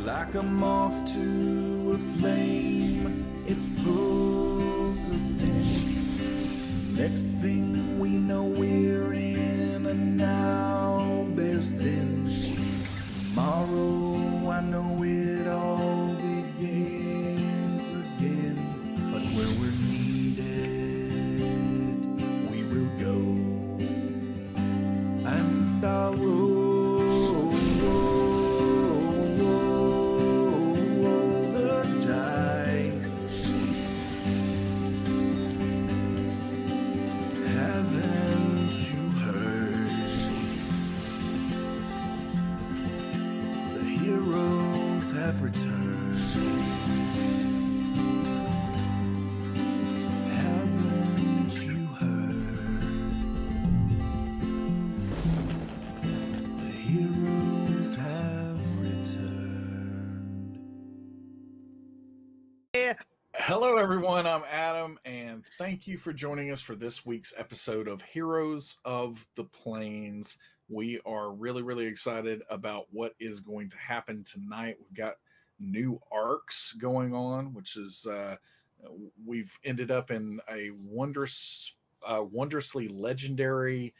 Like a moth to a flame, it pulls us in. Next thing we know, we're in a now bear's den. Tomorrow, I know it all begins again. But where we're needed, we will go. And I'll roll the dice. Haven't you heard? The heroes have returned. Haven't you heard? The heroes have returned. Hello, everyone. I'm Adam, and thank you for joining us for this week's episode of Heroes of the Plains. We are really excited about what is going to happen tonight. We've got new arcs going on, which is we've ended up in a wondrously legendary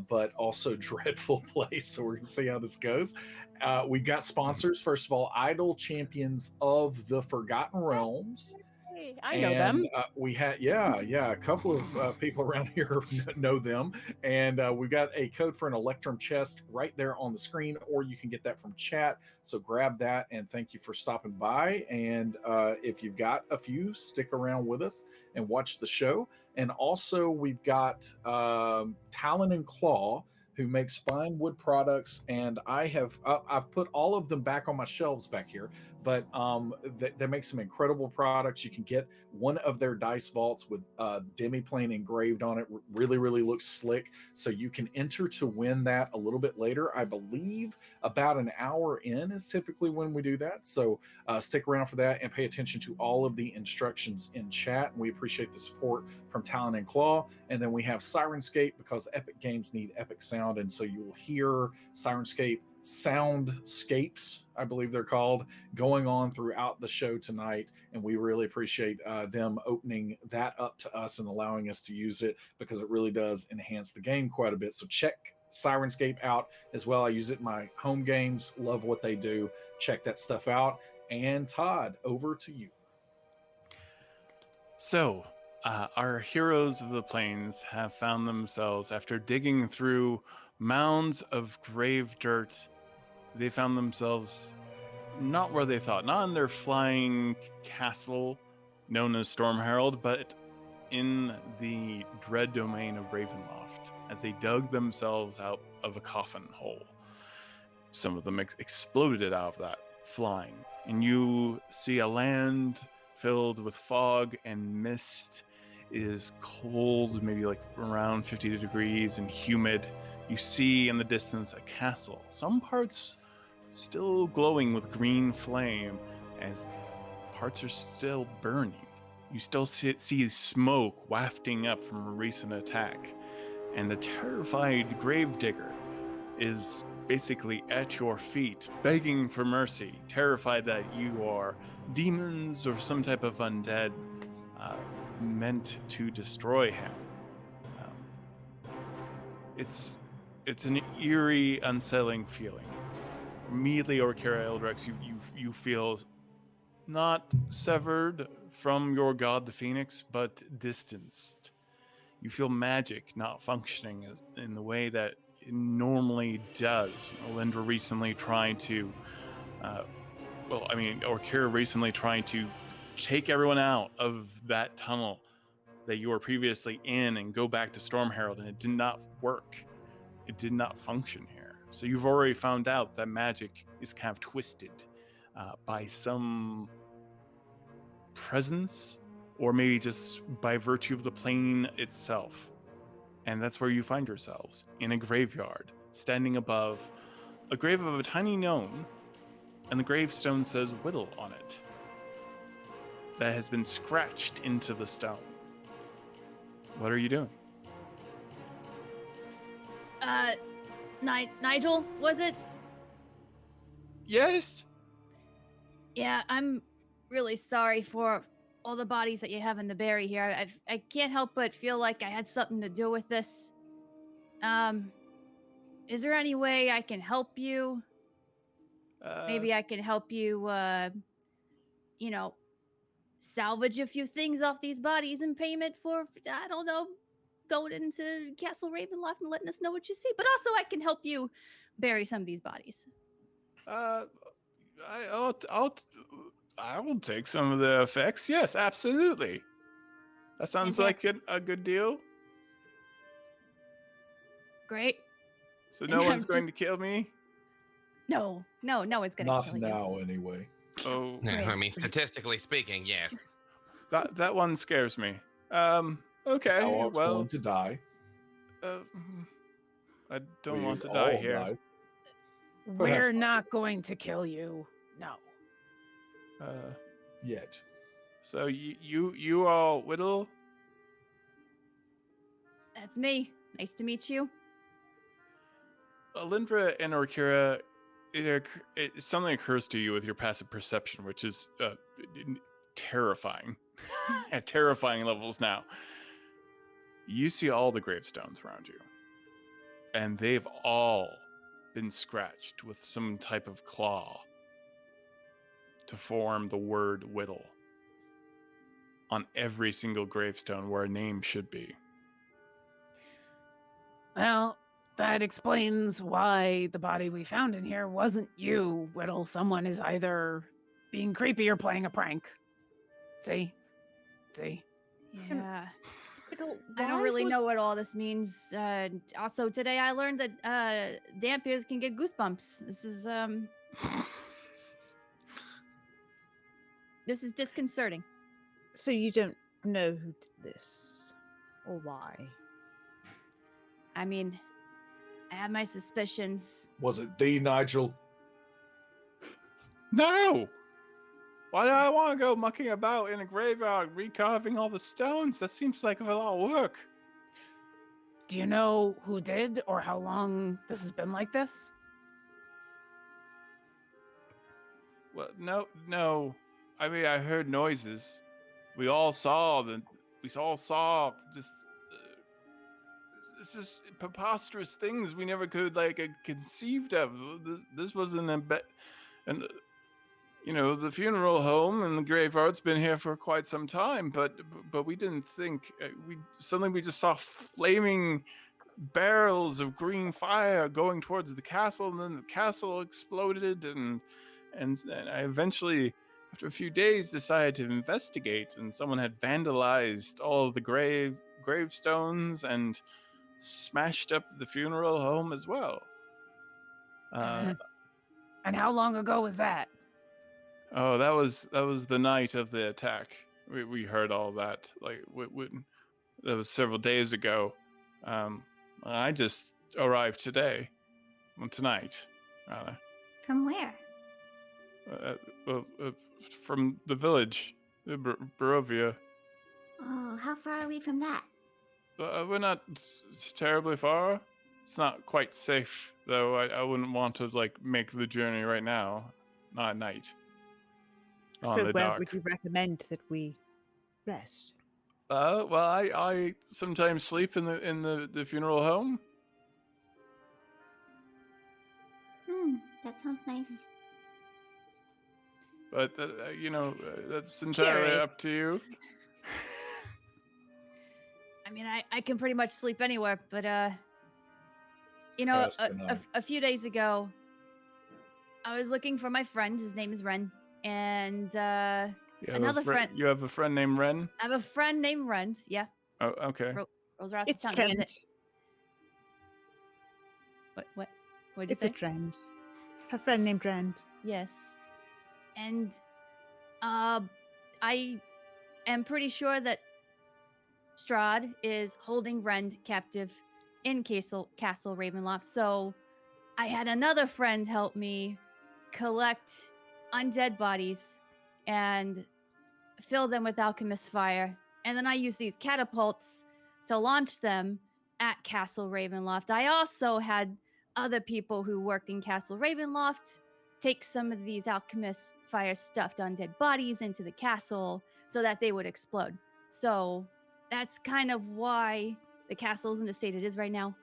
but also dreadful place. So we're going to see how this goes. We got sponsors. First of all, Idol Champions of the Forgotten Realms. Hey, I know them. We had, a couple of people around here know them. And we've got a code for an Electrum chest right there on the screen, or you can get that from chat. So grab that, and thank you for stopping by. And if you've got a few, stick around with us and watch the show. And also, we've got Talon and Claw, who makes fine wood products, and I've put all of them back on my shelves back here. But they make some incredible products. You can get one of their dice vaults with Demiplane engraved on it. Really looks slick. So you can enter to win that a little bit later. I believe about an hour in is typically when we do that. So stick around for that and pay attention to all of the instructions in chat. We appreciate the support from Talon and Claw. And then we have Sirenscape, because Epic Games need epic sound. And so you will hear Sirenscape soundscapes, I believe they're called, going on throughout the show tonight. And we really appreciate them opening that up to us and allowing us to use it, because it really does enhance the game quite a bit. So check Sirenscape out as well. I use it in my home games. Love what they do. Check that stuff out. And Todd, over to you. So, our heroes of the plains have found themselves, after digging through mounds of grave dirt, they found themselves not where they thought, not in their flying castle known as Storm Herald, but in the dread domain of Ravenloft, as they dug themselves out of a coffin hole. Some of them exploded out of that, flying. And you see a land filled with fog and mist. It is cold, maybe like around 50 degrees, and humid. You see in the distance a castle, some parts still glowing with green flame, as parts are still burning. You still see smoke wafting up from a recent attack, and the terrified gravedigger is basically at your feet, begging for mercy, terrified that you are demons or some type of undead meant to destroy him. It's an eerie, unsettling feeling. Immediately, Orkira Ildrex, you feel not severed from your god, the Phoenix, but distanced. You feel magic not functioning in the way that it normally does. Alyndra recently trying to, Orkira recently trying to take everyone out of that tunnel that you were previously in and go back to Storm Herald, and it did not work. It did not function here. So you've already found out that magic is kind of twisted by some presence, or maybe just by virtue of the plane itself. And that's where you find yourselves, in a graveyard, standing above a grave of a tiny gnome, and the gravestone says Widdle on it. That has been scratched into the stone. What are you doing? Nigel, was it? Yes? Yeah, I'm really sorry for all the bodies that you have in the bury here. I can't help but feel like I had something to do with this. Is there any way I can help you? Maybe I can help you, you know, salvage a few things off these bodies in payment for, I don't know, going into Castle Ravenloft and letting us know what you see. But also, I can help you bury some of these bodies. I will take some of the effects. Yes, absolutely. That sounds like a good deal. Great. So no one's going to kill me? No one's going to kill you. Not now, anyway. Oh, Great. I mean, statistically speaking, yes. that one scares me. Okay, Now well, going to die. I don't want to We'll die all here. die. We're not going to kill you. No. Yet. So you all Widdle? That's me. Nice to meet you. Alyndra and Orkira, something occurs to you with your passive perception, which is terrifying. At terrifying levels now. You see all the gravestones around you. And they've all been scratched with some type of claw to form the word Widdle on every single gravestone where a name should be. Well, that explains why the body we found in here wasn't you, Widdle. Someone is either being creepy or playing a prank. See? Yeah. I don't really know what all this means. Also, today I learned that Dampiers can get goosebumps. This is disconcerting. So you don't know who did this or why? I mean, I have my suspicions. Was it D, Nigel? No! Why do I want to go mucking about in a graveyard, recarving all the stones? That seems like a lot of work. Do you know who did or how long this has been like this? Well, no. I mean, I heard noises. We all saw this. This is preposterous things we never could conceived of. This wasn't the funeral home and the graveyard's been here for quite some time, but we didn't think we just saw flaming barrels of green fire going towards the castle, and then the castle exploded, and I eventually, after a few days, decided to investigate, and someone had vandalized all of the gravestones and smashed up the funeral home as well. And how long ago was that? Oh, that was the night of the attack. We heard all that. That was several days ago. I just arrived today. Well, tonight, rather. From where? From the village, Barovia. Oh, how far are we from that? We're not terribly far. It's not quite safe, though. I wouldn't want to make the journey right now. Not at night. So where would you recommend that we rest? Well, I sometimes sleep in the funeral home. That sounds nice. But that's entirely up to you. I mean, I can pretty much sleep anywhere, but a few days ago, I was looking for my friend. His name is Ren. And another friend. You have a friend named Ren? I have a friend named Ren. Yeah. Oh, okay. Rolls off It's the tongue, Trent. isn't it? What did you It's say? a Trent. A friend named Trent. Yes. And I am pretty sure that Strahd is holding Ren captive in Castle Ravenloft. So I had another friend help me collect undead bodies and fill them with alchemist fire, and then I use these catapults to launch them at Castle Ravenloft. I also had other people who worked in Castle Ravenloft take some of these alchemist fire-stuffed undead bodies into the castle so that they would explode. So that's kind of why the castle is in the state it is right now.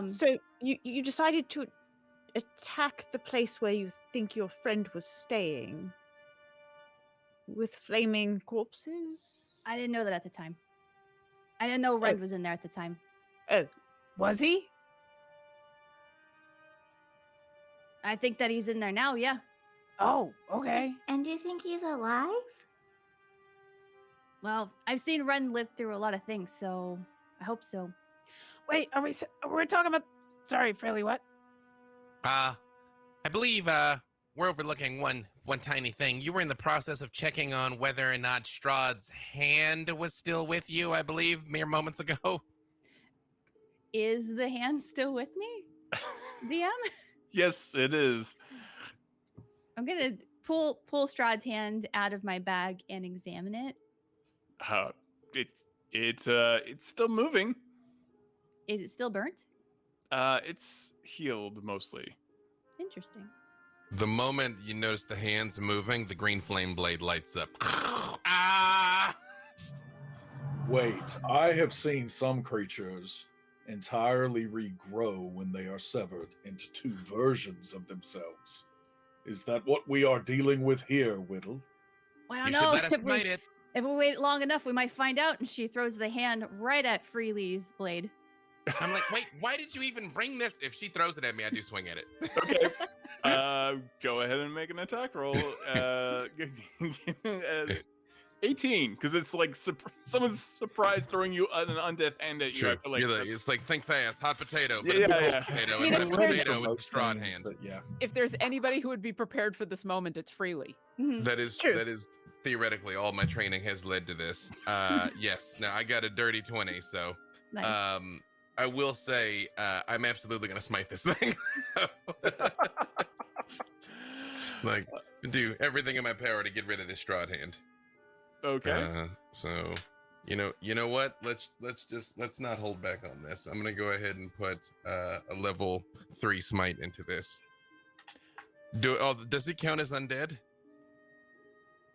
So you decided to attack the place where you think your friend was staying with flaming corpses? I didn't know that at the time. I didn't know Rend was in there at the time. Oh, Was he? I think that he's in there now, yeah. Oh, okay. And do you think he's alive? Well, I've seen Rend live through a lot of things, so I hope so. Wait, we're talking about... Sorry, Freely, what? I believe we're overlooking one tiny thing. You were in the process of checking on whether or not Strahd's hand was still with you, I believe, mere moments ago. Is the hand still with me, DM? Yes, it is. I'm gonna pull Strahd's hand out of my bag and examine it. It's still moving. Is it still burnt? It's healed mostly. Interesting. The moment you notice the hands moving, the green flame blade lights up. Ah! Wait, I have seen some creatures entirely regrow when they are severed into two versions of themselves. Is that what we are dealing with here, Widdle? Well, I You don't should know. let us smite it. If we wait long enough, we might find out. And she throws the hand right at Freely's blade. I'm like, wait, why did you even bring this? If she throws it at me, I do swing at it. Okay. Go ahead and make an attack roll. 18, because it's like someone's surprised throwing you an undead hand at you. Sure. I feel like It's like, think fast, hot potato. But Yeah, it's a yeah. cold potato, You and know, hot potato with Most Strahd things, hand. but yeah. If there's anybody who would be prepared for this moment, it's Freely. Mhm. That is True. theoretically all my training has led to this. Yes. Now I got a dirty 20, so Nice. I will say I'm absolutely gonna smite this thing. Like, do everything in my power to get rid of this Strahd hand. Okay. So you know what? Let's not hold back on this. I'm gonna go ahead and put a level 3 smite into this. Does it count as undead?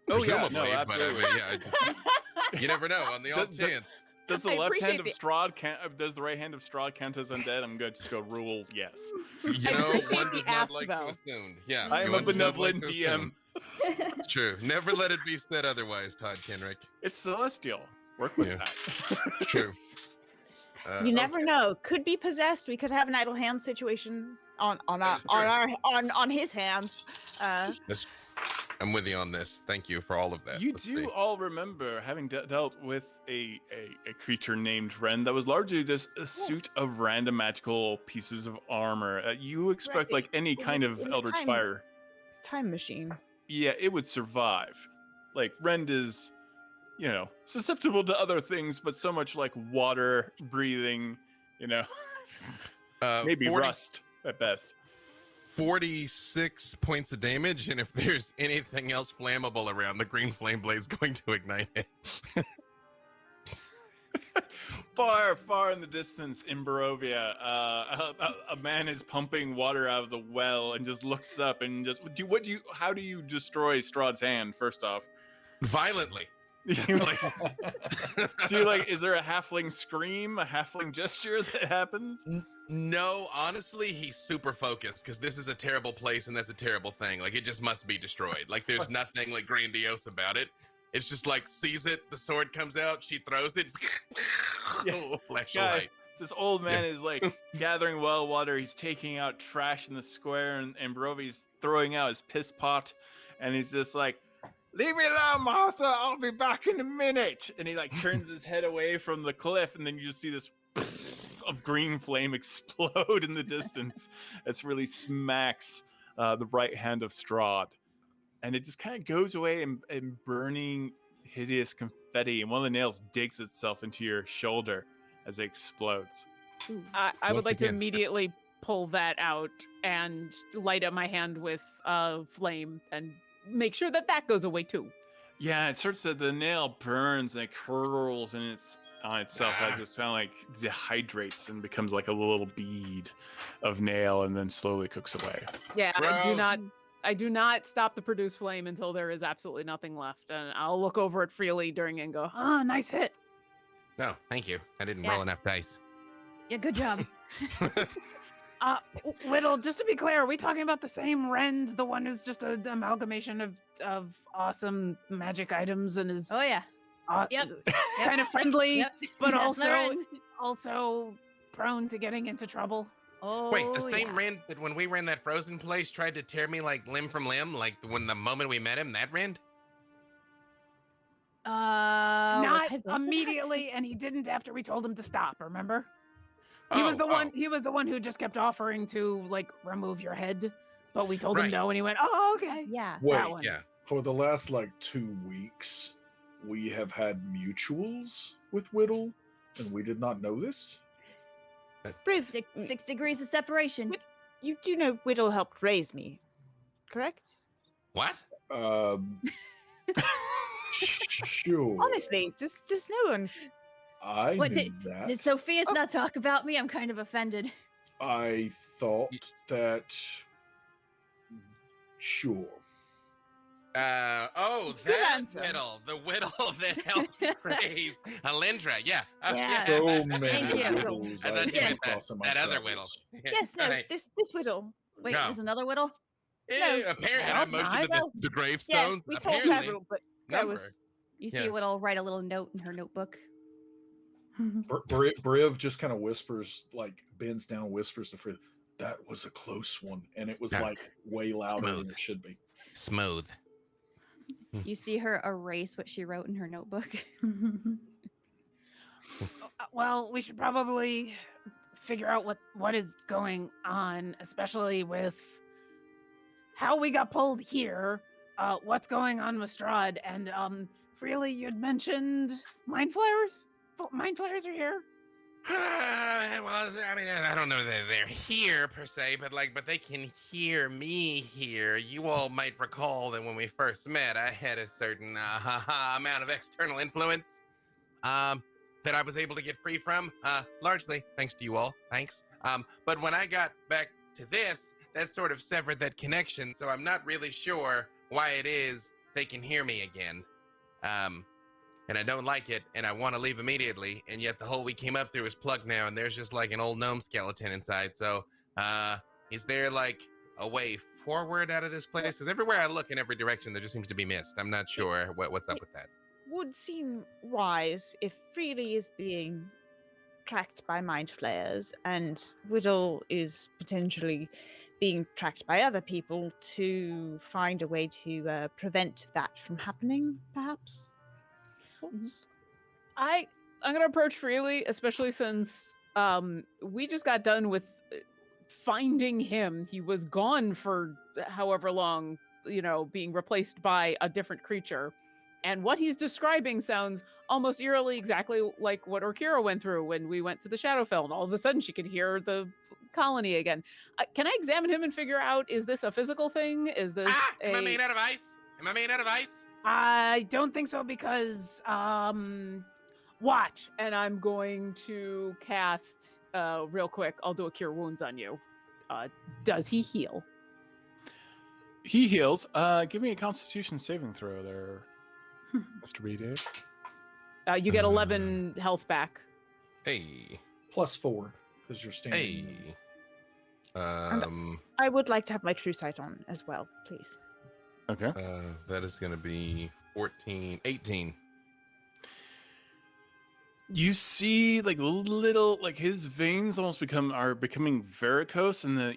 Oh, yeah, Presumably, no, but I mean, absolutely. you never know on the off Does- chance. Does the I left hand appreciate of Strahd count? Does the right hand of Strahd count as undead? I'm going to just go rule yes. You I know, appreciate one the does not like to Asphodel. assume. Yeah, I am one a does not like benevolent to DM. assume. It's true. Never let it be said otherwise, Todd Kenreck. It's celestial. Work with Yeah. that. It's true. you never Okay. know. Could be possessed. We could have an idle hand situation on his hands. I'm with you on this. Thank you for all of that. You Let's do see. all remember having dealt with a creature named Ren that was largely just a suit Yes. of random magical pieces of armor. You expect Right. like any kind of In the eldritch time- fire. Time machine. Yeah, it would survive. Like Rend is, susceptible to other things, but so much like water, breathing, maybe 40 rust at best. 46 points of damage, and if there's anything else flammable around, the green flame blade's going to ignite it. Far, far in the distance in Barovia, a man is pumping water out of the well and just looks up and just how do you destroy Strahd's hand first off? Violently. Is there a halfling scream, a halfling gesture that happens? No, honestly, he's super focused because this is a terrible place and that's a terrible thing. Like, it just must be destroyed. Like, there's nothing like grandiose about it. It's just like sees it, the sword comes out, she throws it, flash of Guy, light. this old man is like gathering well water. He's taking out trash in the square, and Barovi's throwing out his piss pot, and he's just like, "Leave me alone, Martha. I'll be back in a minute." And he like turns his head away from the cliff, and then you just see this of green flame explode in the distance. It's really smacks the right hand of Strahd, and it just kind of goes away in burning, hideous confetti. And one of the nails digs itself into your shoulder as it explodes. I would Once like to again- immediately pull that out and light up my hand with flame and make sure that goes away too. Yeah, it starts to, the nail burns and it curls and it's on itself as it kind of like dehydrates and becomes like a little bead of nail and then slowly cooks away. Yeah, I do Gross. not I do not stop the produce flame until there is absolutely nothing left, and I'll look over at Freely during it and go, nice hit. No, thank you. I didn't Yeah. roll enough dice. Yeah, good job. Whittle, just to be clear, are we talking about the same Rend, the one who's just an amalgamation of awesome magic items and is Oh yeah. Yep. kind of friendly, Yep. but That's the Rend. also prone to getting into trouble? Oh, Wait, the same yeah. Rend that when we ran that frozen place tried to tear me like limb from limb, like when the moment we met him, that Rend? Was Not I there? immediately, and he didn't after we told him to stop, remember? He was the one who just kept offering to like remove your head, but we told him Right. no, and he went, "Oh, okay." Yeah. Wait, That one. Yeah. for the last like 2 weeks, we have had mutuals with Widdle, and we did not know this. Briv, 6 degrees of separation. you do know Widdle helped raise me, correct? What? Sure. Honestly, just no one. I What knew that. Did Sophia's not talk about me? I'm kind of offended. I thought that. Sure. That answer. Widdle. The Widdle that helped raise Alyndra. Yeah. Oh, Yeah. shit. So many Thank you. Widdles I thought I've you come meant across in my that other travels. Widdle. Yes, no, Right. this Widdle. Wait, No. there's another Whittle? Apparently, I No, motioned to no. the gravestones. Yes, we saw apparently, several, but that was. You see Yeah. Whittle write a little note in her notebook. Briv just kind of whispers, like bends down, and whispers to Fred, "That was a close one," and it was Yeah. like way louder Smooth. than it should be. Smooth. You see her erase what she wrote in her notebook. Well, we should probably figure out what is going on, especially with how we got pulled here. What's going on with Strahd? And Freely, you'd mentioned mind flayers. Mind flayers are here. Well, I mean, I don't know that they're here per se, but they can hear me here. You all might recall that when we first met, I had a certain amount of external influence that I was able to get free from, largely thanks to you all. Thanks. But when I got back to this, that sort of severed that connection. So I'm not really sure why it is they can hear me again. And I don't like it, and I want to leave immediately, and yet the hole we came up through is plugged now, and there's just like an old gnome skeleton inside. So, is there like a way forward out of this place? Because everywhere I look in every direction, there just seems to be mist. I'm not sure what's up with that. Would seem wise if Freely is being tracked by mind flayers and Widdle is potentially being tracked by other people to find a way to prevent that from happening, perhaps? Thoughts? I'm gonna approach Freely, especially since we just got done with finding him. He was gone for however long, being replaced by a different creature. And what he's describing sounds almost eerily exactly like what Orkira went through when we went to the Shadowfell, and all of a sudden she could hear the colony again. Can I examine him and figure out, is this a physical thing? Is this Am I made out of ice? Am I made out of ice? I don't think so, because watch, and I'm going to cast real quick. I'll do a cure wounds on you. Does he heal? He heals. Give me a Constitution saving throw there, Mr. B. Dave. You get 11 health back. Hey. +4 because you're standing. Hey. I would like to have my true sight on as well, please. Okay. That is going to be 18. You see, like little, like his veins almost are becoming varicose, and that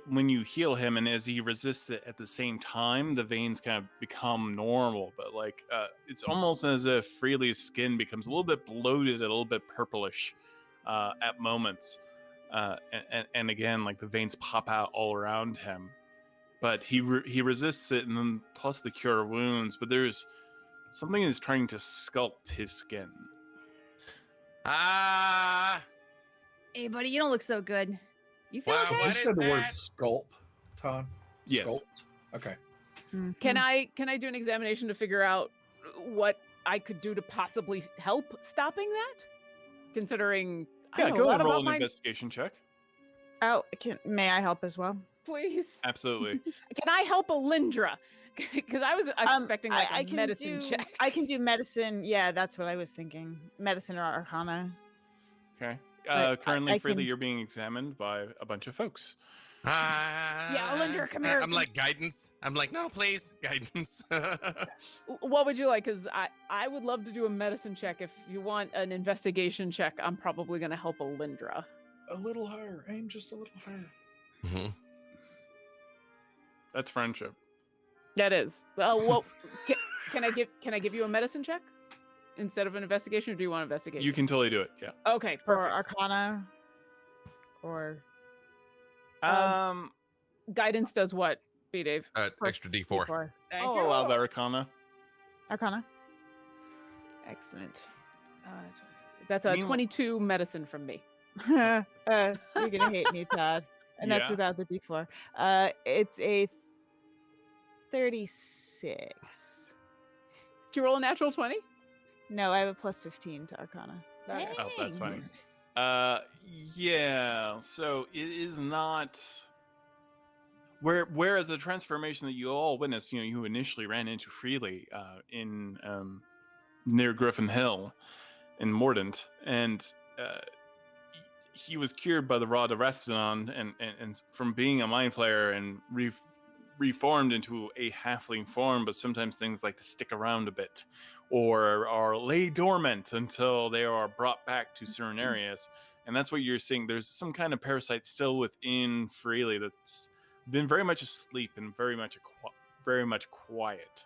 when you heal him, and as he resists it at the same time, the veins kind of become normal. But like, it's almost as if Freely's skin becomes a little bit bloated, a little bit purplish at moments, and again, like the veins pop out all around him. But he resists it, and then plus the cure wounds. But there's something is trying to sculpt his skin. Hey, buddy, you don't look so good. You feel Wow, okay? You what is said the word that? sculpt, Todd? Yes. Sculpt? Okay. Can I do an examination to figure out what I could do to possibly help stopping that? Considering I Yeah, know a go lot and roll about an my investigation check. Oh, may I help as well? please? Absolutely. Can I help Alyndra? Because I was expecting like a medicine check. I can do medicine. Yeah, that's what I was thinking. Medicine or Arcana. Okay. But Currently, I Freely, can- you're being examined by a bunch of folks. Alyndra, come here. I'm like, guidance. I'm like, no, please, guidance. What would you like? Because I would love to do a medicine check. If you want an investigation check, I'm probably going to help Alyndra. A little higher. Aim just a little higher. Mhm. That's friendship. That is. Well, can I give you a medicine check instead of an investigation, or do you want investigation? You can totally do it. Yeah. Okay, Or perfect. Arcana. Or Guidance does what, B Dave? Extra D4. Thank I'll you. allow the Arcana. Arcana. Excellent. That's a Meanwhile- 22 medicine from me. You're gonna hate me, Todd. And that's Yeah. without the D4. It's a 36. Did you roll a natural 20? No, I have a plus 15 to Arcana. Okay. Oh, that's funny. Dang. Yeah. So it is not. Whereas the transformation that you all witnessed, you initially ran into Freely in near Griffin Hill in Mordant, and he was cured by the rod of Restodon, and from being a mind flayer and reformed into a halfling form. But sometimes things like to stick around a bit, or are lay dormant until they are brought back to certain areas. And that's what you're seeing. There's some kind of parasite still within Freely that's been very much asleep and very much quiet.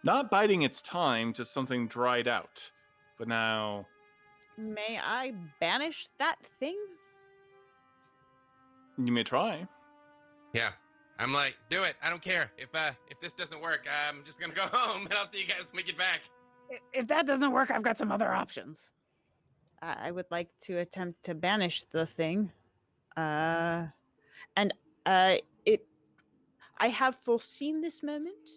Not biding its time, just something dried out. But now, May I banish that thing? you may try. Yeah. I'm like, do it. I don't care. If this doesn't work, I'm just gonna go home and I'll see you guys when we get back. If that doesn't work, I've got some other options. I would like to attempt to banish the thing. I have foreseen this moment.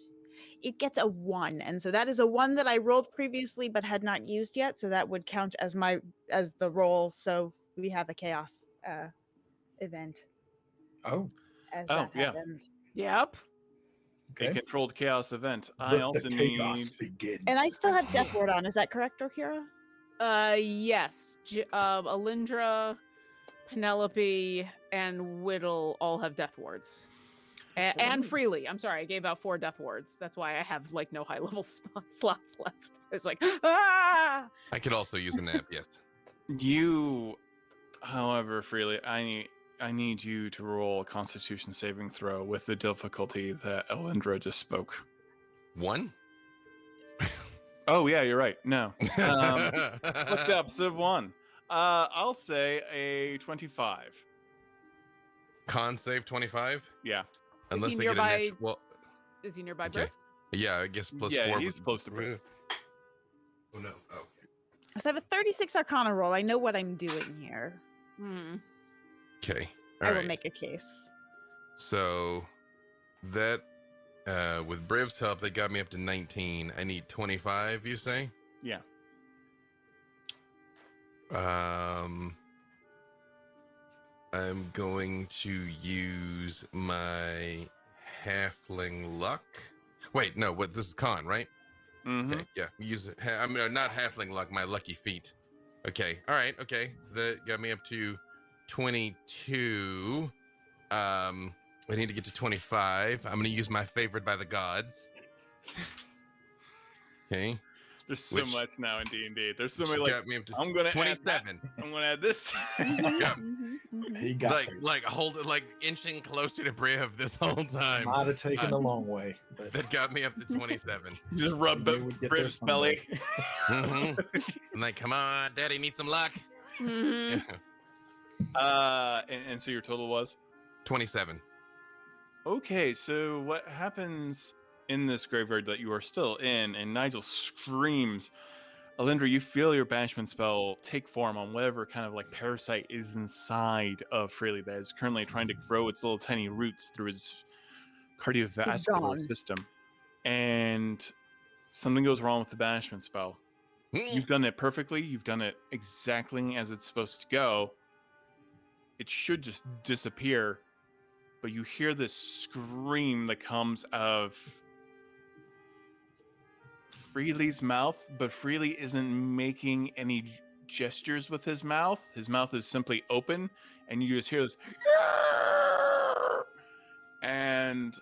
It gets a 1, and so that is a 1 that I rolled previously but had not used yet, so that would count as the roll. So we have a chaos event Oh, as Oh, that yeah. happens. Yep. okay. A controlled chaos event. I Let also the need. chaos begin. And I still have Death Ward on. Is that correct, Orkira? Yes. Alyndra, Penelope, and Widdle all have death wards. And Excellent. Freely. I'm sorry, I gave out 4 death wards. That's why I have like no high level slots left. It's like, ah! I could also use a nap, yes. You, however, Freely, I need you to roll a Constitution saving throw with the difficulty that Alyndra just spoke. 1? Oh yeah, you're right. No. What's the opposite of 1? I'll say a 25. Con save 25? Yeah. Unless he they get a nearby? natural. Well, Is he nearby, okay. Briv? Yeah, I guess plus Yeah, 4. he's close to Briv. Oh no. Oh. So I have a 36 Arcana roll. I know what I'm doing here. Hmm. Okay. I All will right. make a case. So that with Briv's help, they got me up to 19. I need 25, you say? Yeah. I'm going to use my halfling luck. Wait, no, what? This is con, right? Mm-hmm. Okay, yeah. Use it. I mean, not halfling luck. My lucky feet. Okay. All right. Okay. So that got me up to 22. I need to get to 25. I'm going to use my favored by the gods. Okay. There's so Which- much now in D&D. There's so Which many like got me up to I'm gonna add that. 27. I'm gonna add this. Yeah. He got Like hold it, like inching closer to Briv this whole time. might have taken a long way, but That got me up to 27. Just rub Maybe we'll get there Briv's belly. Mhm. I'm like, come on, Daddy, need some luck. Mhm. And so your total was 27. okay. So what happens in this graveyard that you are still in? And Nigel screams. Alyndra, you feel your banishment spell take form on whatever kind of like parasite is inside of Freely that is currently trying to grow its little tiny roots through his cardiovascular gone. system. And something goes wrong with the banishment spell. You've done it perfectly. You've done it exactly as it's supposed to go. It should just disappear. but you hear this scream that comes out of Freely's mouth, but Freely isn't making any gestures with his mouth. His mouth is simply open, and you just hear this. And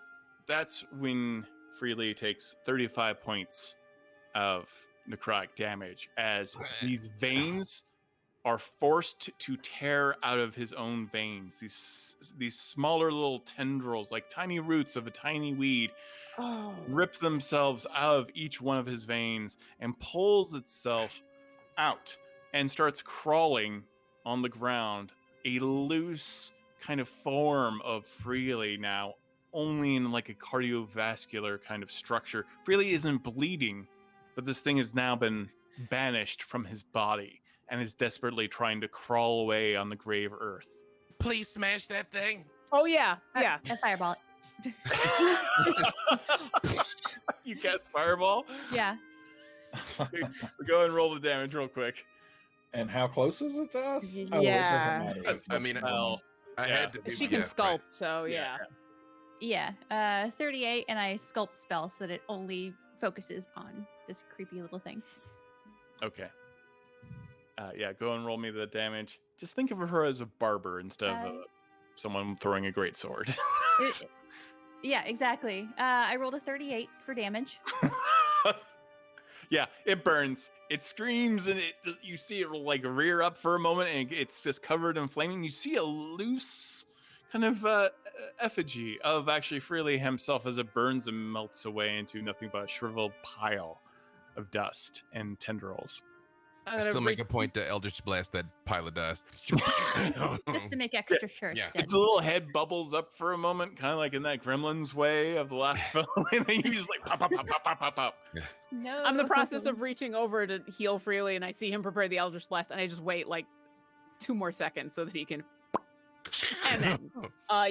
that's when Freely takes 35 points of necrotic damage as these veins are forced to tear out of his own veins. These smaller little tendrils, like tiny roots of a tiny weed, rip themselves out of each one of his veins and pulls itself out and starts crawling on the ground, a loose kind of form of Freely now, only in like a cardiovascular kind of structure. Freely isn't bleeding, but this thing has now been banished from his body and is desperately trying to crawl away on the grave earth. Please smash that thing. Oh yeah, yeah. A fireball. You cast fireball? Yeah. Go and roll the damage real quick. And how close is it to us? Yeah. Oh, it doesn't matter. It's I mean, Well, I yeah. had to. She can yeah, sculpt, right. so yeah. Yeah. 38, and I sculpt spell so that it only focuses on this creepy little thing. Okay. Yeah, go and roll me the damage. Just think of her as a barber instead of someone throwing a great sword. Yeah, exactly. I rolled a 38 for damage. Yeah, it burns. It screams, and you see it like rear up for a moment, and it's just covered in flaming. You see a loose kind of effigy of actually Freely himself as it burns and melts away into nothing but a shriveled pile of dust and tendrils. I still make a point to Eldritch Blast that pile of dust. Just to make extra sure it's Yeah. dead. Its little head bubbles up for a moment, kind of like in that Gremlins way of the last film, and then you just like pop, pop, pop, pop, pop, pop, pop. No. I'm in the process of reaching over to heal Freely, and I see him prepare the Eldritch Blast, and I just wait like 2 more seconds so that he can. And then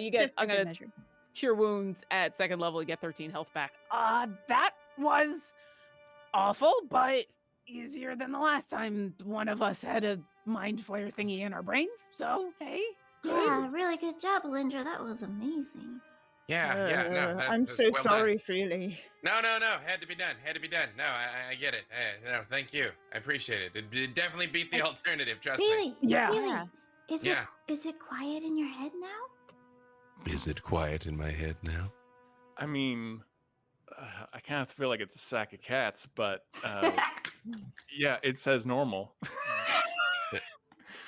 you get. Just for I'm good gonna measure. cure wounds at 2nd level. You get 13 health back. That was awful, but easier than the last time one of us had a mind flare thingy in our brains. So hey, good. Yeah, really good job, Alyndra. That was amazing. Yeah. No, I'm that's so well done. sorry, Freely. No. Had to be done. No, I get it. No, thank you. I appreciate it. It definitely beat the alternative. Trust me. Really? Yeah. Really? Yeah. Is it quiet in your head now? Is it quiet in my head now? I mean, I kind of feel like it's a sack of cats, but yeah, it says normal.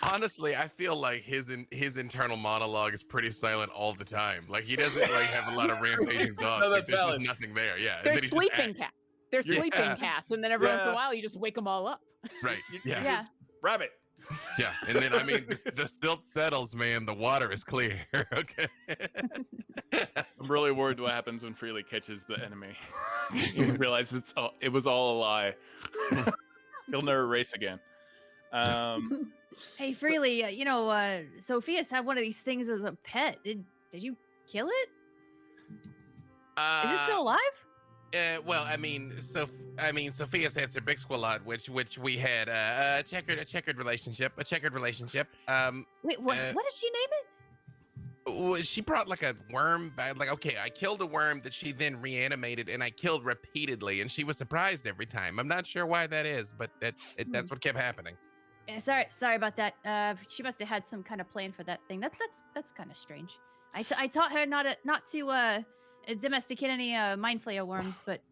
Honestly, I feel like his internal monologue is pretty silent all the time. Like he doesn't like have a lot of rampaging thoughts. No, Like, that's there's valid. just nothing there. Yeah. and They're then he just sleeping acts. cats. They're Yeah. sleeping cats, and then every once in Yeah. a while you just wake them all up. Right. Yeah. Yeah. Rabbit. Yeah. And then I mean, the silt settles, man. The water is clear. Okay. I'm really worried what happens when Freely catches the enemy. You realize it was all a lie. He'll never race again. Hey, Freely, Sophia's had one of these things as a pet. Did you kill it? Is it still alive? Well, I mean, Sophia's has her big squalot, which we had a checkered relationship. Wait, what did she name it? She brought like a worm back. Like, okay, I killed a worm that she then reanimated, and I killed repeatedly, and she was surprised every time. I'm not sure why that is, but that's what kept happening. Sorry about that. She must have had some kind of plan for that thing. That's kind of strange. I taught her not to domesticate any mind flayer worms, but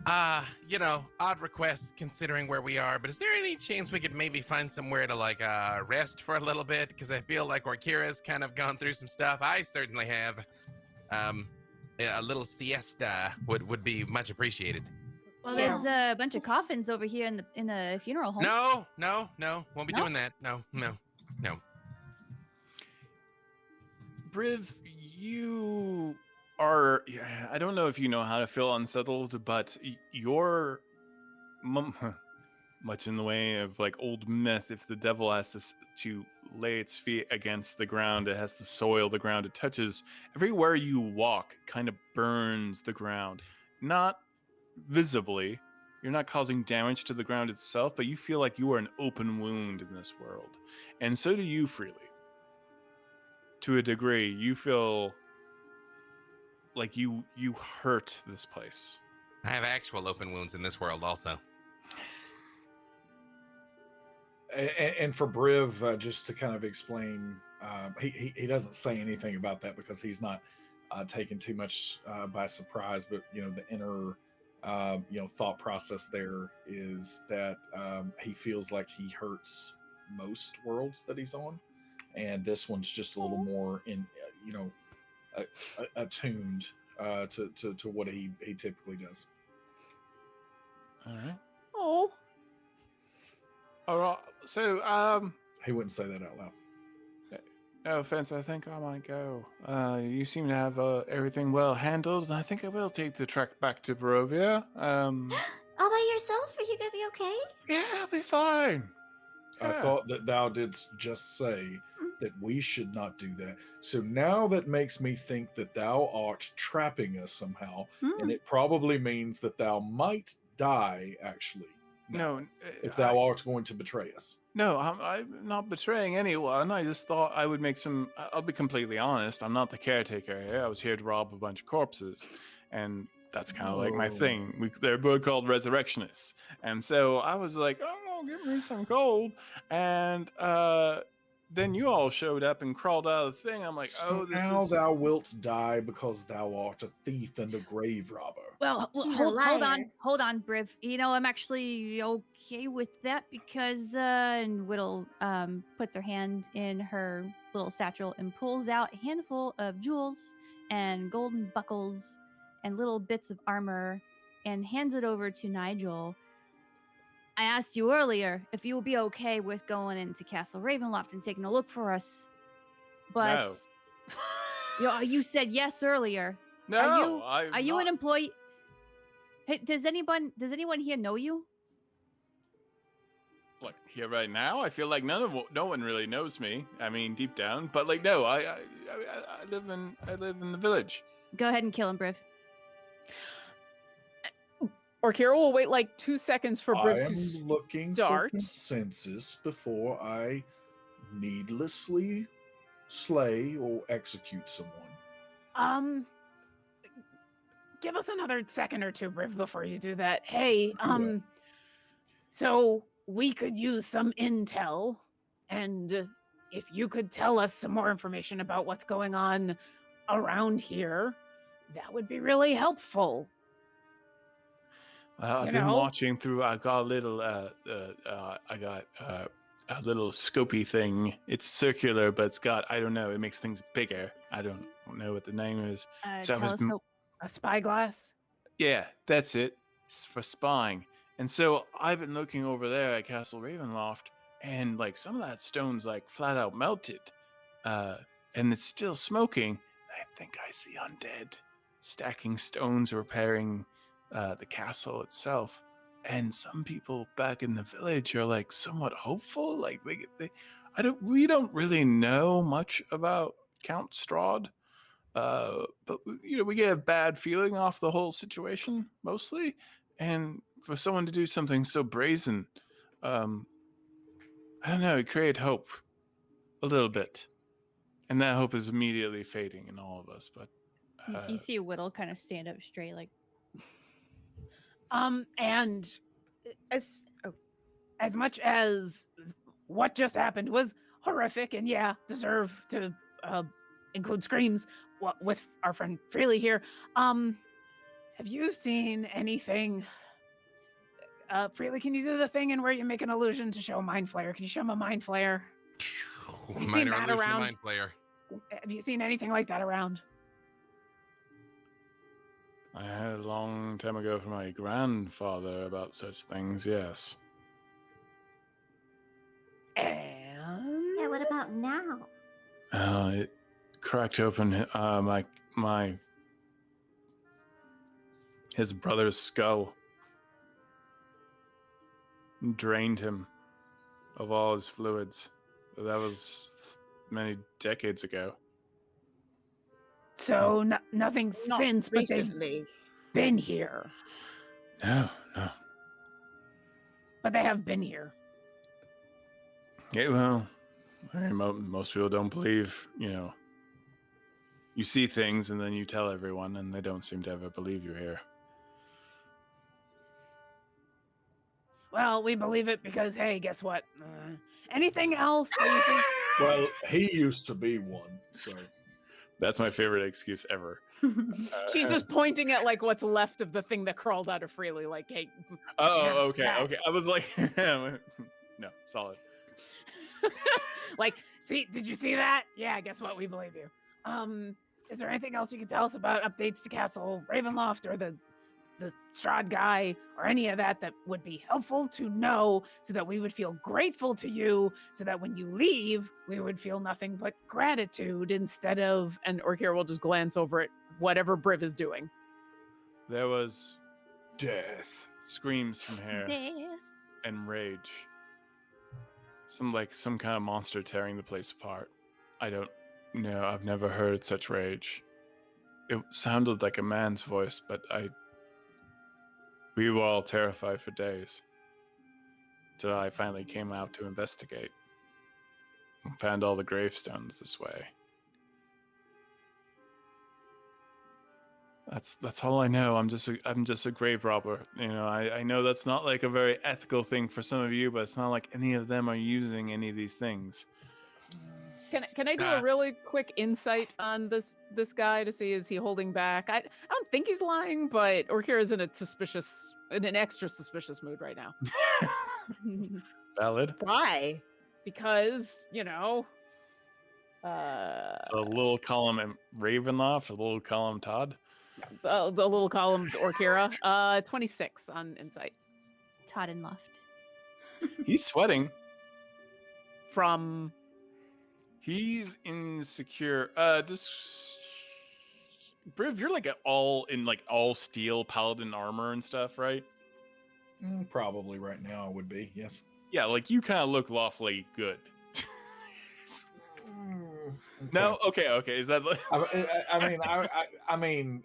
Odd request considering where we are, but is there any chance we could maybe find somewhere to like rest for a little bit? Because I feel like Orkira's kind of gone through some stuff. I certainly have. A little siesta would be much appreciated. well, there's a bunch of coffins over here in the funeral home. No, won't be No? doing that. No. Briv, you are, I don't know if you know how to feel unsettled, but you're much in the way of like old myth. If the devil has to lay its feet against the ground, it has to soil the ground. It touches everywhere you walk, kind of burns the ground. Not visibly, you're not causing damage to the ground itself, but you feel like you are an open wound in this world. And so do you, Freely. to a degree, you feel like you hurt this place. I have actual open wounds in this world also. And for Briv, just to kind of explain, he doesn't say anything about that because he's not taken too much by surprise. But the inner thought process there is that he feels like he hurts most worlds that he's on, and this one's just a little more in attuned to what he typically does. All right. Oh. All right. So, He wouldn't say that out loud. no offense, I think I might go. You seem to have everything well handled, and I think I will take the trek back to Barovia. All by yourself? Are you gonna be okay? Yeah, I'll be fine. I Yeah. thought that thou didst just say that we should not do that. So now that makes me think that thou art trapping us somehow, and it probably means that thou might die, actually. No, If thou art going to betray us. No, I'm not betraying anyone. I just thought I would make some. I'll be completely honest. I'm not the caretaker here. I was here to rob a bunch of corpses, and that's kind of like my thing. They're both called resurrectionists, and so I was like, "Oh, give me some gold." And then you all showed up and crawled out of the thing. I'm like, So "Oh, this now is." thou wilt die because thou art a thief and a grave robber. Well, He's a hold liar. on, Briv. I'm actually okay with that because and Widdle puts her hand in her little satchel and pulls out a handful of jewels and golden buckles and little bits of armor and hands it over to Nigel. I asked you earlier if you will be okay with going into Castle Ravenloft and taking a look for us, but you said yes earlier. No, Are you an employee? Hey, does anyone here know you? Like here right now? I feel like no one really knows me. I mean, deep down, but like no, I live in the village. Go ahead and kill him, Briv. Orkira will wait like 2 seconds for I Briv am to looking start. for consensus before I needlessly slay or execute someone. Give us another second or two, Briv, before you do that. Hey, Yeah. so we could use some intel, and if you could tell us some more information about what's going on around here, that would be really helpful. I've been watching through. I got a little a little scopy thing. It's circular, but it's got, I don't know, it makes things bigger. I don't know what the name is. So I was Telescope. A spyglass? Yeah, that's it. It's for spying. And so I've been looking over there at Castle Ravenloft, and like some of that stone's like flat out melted. And it's still smoking. I think I see undead stacking stones, repairing the castle itself. And some people back in the village are like somewhat hopeful. Like we don't really know much about Count Strahd. But we get a bad feeling off the whole situation mostly, and for someone to do something so brazen, I don't know, it created hope a little bit, and that hope is immediately fading in all of us. But You see Widdle kind of stand up straight, like. And as much as what just happened was horrific, and deserve to include screams with our friend Freely here. Have you seen anything? Freely, can you do the thing in where you make an illusion to show a mind flare? Can you show him a mind flare? Have you seen that around? Mind flayer. Have you seen anything like that around? I heard a long time ago from my grandfather about such things. Yes. And Yeah, what about now? It cracked open his brother's skull, drained him of all his fluids. That was many decades ago. So nothing Not since, but they've recently. been here. No. But they have been here. Yeah, well, most people don't believe, You see things and then you tell everyone, and they don't seem to ever believe you here. Well, we believe it because, hey, guess what? Anything else that you think? Well, he used to be one, so. That's my favorite excuse ever. She's just pointing at like what's left of the thing that crawled out of Freely. Like, hey. Oh, okay, that. okay. I was like, no, solid. Like, see, did you see that? Yeah, guess what? We believe you. Is there anything else you can tell us about updates to Castle Ravenloft or the Strahd guy or any of that would be helpful to know so that we would feel grateful to you so that when you leave, we would feel nothing but gratitude instead of, and Orkira will just glance over at whatever Briv is doing. There was Death. screams from here Death. and rage. Some kind of monster tearing the place apart. I don't know. I've never heard such rage. It sounded like a man's voice, but we were all terrified for days. Till I finally came out to investigate. And found all the gravestones this way. That's all I know. I'm just a grave robber. You know, I know that's not like a very ethical thing for some of you, but it's not like any of them are using any of these things. Can I do a really quick insight on this guy to see, is he holding back? I don't think he's lying, but Orkira's in an extra suspicious mood right now. Valid. Why? Because, you know, So a little column in Ravenloft, a little column Todd. the little column Orkira, 26 on insight. Todd and Loft. He's sweating. From He's insecure. Just Briv, you're like all steel paladin armor and stuff, right? Probably right now would be, yes. Yeah, like you kind of look lawfully good. Okay. No, okay. Is that? I mean,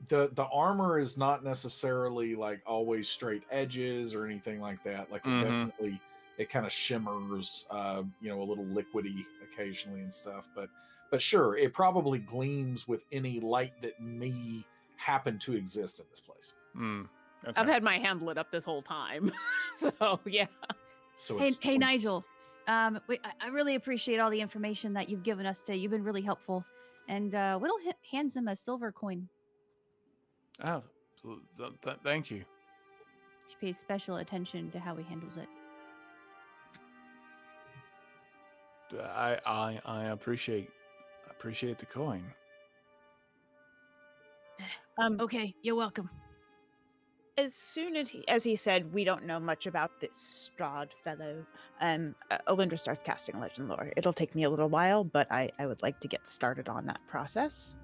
the armor is not necessarily like always straight edges or anything like that. Like it definitely, it kind of shimmers, a little liquidy occasionally and stuff. But sure, it probably gleams with any light that may happen to exist in this place. Okay. I've had my hand lit up this whole time, so yeah. So Hey, Nigel. I really appreciate all the information that you've given us today. You've been really helpful. And Widdle hands him a silver coin. Oh, thank you. She pays special attention to how he handles it. I appreciate the coin. Okay, you're welcome. As soon as he said, we don't know much about this Strahd fellow, Alyndra starts casting Legend Lore. It'll take me a little while, but I would like to get started on that process.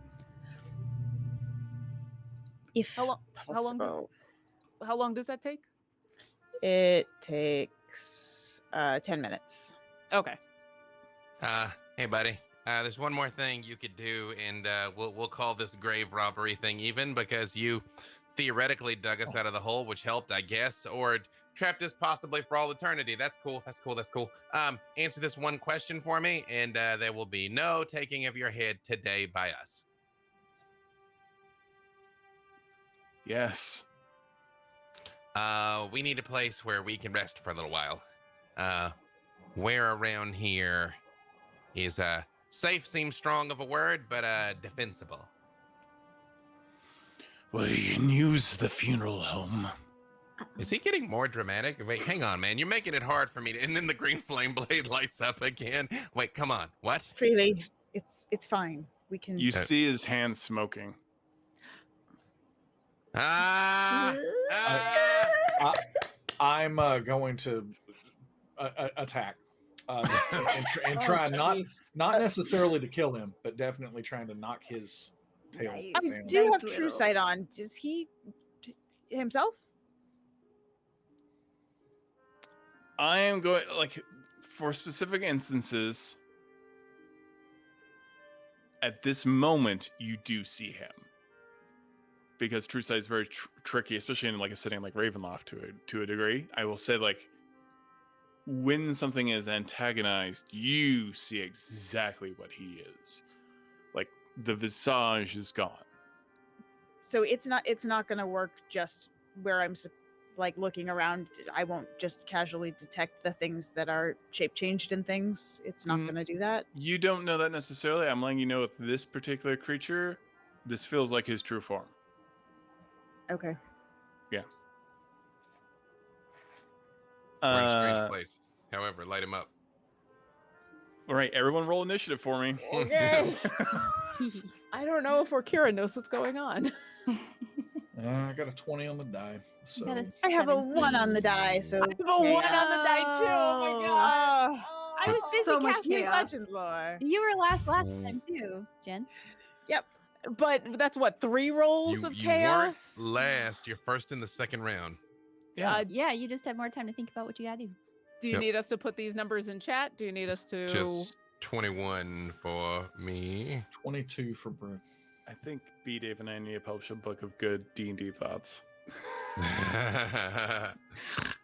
If possible. How long does that take? It takes 10 minutes. Okay. Hey, buddy. There's one more thing you could do, and we'll call this grave robbery thing even, because you theoretically dug us out of the hole, which helped, I guess, or trapped us possibly for all eternity. That's cool. Answer this one question for me, and there will be no taking of your head today by us. Yes. We need a place where we can rest for a little while. Where around here is safe seems strong of a word, but defensible. Well, you can use the funeral home. Is he getting more dramatic? Wait, hang on, man. You're making it hard for me to... And then the green flame blade lights up again. Wait, come on. What? Freely, it's fine. We can. You see his hand smoking. I'm going to attack and try not necessarily to kill him, but definitely trying to knock his tail. I down. do have true sight on. Does he himself? I am going, like, for specific instances, at this moment, you do see him. Because true sight is very tricky, especially in like a setting like Ravenloft to a degree. I will say, like, when something is antagonized, you see exactly what he is. Like, the visage is gone. So it's not going to work just where I'm like looking around. I won't just casually detect the things that are shape changed and things. It's not Mm. going to do that. You don't know that necessarily. I'm letting you know with this particular creature, this feels like his true form. Okay. Yeah. We're in a strange place. However, light him up. All right, everyone roll initiative for me. Okay. I don't know if Orkira knows what's going on. I got a 20 on the die. So got a I have a 17. 1 on the die, so I have a 1 on the die too. Oh my god. I was busy So much casting chaos. Legends lore. You were last time too, Jen. But that's what, 3 rolls of chaos? weren't last. You're first in the second round. Yeah. Yeah, you just have more time to think about what you gotta do. Do you Yep. need us to put these numbers in chat? Do you need us to? Just 21 for me. 22 for Briv. I think B. Dave and I need to publish a book of good D&D thoughts.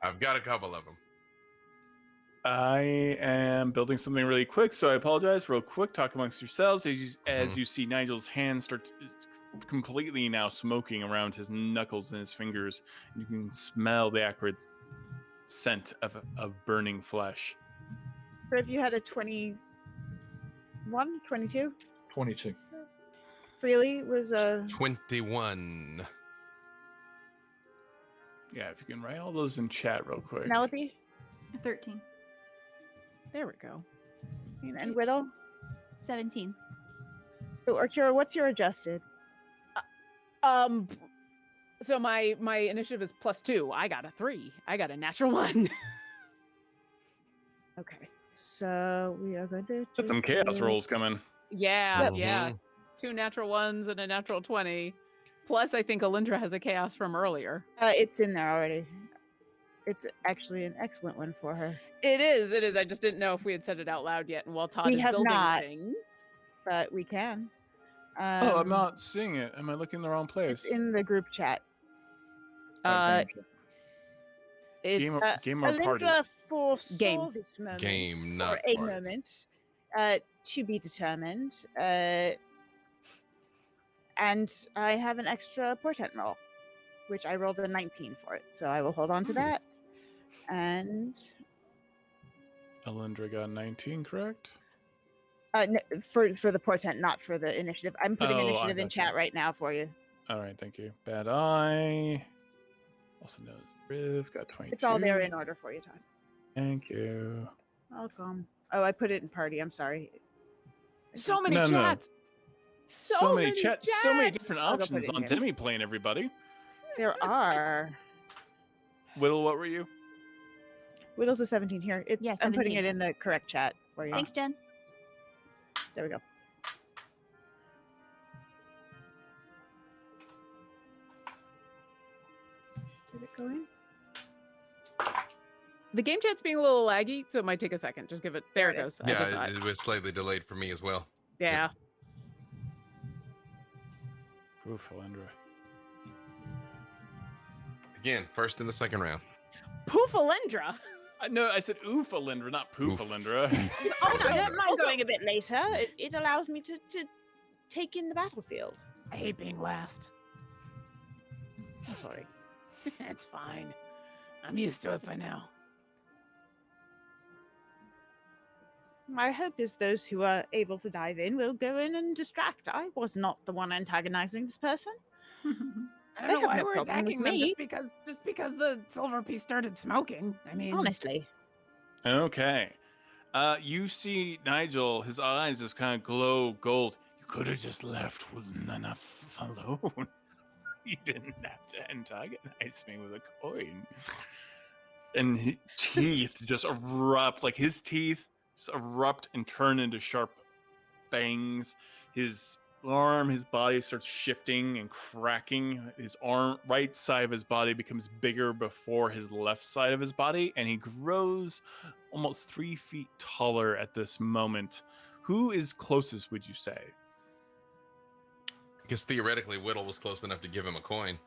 I've got a couple of them. I am building something really quick, so I apologize. Real quick, talk amongst yourselves as you see Nigel's hand start completely now smoking around his knuckles and his fingers. You can smell the acrid scent of burning flesh. Briv, you had a 21, 22? 22. Freely was a 21. Yeah, if you can write all those in chat real quick. Penelope 13. There we go. and Widdle. 17. So, Orkira, what's your adjusted? So my initiative is +2. I got a 3. I got a natural 1. Okay, so we are going to Got some chaos rolls coming. Yeah, Mhm. yeah. 2 natural 1s and a natural 20. Plus, I think Alyndra has a chaos from earlier. It's in there already. It's actually an excellent one for her, It is. I just didn't know if we had said it out loud yet. And while Todd We is have building not. things, but we can. Oh, I'm not seeing it. Am I looking in the wrong place? It's in the group chat. it's Game or party? Alyndra foresaw Game. this moment Game, for not a party. moment to be determined. And I have an extra portent roll, which I rolled a 19 for it. So I will hold on to that. And Alyndra got 19, correct? for the portent, not for the initiative. I'm putting Oh, I initiative in gotcha. chat right now for you. All right, thank you. Bad Eye. Also known as Briv, got 22. It's all there in order for you, Todd. Thank you. Welcome. Oh, I put it in party. I'm sorry. so many No, no. chats. So many chats. So many chats! different I'll go put options it in on here. Demiplane, everybody. There are. Whittle, what were you? Whittle's a 17 here. It's Yeah, I'm putting 17. it in the correct chat for you. Thanks, Jen. There we go. Did it go in? The game chat's being a little laggy, so it might take a second. Just give it. There it There it goes. is. I just saw Yeah, it. it was slightly delayed for me as well. Yeah. Oof, Alyndra. Again, first in the second round. Poof, Alyndra. No, I said oof, Alyndra, not poof, Oof. Alyndra. Oh, I don't mind going a bit later. It allows me to take in the battlefield. I hate being last. I'm sorry. It's fine. I'm used to it by now. My hope is those who are able to dive in will go in and distract. I was not the one antagonizing this person. I They don't know have why no we're problem with attacking them me. just because the silver piece started smoking. I mean, Honestly. Okay. You see Nigel, his eyes just kind of glow gold. You could have just left enough alone. You didn't have to antagonize me with a coin. And his teeth just erupt, like his teeth just erupt and turn into sharp fangs. His arm, his body starts shifting and cracking. His arm, right side of his body becomes bigger before his left side of his body, and he grows almost 3 feet taller at this moment. Who is closest, would you say? Because theoretically, Widdle was close enough to give him a coin.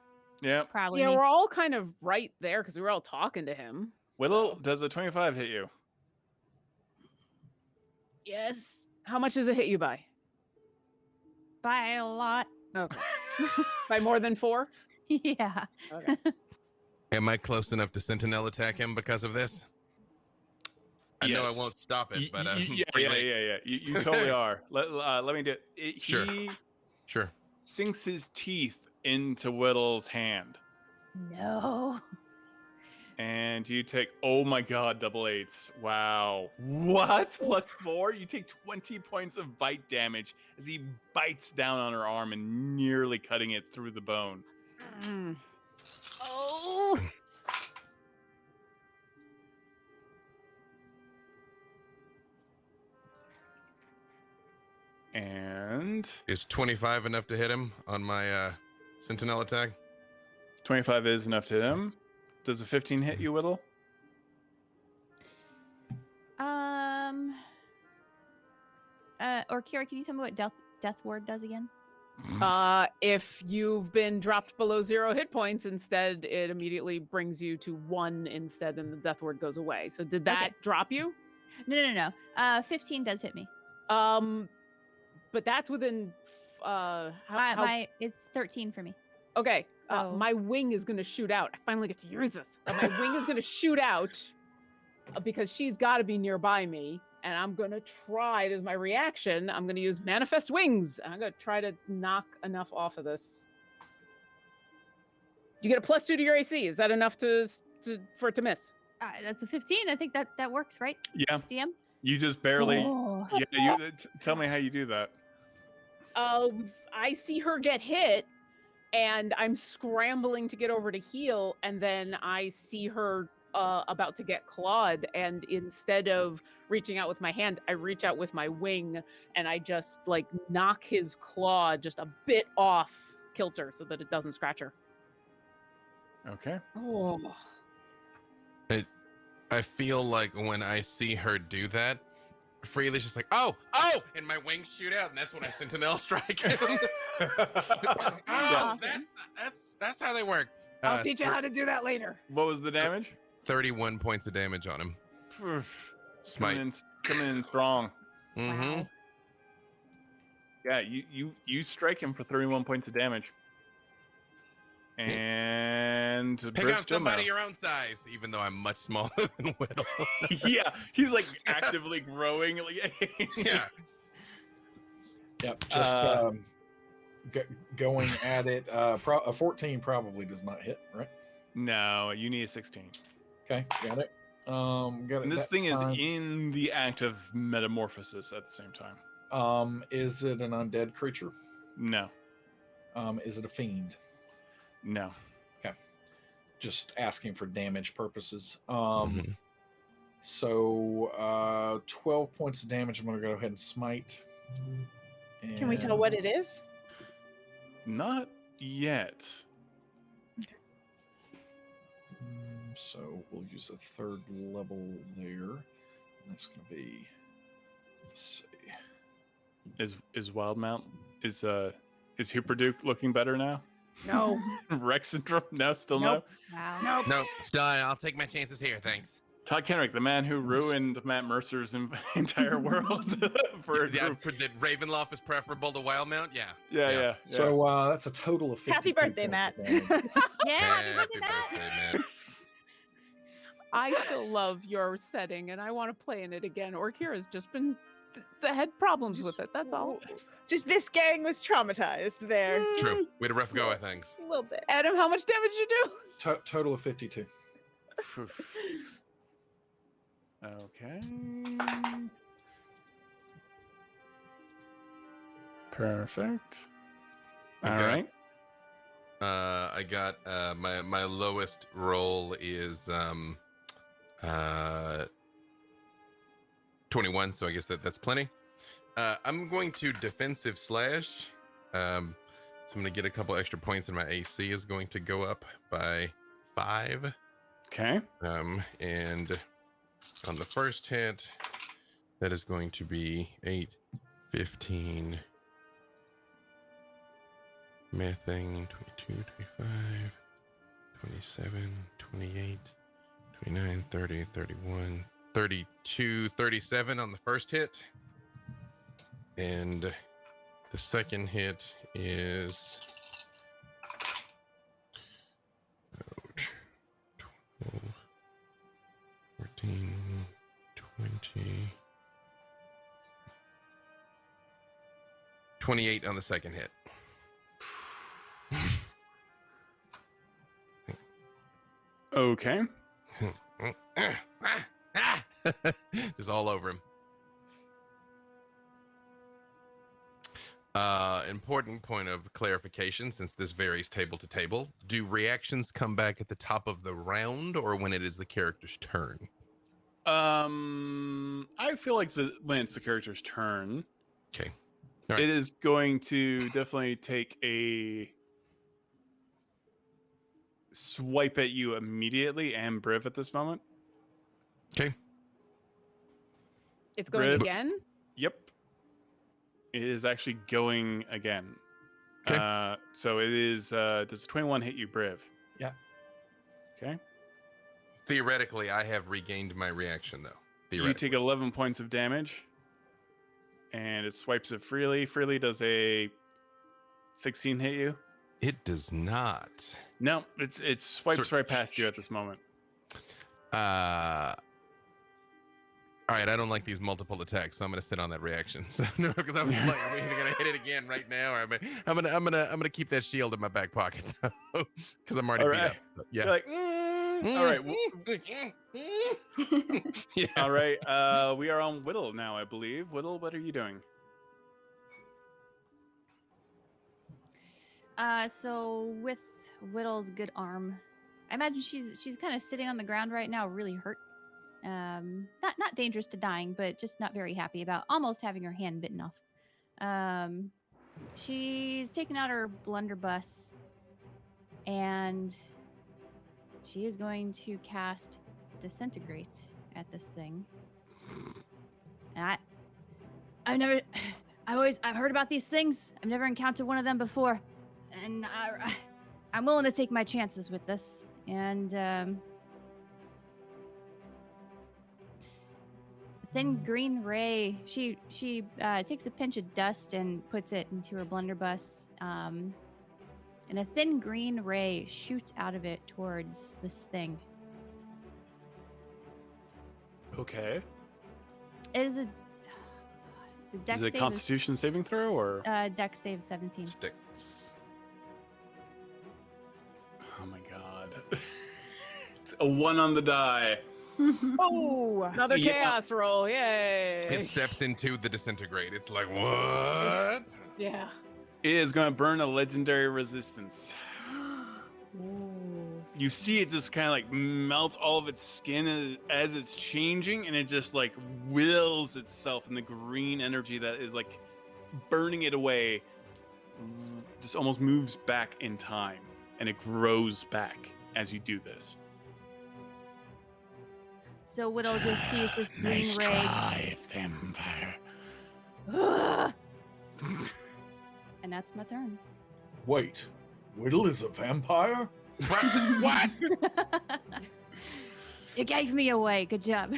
Yeah. Probably yeah, me. we're all kind of right there because we were all talking to him. Widdle, does a 25 hit you? Yes. How much does it hit you by? by a lot. Okay. By more than 4? Yeah. Okay. Am I close enough to sentinel attack him because of this? I know I Yes. won't stop it, but Yeah. freely. You totally are. Let me do it. Sure. He Sure. sinks his teeth into Widdle's hand. No. And you take, oh my god, double 8s. Wow. What? +4? You take 20 points of bite damage as he bites down on her arm and nearly cutting it through the bone. Oh. And Is 25 enough to hit him on my sentinel attack? 25 is enough to hit him. Does a 15 hit you, Widdle? Orkira, can you tell me what death ward does again? If you've been dropped below 0 hit points, instead it immediately brings you to 1 instead, and the death ward goes away. So did that drop you? No. 15 does hit me. But that's within It's 13 for me. Okay, So- my wing is going to shoot out. I finally get to use this. My wing is going to shoot out because she's got to be nearby me. And I'm going to try, this is my reaction, I'm going to use Manifest Wings. And I'm going to try to knock enough off of this. You get a +2 to your AC. Is that enough for it to miss? That's a 15. I think that works, right? Yeah. DM? You just barely. Oh. Yeah. Tell me how you do that. I see her get hit, and I'm scrambling to get over to heal, and then I see her about to get clawed, and instead of reaching out with my hand, I reach out with my wing, and I just like knock his claw just a bit off kilter so that it doesn't scratch her. Okay. Oh. I feel like when I see her do that, Freely's just like, oh, and my wings shoot out, and that's when I sentinel strike him. Yeah. That's how they work. I'll teach you how to do that later. What was the damage? 31 points of damage on him. Smite. Coming in strong. Mm-hmm. Wow. Yeah, you strike him for 31 points of damage. And Pick Briv on somebody Steelmarrow. your own size, even though I'm much smaller than Widdle. Yeah, he's like actively growing. Yeah. Yep. Just going at it. A 14 probably does not hit, right? No, you need a 16. Okay, got it. Got it. And this that thing is time. in the act of metamorphosis at the same time. Is it an undead creature? No, Is it a fiend? no. Just asking for damage purposes. Mhm. So 12 points of damage. I'm going to go ahead and smite. Can we tell And- what it is? Not yet. So we'll use a third level there. And that's going to be. Let's see. Is Wildmount is Hooperduke looking better now? No. Rex syndrome? No, still Nope. Wow. No, Stein, I'll take my chances here, thanks. Todd Kenreck, the man who ruined Matt Mercer's entire world for a Yeah, group. for that Ravenloft is preferable to Wildmount? Yeah. Yeah. So that's a total of 50. Happy birthday, Matt. Yeah, Happy Matt. birthday, man. I still love your setting, and I want to play in it again. Orkira's just been had problems with it. That's all. Just this gang was traumatized there. True. We had a rough go of things. A little bit. Adam, how much damage you do? Total of 52. Okay. Perfect. All Okay. right. I got my lowest roll is 21, so I guess that's plenty. I'm going to defensive slash. So I'm gonna get a couple extra points, and my AC is going to go up by 5. Okay. And on the first hit, that is going to be 8, 15, mathing, 22, 25, 27, 28, 29, 30, 31, 32, 37 on the first hit. And The second hit is 12, 14, 20, 28 on the second hit. Okay. Just all over him. Important point of clarification, since this varies table to table. Do reactions come back at the top of the round or when it is the character's turn? I feel like when it's the character's turn, Okay. All right. it is going to definitely take a swipe at you immediately and Briv at this moment. Okay. It's going Briv. again? Yep. It is actually going again. Okay. So it is, does 21 hit you, Briv? Yeah. Okay. Theoretically, I have regained my reaction, though. You Theoretically. take 11 points of damage, and it swipes it freely. Freely does a 16 hit you? It does not. No, it swipes right past you at this moment. All right, I don't like these multiple attacks, so I'm gonna sit on that reaction. So no, because I'm like, I'm either gonna hit it again right now, or I'm gonna keep that shield in my back pocket because I'm already All beat right. up. But yeah. You're like, all right. Yeah. All right. We are on Widdle now, I believe. Widdle, what are you doing? So with Widdle's good arm, I imagine she's kind of sitting on the ground right now, really hurt. Not dangerous to dying, but just not very happy about almost having her hand bitten off. She's taken out her blunderbuss, and she is going to cast Disintegrate at this thing. And I've heard about these things. I've never encountered one of them before, and I'm willing to take my chances with this. And thin green ray. She takes a pinch of dust and puts it into her blunderbuss, and a thin green ray shoots out of it towards this thing. Okay. It is a dex Is it a save. Constitution saving throw or? Dex save 17. Sticks. Oh my god. It's a 1 on the die. Oh, another Yeah. chaos roll. Yay. It steps into the disintegrate. It's like, what? Yeah. It is going to burn a legendary resistance. Ooh. You see it just kind of like melts all of its skin as it's changing, and it just like wills itself in the green energy that is like burning it away, just almost moves back in time, and it grows back as you do this. So Widdle just sees this green Nice ray. try, vampire. Ugh. And that's my turn. Wait, Widdle is a vampire? What? You gave me away. Good job.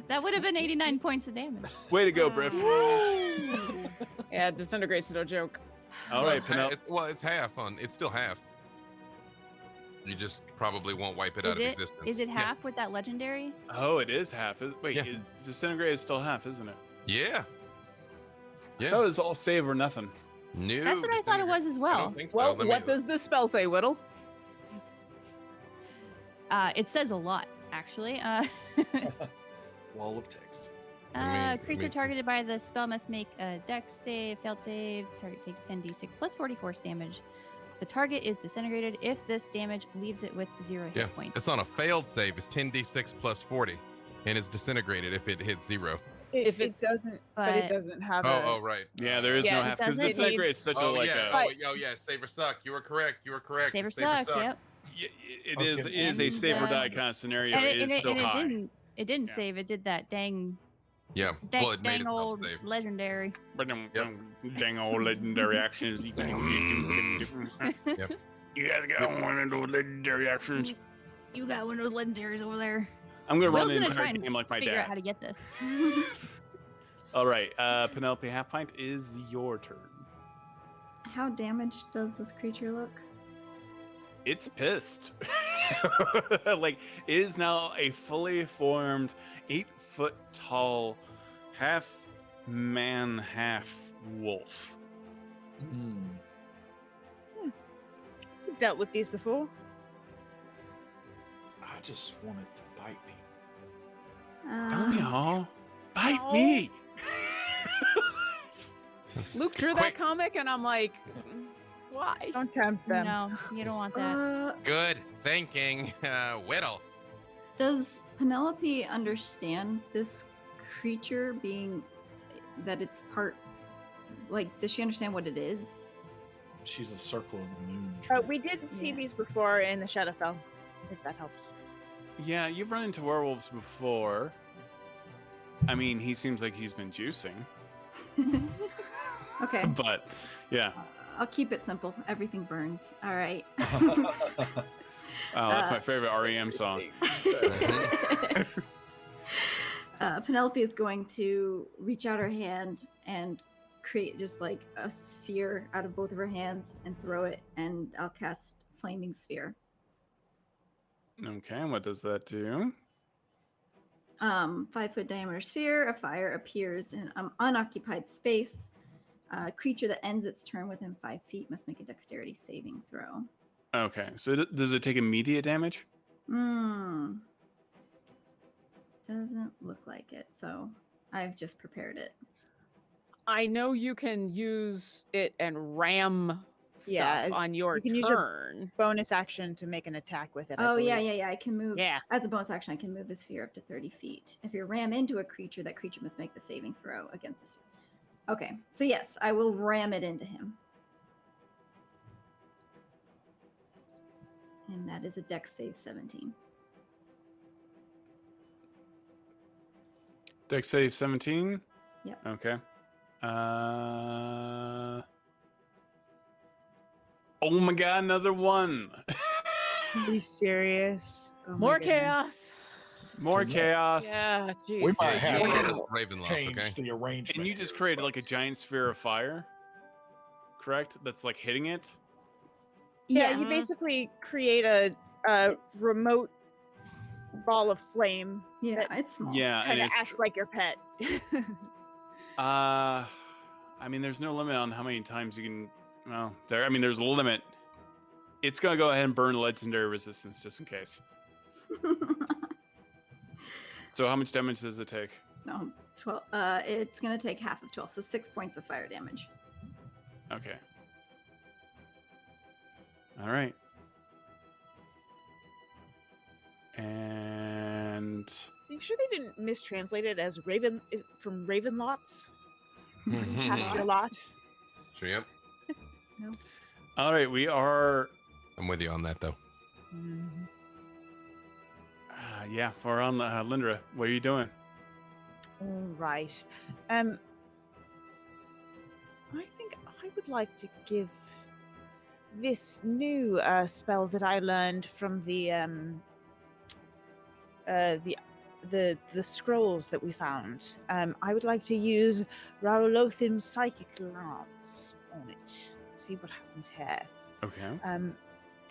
That would have been 89 points of damage. Way to go, Briv. Yeah, disintegrate's no joke. All Well, right, it's Penelope. it's half on. It's still half. You just probably won't wipe it out of existence. Is it Yeah. half with that legendary? Oh, it is half. Wait, Yeah. disintegrate is still half, isn't it? Yeah. I thought it was all save or nothing. No. That's what I thought it was as well. I don't think so. Well, Let me- what does this spell say, Widdle? It says a lot, actually. Wall of text. Creature targeted by the spell must make a dex save, failed save. Target takes 10d6 plus 44 damage. The target is disintegrated if this damage leaves it with 0 hit points. It's on a failed save. It's 10d6 plus 40, and it's disintegrated if it hits 0. If It doesn't, but it But- doesn't have Oh, right. Yeah, there is Yeah, no it half because doesn't- disintegrate is such a like yeah. a. Yeah. Save or suck. You were correct. Saver suck, yep. It I was is. It getting- is a And, save or die uh, kind of scenario. And It is so high. it didn't Yeah. save. It did that dang Yeah. Well, it made dang itself old save. legendary. Dang old legendary actions. You Yep. You guys got one of those legendary actions. You got one of those legendaries over there. I'm gonna run Will's the gonna entire try and game like my figure out how dad. to get this. All right, Penelope Half-Pint is your turn. How damaged does this creature look? It's pissed. Like, it is now a fully formed, 8-foot tall, half man, half wolf. We've dealt with these before. I just want it to bite me. Don't y'all bite No. me? Luke drew Quick. that comic, and I'm like, why? Don't tempt them. No, you don't want that. Good thinking, Widdle. Does Penelope understand this creature being that it's part? Like, does she understand what it is? She's a circle of the moon. We did see Yeah. these before in the Shadowfell, if that helps. Yeah, you've run into werewolves before. I mean, he seems like he's been juicing. Okay. But, yeah. I'll keep it simple. Everything burns. All right. Oh, that's my favorite REM song. Penelope is going to reach out her hand and create just like a sphere out of both of her hands and throw it, and I'll cast Flaming Sphere. Okay, and what does that do? 5-foot diameter sphere of fire appears in an unoccupied space. A creature that ends its turn within 5 feet must make a dexterity saving throw. Okay, so does it take immediate damage? Doesn't look like it, so I've just prepared it. I know you can use it and ram stuff Yeah, on your you can use your- turn. Bonus action to make an attack with it. I Oh, believe. yeah. I can move. Yeah. As a bonus action, I can move the sphere up to 30 feet. If you ram into a creature, that creature must make the saving throw against the sphere. Okay, so yes, I will ram it into him. And that is a dex save 17. Dex save 17? Yep. Okay. Oh my god, another one! Are you serious? Oh my More goodness. chaos. More chaos. Yeah, jeez. We might Yeah, have you to want us Ravenloft, change okay? the arrangement. And you just here, created but- like a giant sphere of fire, correct? That's like hitting it? Yeah, Yes. you basically create a remote ball of flame Yeah, it's small. Yeah, kind and of it's acts like your pet. I mean, there's no limit on how many times you can. Well, there's a limit. It's gonna go ahead and burn legendary resistance just in case. So, how much damage does it take? No, 12. It's going to take half of 12, so 6 points of fire damage. Okay. All right. And Are you sure they didn't mistranslate it as Raven from Ravenlots? Cast your lot. Sure, yep. all right, we are. I'm with you on that, though. Yeah, we're on Alyndra. What are you doing? All right. I think I would like to give this new spell that I learned from the scrolls that we found. I would like to use Raulotham's Psychic Lance on it. See what happens here. Okay.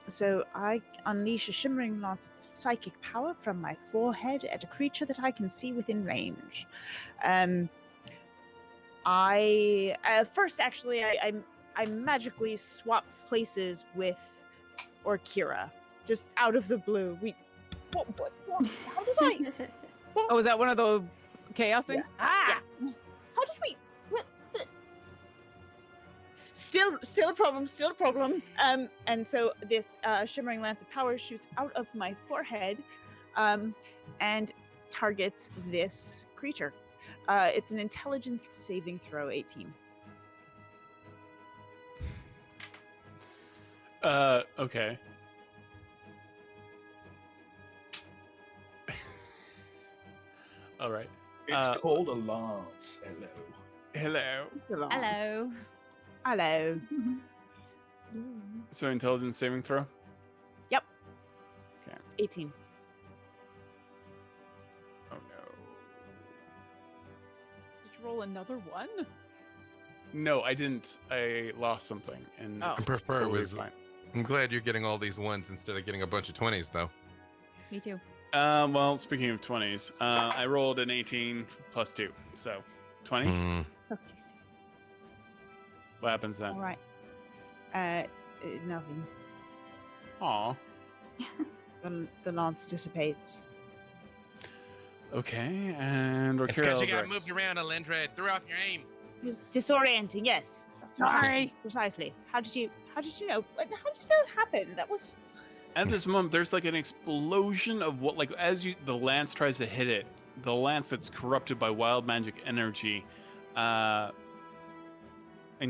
So I unleash a shimmering lance of psychic power from my forehead at a creature that I can see within range. I magically swap places with Orkira, just out of the blue. What? How did I? Oh, is that one of those chaos things? Ah! Yeah. How did we? What? Still a problem. And so this shimmering lance of power shoots out of my forehead, and targets this creature. It's an intelligence saving throw 18. Okay. All right. It's called a lance. Hello. Hello. Hello. Hello. So, intelligence saving throw? 18. Oh no. Did you roll roll another one? No, I didn't. I lost something, and Oh. it's I prefer totally with- fine. I'm glad you're getting all these ones instead of getting a bunch of 20s, though. Me too. Well, speaking of 20s, I rolled an 18 plus 2, so 20. Hmm. What happens then? All right. Nothing. Aw. The lance dissipates. Okay, and It's Orkira because you got Ildrex. moved around, Alyndra. It threw off your aim. It was disorienting. Yes, that's Sorry. precisely. How did you know? How did that happen? That was. At this moment, there's like an explosion of what, like, as the lance tries to hit it, the lance that's corrupted by wild magic energy. And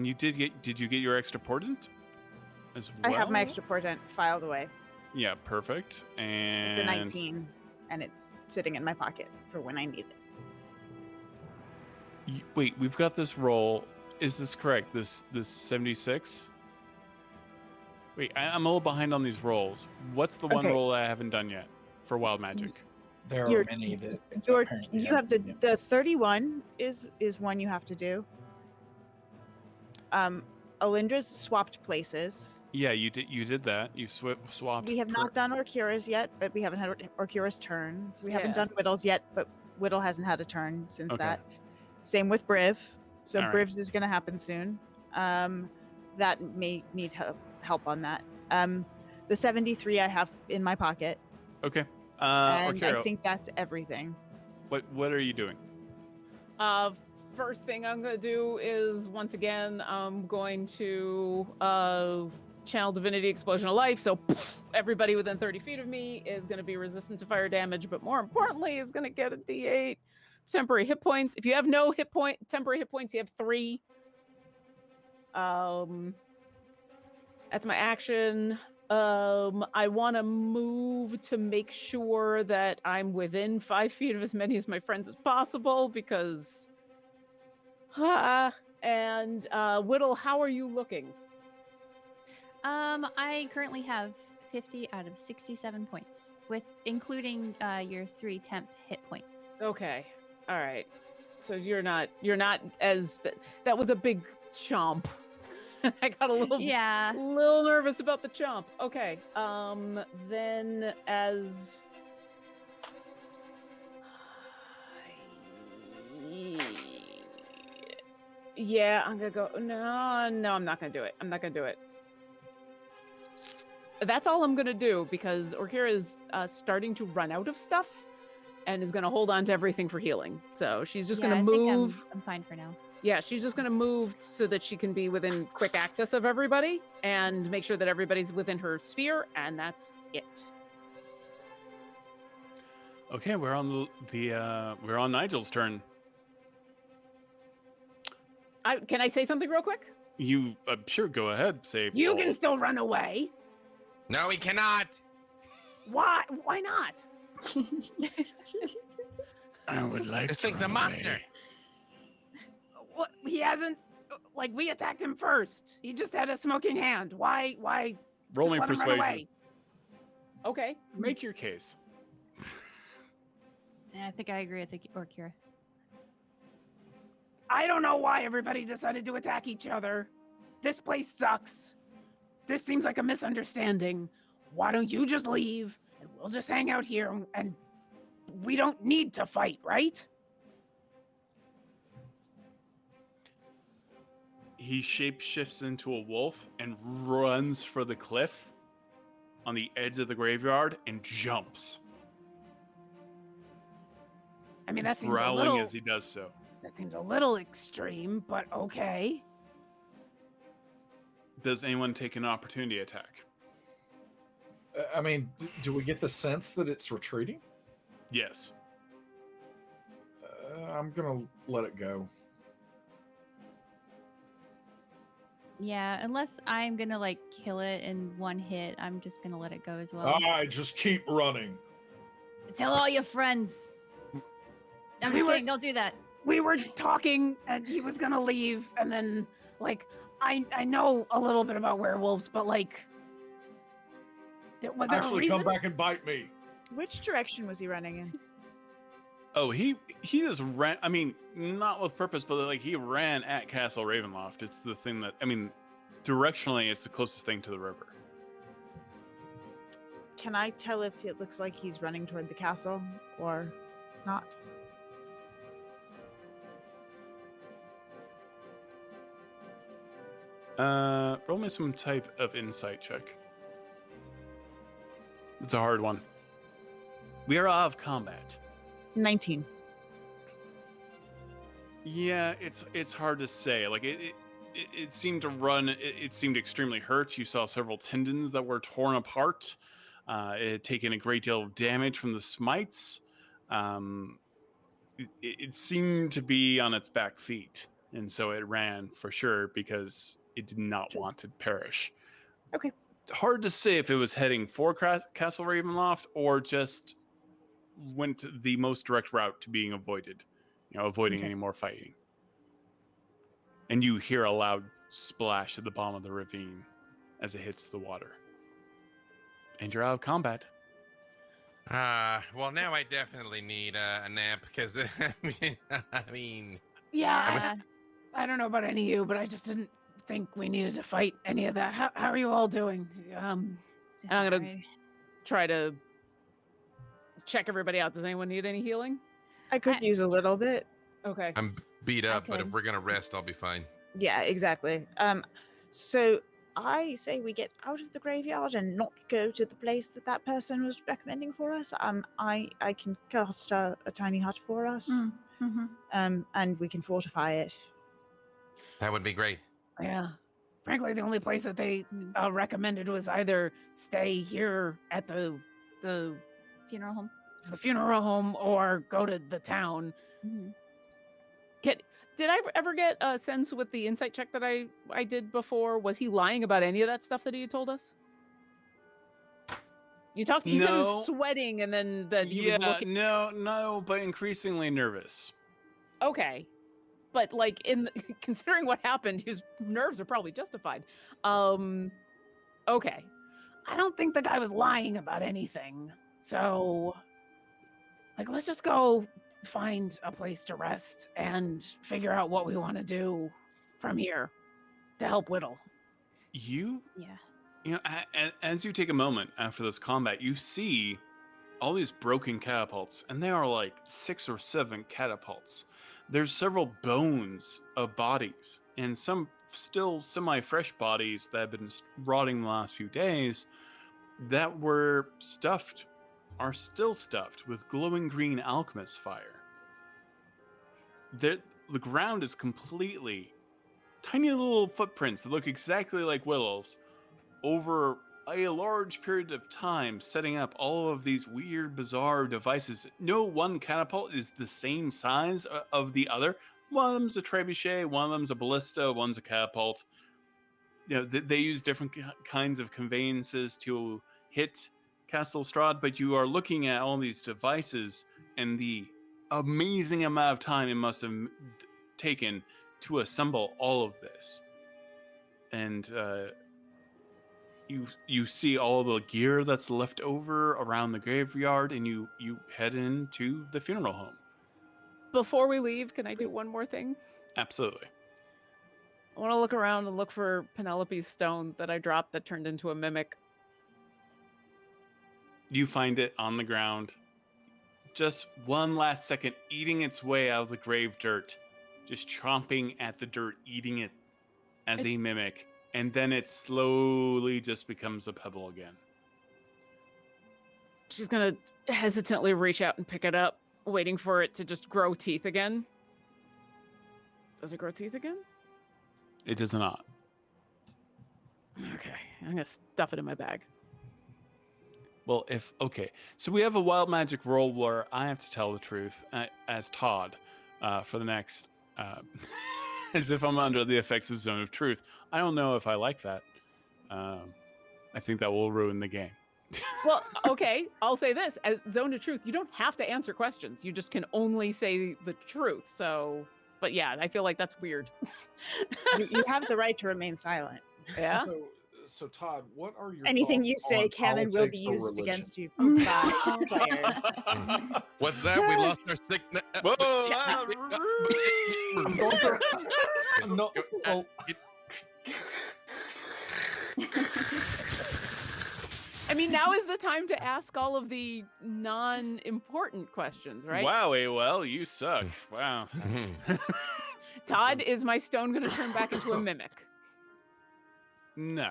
you did you get your extra portent as well? I have my extra portent filed away. Yeah, perfect. And It's a 19, and it's sitting in my pocket for when I need it. Wait, we've got this roll. Is this correct? This 76? Wait, I'm a little behind on these rolls. What's the one Okay. roll I haven't done yet for wild magic? There are You're- many that You apparently have the yeah. the 31 is one you have to do. Alyndra's swapped places. Yeah, you did that. You swapped. We have not done Orkira's yet, but we haven't had Orkira's turn. We haven't Yeah. done Widdle's yet, but Widdle hasn't had a turn since Okay. that. Same with Briv. So All right. Briv's is going to happen soon. That may need help on that. The 73 I have in my pocket, Okay. and Orkira, I think that's everything. what are you doing? First thing I'm going to do is, once again, I'm going to channel Divinity Explosion of Life. So everybody within 30 feet of me is going to be resistant to fire damage, but more importantly, is going to get a D8 temporary hit points. If you have no temporary hit points, you have 3. That's my action. I want to move to make sure that I'm within 5 feet of as many of my friends as possible, because... and Widdle, how are you looking? I currently have 50 out of 67 points, with including your 3 temp hit points. Okay. All right. So you're not as that was a big chomp. I got a little Yeah. little nervous about the chomp. Okay. Then as yeah, I'm gonna go. No, I'm not gonna do it. I'm not gonna do it. That's all I'm gonna do, because Orkira is starting to run out of stuff, and is gonna hold on to everything for healing. So she's just Yeah, gonna I think move. I'm fine for now. Yeah, she's just gonna move so that she can be within quick access of everybody, and make sure that everybody's within her sphere, and that's it. Okay, we're on we're on Nigel's turn. Can I say something real quick? You sure, go ahead. Say You can still run away. No, he cannot. Why? Why not? I would like This to thing's a run monster. away. What? He hasn't. Like, we attacked him first. He just had a smoking hand. Why? Roll just me let him run persuasion. away? Okay. Make your case. Yeah, I think I agree with Orkira. I don't know why everybody decided to attack each other. This place sucks. This seems like a misunderstanding. Why don't you just leave, and we'll just hang out here, and we don't need to fight, right? He shapeshifts into a wolf and runs for the cliff on the edge of the graveyard and jumps, I mean, that seems a growling little, as he does so. that seems a little extreme, but okay. Does anyone take an opportunity attack? I mean, do we get the sense that it's retreating? Yes. I'm gonna let it go. Yeah, unless I'm gonna like kill it in one hit, I'm just gonna let it go as well. I just keep running. Tell all your friends. I'm We just were- kidding. Don't do that. We were talking, and he was gonna leave, and then, like, I know a little bit about werewolves, but like, was there a Actually, reason? come back and bite me. Which direction was he running in? Oh, he just ran. I mean, not with purpose, but like he ran at Castle Ravenloft. It's the thing that, I mean, directionally, it's the closest thing to the river. Can I tell if it looks like he's running toward the castle or not? Roll me some type of insight check. It's a hard one. We are out of combat. 19. Yeah, it's hard to say. Like it seemed to run. It seemed extremely hurt. You saw several tendons that were torn apart. It had taken a great deal of damage from the smites. It seemed to be on its back feet, and so it ran for sure because it did not want to perish. Okay. It's hard to say if it was heading for Castle Ravenloft or just went the most direct route to being avoided. Avoiding any more fighting. And you hear a loud splash at the bottom of the ravine as it hits the water. And you're out of combat. Well, now I definitely need a nap because I mean, Yeah, I don't know about any of you, but I just didn't think we needed to fight any of that. How are you all doing? I'm gonna try to check everybody out. Does anyone need any healing? I could use a little bit. Okay. I'm beat up, but if we're gonna rest, I'll be fine. Yeah, exactly. So I say we get out of the graveyard and not go to the place that person was recommending for us. I can cast a tiny hut for us. And we can fortify it. That would be great. Yeah. Frankly, the only place that they recommended was either stay here at the Funeral home. the funeral home or go to the town. Did I ever get a sense with the insight check that I did before? Was he lying about any of that stuff that he had told us? He said he was sweating and then that he was looking. No, but increasingly nervous. Okay. But like considering what happened, his nerves are probably justified. Okay. I don't think the guy was lying about anything. So like let's just go find a place to rest and figure out what we want to do from here to help Widdle. As you take a moment after this combat, you see all these broken catapults, and they are like 6 or 7 catapults. There's several bones of bodies, and some still semi-fresh bodies that have been rotting the last few days that were are still stuffed with glowing green alchemist fire. The ground is completely tiny little footprints that look exactly like Widdle's over a large period of time, setting up all of these weird, bizarre devices. No one catapult is the same size of the other. One of them's a trebuchet, one of them's a ballista, one's a catapult. They use different kinds of conveyances to hit Castle Strahd, but you are looking at all these devices and the amazing amount of time it must have taken to assemble all of this. And you see all the gear that's left over around the graveyard, and you head into the funeral home. Before we leave, can I do one more thing? Absolutely. I want to look around and look for Penelope's stone that I dropped that turned into a mimic. You find it on the ground, just one last second, eating its way out of the grave dirt, just chomping at the dirt, eating it as a mimic, and then it slowly just becomes a pebble again. She's gonna hesitantly reach out and pick it up, waiting for it to just grow teeth again. Does it grow teeth again? It does not. Okay, I'm gonna stuff it in my bag. Well, so we have a wild magic roll where I have to tell the truth as Todd for the next, as if I'm under the effects of Zone of Truth. I don't know if I like that. I think that will ruin the game. Well, okay, I'll say this. As Zone of Truth, you don't have to answer questions. You just can only say the truth. So, but yeah, I feel like that's weird. You have the right to remain silent. Yeah? So Todd, what are your Anything thoughts you say on can and will be politics or used religion? against you by players. What's that? We lost our signal. Whoa! No, oh, I mean, now is the time to ask all of the non-important questions, right? Wow, well, you suck. Wow. Todd, is my stone going to turn back into a mimic? No.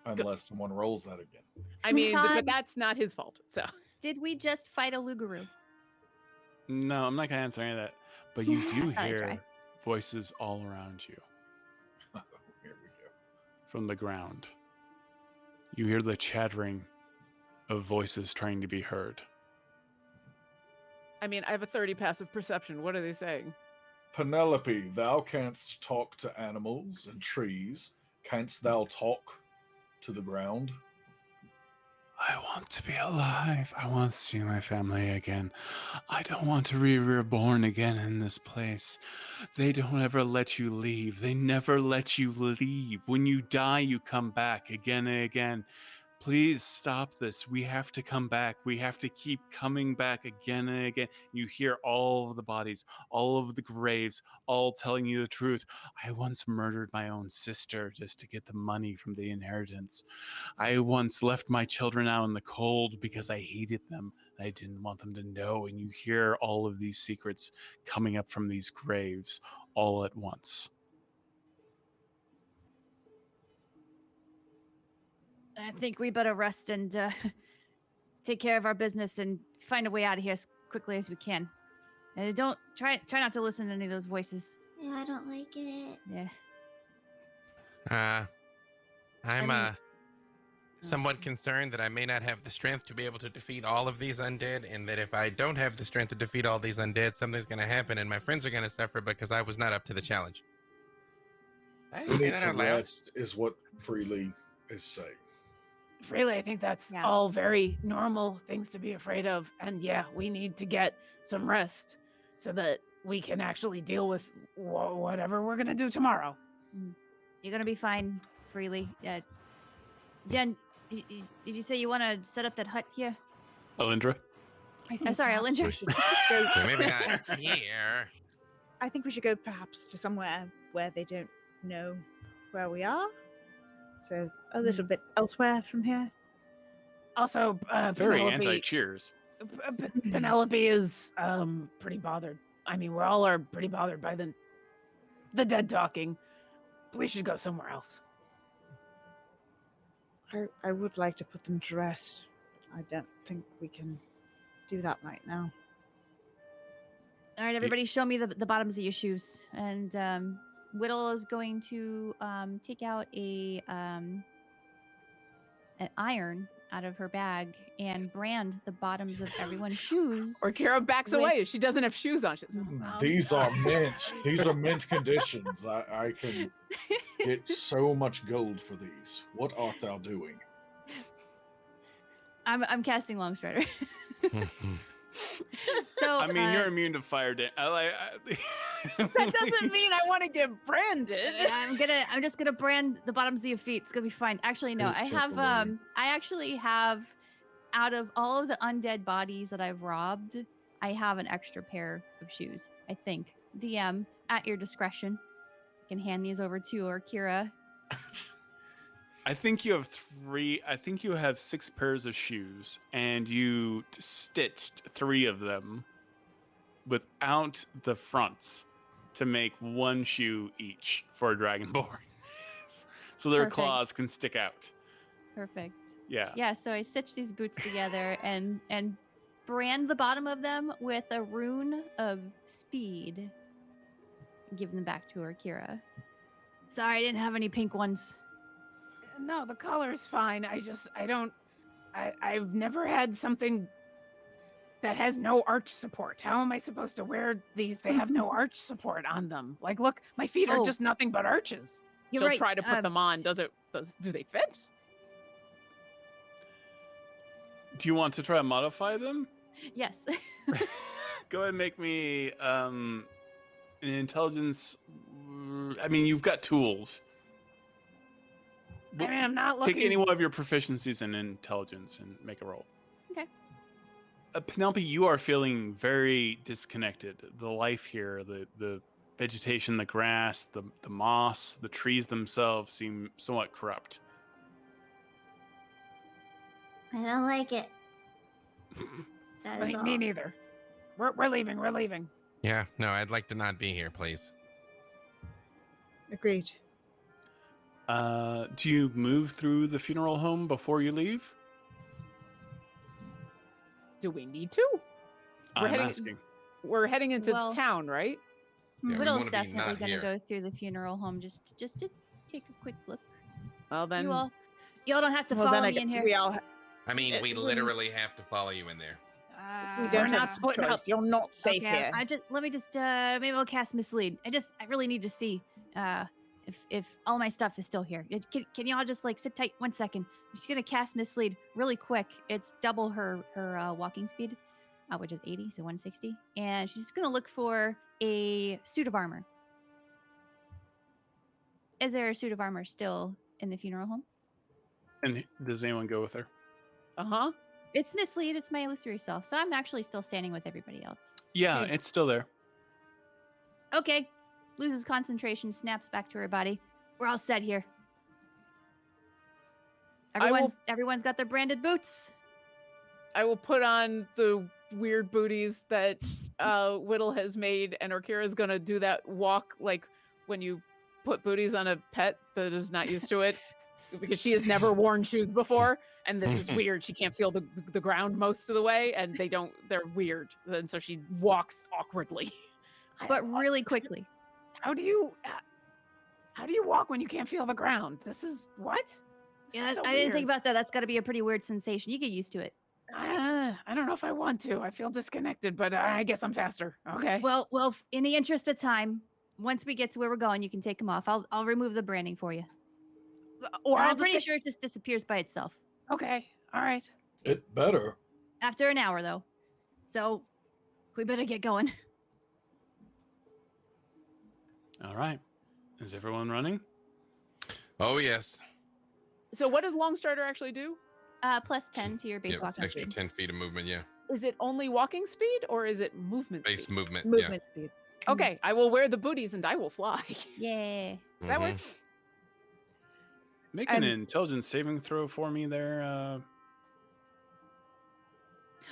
unless someone rolls that again. I mean, but Todd- that's not his fault. So Did we just fight a Lugaroo? No, I'm not going to answer any of that. But you do Thought I'd hear try. voices all around you Here we go. from the ground. You hear the chattering of voices trying to be heard. I mean, I have a 30 passive perception. What are they saying? Penelope, thou canst talk to animals and trees. Canst thou talk to the ground? I want to be alive. I want to see my family again. I don't want to be reborn again in this place. They don't ever let you leave. They never let you leave. When you die, you come back again and again. Please stop this. We have to come back. We have to keep coming back again and again. You hear all of the bodies, all of the graves, all telling you the truth. I once murdered my own sister just to get the money from the inheritance. I once left my children out in the cold because I hated them. I didn't want them to know. And you hear all of these secrets coming up from these graves all at once. I think we better rest and take care of our business and find a way out of here as quickly as we can. And don't try not to listen to any of those voices. Yeah, I don't like it. Yeah. I'm I mean- somewhat concerned that I may not have the strength to be able to defeat all of these undead, and that if I don't have the strength to defeat all these undead, something's going to happen, and my friends are going to suffer because I was not up to the challenge. I We didn't say need that to out loud. rest, is what Freely is saying. Really, I think that's Yeah. all very normal things to be afraid of. And yeah, we need to get some rest so that we can actually deal with whatever we're going to do tomorrow. You're gonna be fine, Freely. Jen, did you say you want to set up that hut here? Alyndra? I'm sorry, perhaps Alyndra. we should go- Okay, maybe not here. I think we should go perhaps to somewhere where they don't know where we are. So a little bit elsewhere from here. Also, Very Penelope, anti-cheers. Penelope is pretty bothered. I mean, we all are pretty bothered by the dead talking. We should go somewhere else. I would like to put them to rest. I don't think we can do that right now. All right, everybody, show me the bottoms of your shoes. And Widdle is going to take out an iron out of her bag and brand the bottoms of everyone's shoes. Orkira backs With- away. She doesn't have shoes on. She's, These are mint. These are mint conditions. I can get so much gold for these. What art thou doing? I'm casting Longstrider. So I mean, you're immune to fire damage. That doesn't mean I want to get branded. I'm just gonna brand the bottoms of your feet. It's gonna be fine. Actually, no, Please I check have the wording. I actually have, out of all of the undead bodies that I've robbed, I have an extra pair of shoes. I think. DM, at your discretion. You can hand these over to Orkira. I think you have I think you have 6 pairs of shoes, and you stitched 3 of them without the fronts to make 1 shoe each for a dragonborn. So their Perfect. claws can stick out. Perfect. Yeah. Yeah, so I stitched these boots together and brand the bottom of them with a rune of speed. And give them back to Orkira. Sorry, I didn't have any pink ones. no, the color is fine. I've never had something that has no arch support. How am I supposed to wear these? They have no arch support on them. Like, look, my feet are Oh. just nothing but arches. You're She'll right. try to put them on. Do they fit? Do you want to try to modify them? Yes. Go ahead and make me an intelligence. I mean, you've got tools. I mean, I'm not looking. Take any one of your proficiencies in intelligence and make a roll. Okay. Penelope, you are feeling very disconnected. The life here, the vegetation, the grass, the moss, the trees themselves seem somewhat corrupt. I don't like it. That is all. Me neither. We're leaving. We're leaving. Yeah, no, I'd like to not be here, please. Agreed. Do you move through the funeral home before you leave? Do we need to? I'm asking. We're heading into Well- town, right? Yeah, we Widdle's wanna be definitely not going to here. go through the funeral home just to take a quick look. Well, then. Y'all don't have to Well, follow then I me in guess here. we all I mean, we when- literally have to follow you in there. we don't not have a splitting up. choice. You're not safe Okay, here. let me just maybe I'll cast mislead. I really need to see if all my stuff is still here. Can y'all just like sit tight 1 second? I'm just gonna cast mislead really quick. It's double her walking speed, which is 80, so 160, and she's just gonna look for a suit of armor. Is there a suit of armor still in the funeral home? And does anyone go with her? Uh-huh. It's mislead. It's my illusory self, so I'm actually still standing with everybody else. Yeah, Okay. it's still there. Okay. Loses concentration, snaps back to her body. We're all set here. I will- Everyone's got their branded boots. I will put on the weird booties that Widdle has made, and Orkira is gonna do that walk like when you put booties on a pet that is not used to it, because she has never worn shoes before, and this is weird. She can't feel the ground most of the way, and they're weird, and so she walks awkwardly. But really quickly. How do you walk when you can't feel the ground? This is what? This Yeah, is so I didn't think weird. about that. That's got to be a pretty weird sensation. You get used to it. I don't know if I want to. I feel disconnected, but I guess I'm faster. Okay. Well, in the interest of time, once we get to where we're going, you can take them off. I'll remove the branding for you. Or I'm I'll pretty just sure it just disappears by itself Okay. All right. It better. after an hour, though. So we better get going. All right. Is everyone running? Oh, yes. So what does Longstarter actually do? Plus 10 to your base Yeah, it's walking extra speed. 10 feet of movement, yeah. Is it only walking speed or is it movement Base speed? movement, Movement speed. Okay, I will wear the booties and I will fly. Yeah. yeah. That Mhm. works. Make And- an intelligence saving throw for me there.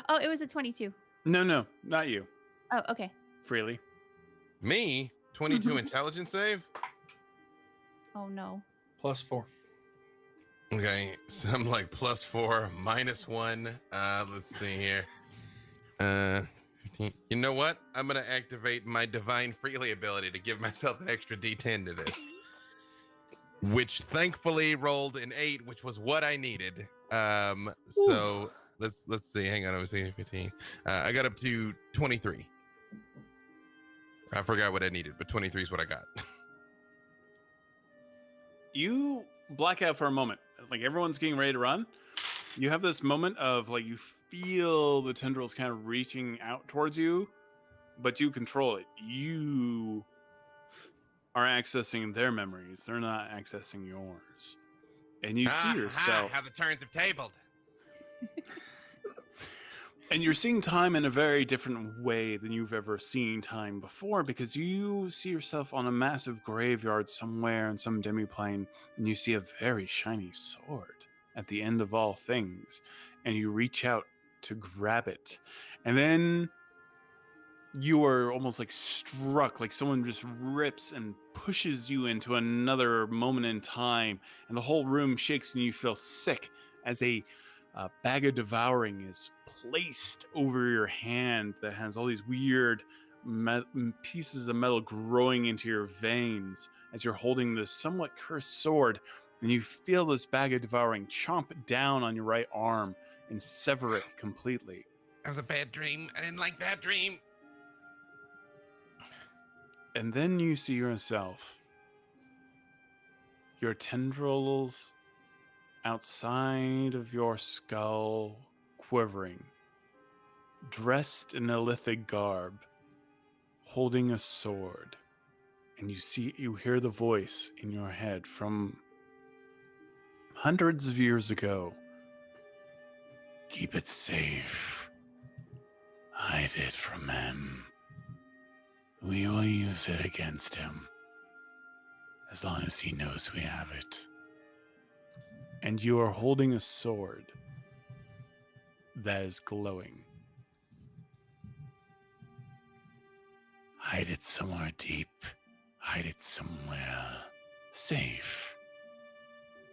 Oh, it was a 22. No, not you. Oh, okay. Freely. Me? 22 intelligence save? Oh, no. +4. Okay, so I'm like +4, -1. Let's see here. 15. You know what? I'm gonna activate my divine freely ability to give myself an extra D10 to this, which thankfully rolled an 8, which was what I needed. So let's see. Hang on, I was saying 15. I got up to 23. I forgot what I needed, but 23 is what I got. You black out for a moment. Like everyone's getting ready to run. You have this moment of like you feel the tendrils kind of reaching out towards you, but you control it. You are accessing their memories. They're not accessing yours. And you see yourself. How the turns have tabled. And you're seeing time in a very different way than you've ever seen time before, because you see yourself on a massive graveyard somewhere in some demiplane, and you see a very shiny sword at the end of all things, and you reach out to grab it. And then you are almost like struck, like someone just rips and pushes you into another moment in time, and the whole room shakes and you feel sick as a bag of devouring is placed over your hand that has all these weird pieces of metal growing into your veins as you're holding this somewhat cursed sword, and you feel this bag of devouring chomp down on your right arm and sever it completely. That was a bad dream. I didn't like that dream. And then you see yourself, your tendrils outside of your skull quivering, dressed in a lithic garb, holding a sword. And you hear the voice in your head from hundreds of years ago. Keep it safe. Hide it from him. We will use it against him. As long as he knows we have it. And you are holding a sword that is glowing. Hide it somewhere deep. Hide it somewhere safe.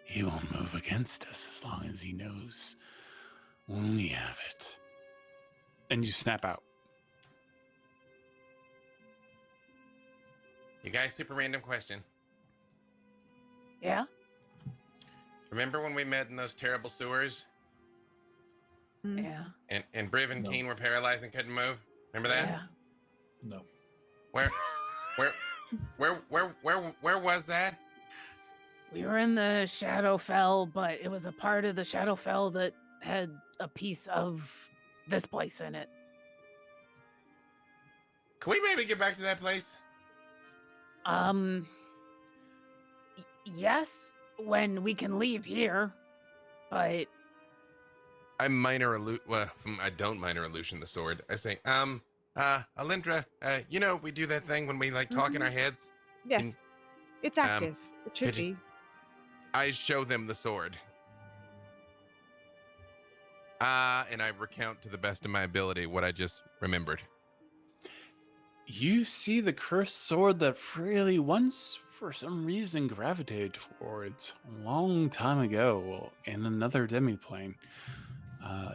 He won't move against us as long as he knows when we have it. And you snap out. You guys, super random question. Yeah? Remember when we met in those terrible sewers? Yeah. And Briv and No. Keen were paralyzed and couldn't move? Remember that? Yeah. No. Where was that? We were in the Shadowfell, but it was a part of the Shadowfell that had a piece of this place in it. Can we maybe get back to that place? Yes, when we can leave here, but I don't minor illusion the sword. I say, Alyndra, we do that thing when we like talk in our heads. Yes, it's active. It should could you- be. I show them the sword. And I recount to the best of my ability what I just remembered. You see the cursed sword that Freely once, for some reason, gravitated towards a long time ago in another demiplane.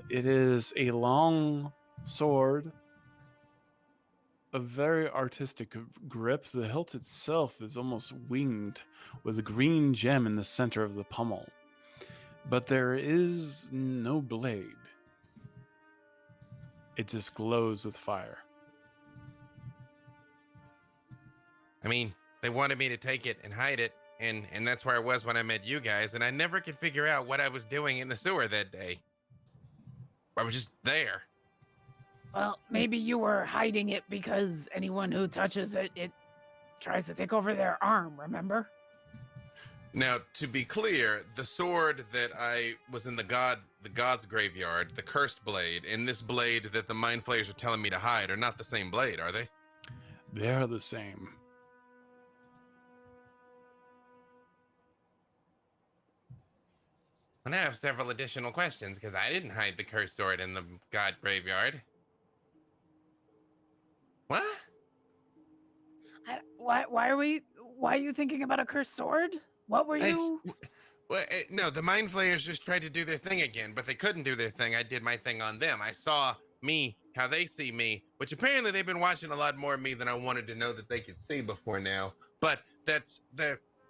It is a long sword, a very artistic grip. The hilt itself is almost winged with a green gem in the center of the pommel. But there is no blade. It just glows with fire. I mean, they wanted me to take it and hide it, and that's where I was when I met you guys, and I never could figure out what I was doing in the sewer that day. I was just there. well, maybe you were hiding it because anyone who touches it, it tries to take over their arm, remember? Now, to be clear, the sword that I was in the god's graveyard, the cursed blade, and this blade that the mind flayers are telling me to hide are not the same blade, are they? They are the same. And I have several additional questions because I didn't hide the cursed sword in the god graveyard. What? Why are you thinking about a cursed sword? What were you? No, the mind flayers just tried to do their thing again, but they couldn't do their thing. I did my thing on them. I saw me, how they see me, which apparently they've been watching a lot more of me than I wanted to know that they could see before now. But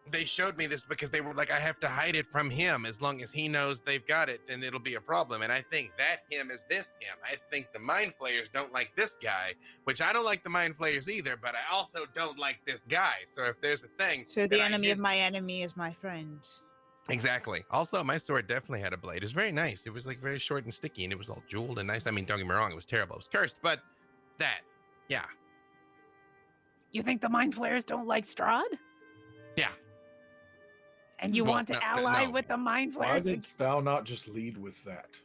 they showed me this because they were like, I have to hide it from him. As long as he knows they've got it, then it'll be a problem. And I think that him is this him. I think the mind flayers don't like this guy, which I don't like the mind flayers either, but I also don't like this guy. So if there's a thing. So that the I enemy hid- of my enemy is my friend. Exactly. Also, my sword definitely had a blade. It was very nice. It was like very short and sticky, and it was all jeweled and nice. I mean, don't get me wrong, it was terrible. It was cursed, but yeah. You think the mind flayers don't like Strahd? Yeah. And you Well, want to no, ally no. with the mind Why flayers? didst thou not just lead with that?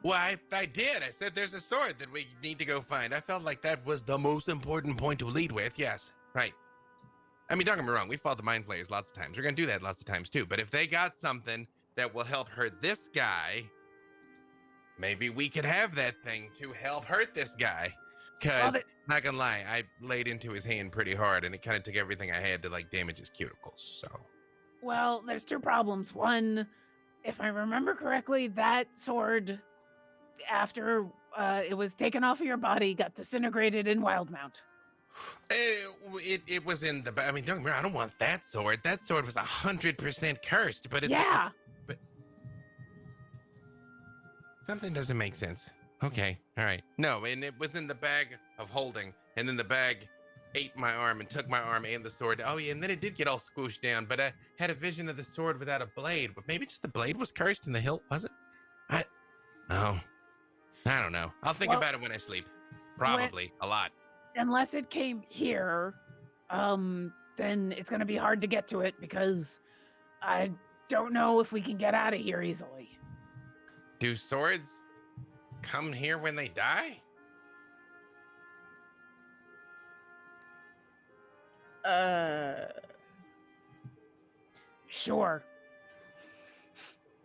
Well, I did. I said there's a sword that we need to go find. I felt like that was the most important point to lead with. Yes, right. I mean, don't get me wrong. We fought the mind flayers lots of times. We're going to do that lots of times too. But if they got something that will help hurt this guy, maybe we could have that thing to help hurt this guy. Because, not going to lie, I laid into his hand pretty hard and it kind of took everything I had to like damage his cuticles. So, Well, there's two problems. One, if I remember correctly, that sword, after it was taken off of your body, got disintegrated in Wildmount. it was in the. I mean, don't get me wrong, I don't want that sword. That sword was 100% cursed, but it's. Yeah. But something doesn't make sense. Okay, all right. No, and it was in the bag of holding, and then the bag ate my arm and took my arm and the sword. Oh yeah, and then it did get all squooshed down, but I had a vision of the sword without a blade. But maybe just the blade was cursed and the hilt wasn't. I don't know. I'll think about it when I sleep. Probably a lot. Unless it came here, then it's going to be hard to get to it because don't know if we can get out of here easily. Do swords come here when they die? Sure.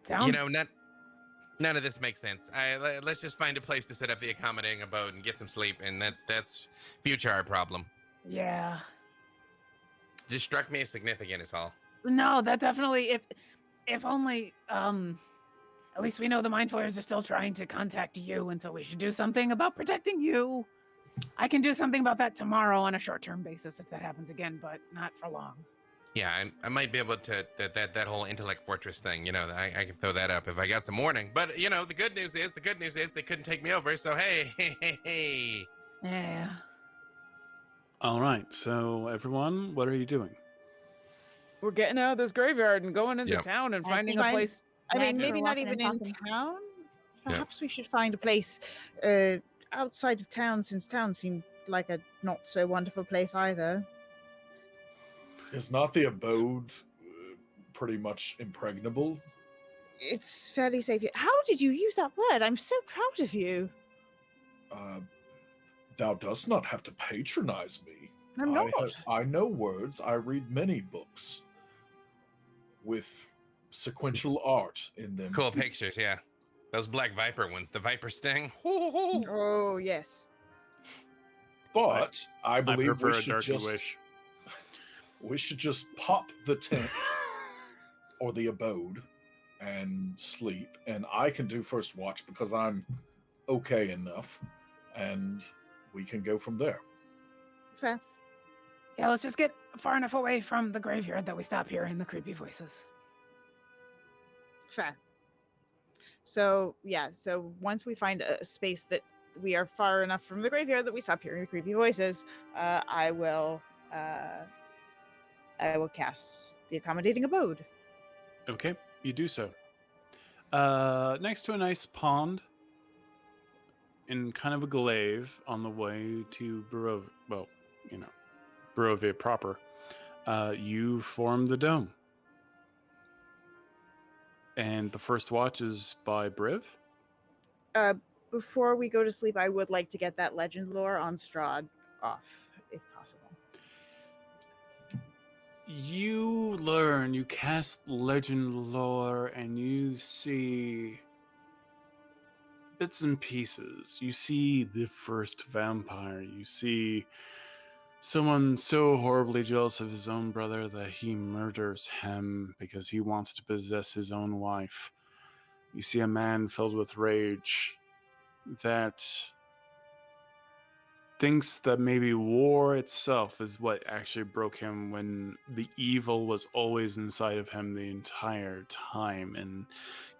Sounds You know, none of this makes sense. Let's just find a place to set up the accommodating abode and get some sleep, and that's future our problem. Yeah. Just struck me as significant as all. No, that definitely if only at least we know the mind flayers are still trying to contact you, and so we should do something about protecting you. I can do something about that tomorrow on a short-term basis if that happens again, but not for long. Yeah, I might be able to that whole intellect fortress thing. You know, I can throw that up if I got some warning. But you know, the good news is they couldn't take me over. So hey. Yeah. All right. So everyone, what are you doing? We're getting out of this graveyard and going into Yep. town and I finding think a place. I mean, Thank you for maybe not walking and even in talking. town. Yeah. Perhaps we should find a place outside of town, since town seemed like a not so wonderful place either. Is not the abode pretty much impregnable? It's fairly safe. How did you use that word? I'm so proud of you. Thou dost not have to patronize me. I'm not. I know words. I read many books with sequential art in them. Cool pictures, yeah. Those Black Viper ones, the Viper Sting. Oh, yes. But I believe prefer we a should darky just wish. we should just pop the tent or the abode and sleep, and I can do first watch because I'm okay enough, and we can go from there. Fair. Yeah, let's just get far enough away from the graveyard that we stop hearing the creepy voices. Fair. So, yeah, so once we find a space that we are far enough from the graveyard that we stop hearing the creepy voices, I will cast the accommodating abode. Okay, you do so. Next to a nice pond in kind of a glaive on the way to Barovia proper, you form the dome. And the first watch is by Briv. Before we go to sleep, I would like to get that legend lore on Strahd off, if possible. You cast legend lore, and you see bits and pieces. You see the first vampire. You see someone so horribly jealous of his own brother that he murders him because he wants to possess his own wife. You see a man filled with rage that thinks that maybe war itself is what actually broke him, when the evil was always inside of him the entire time, and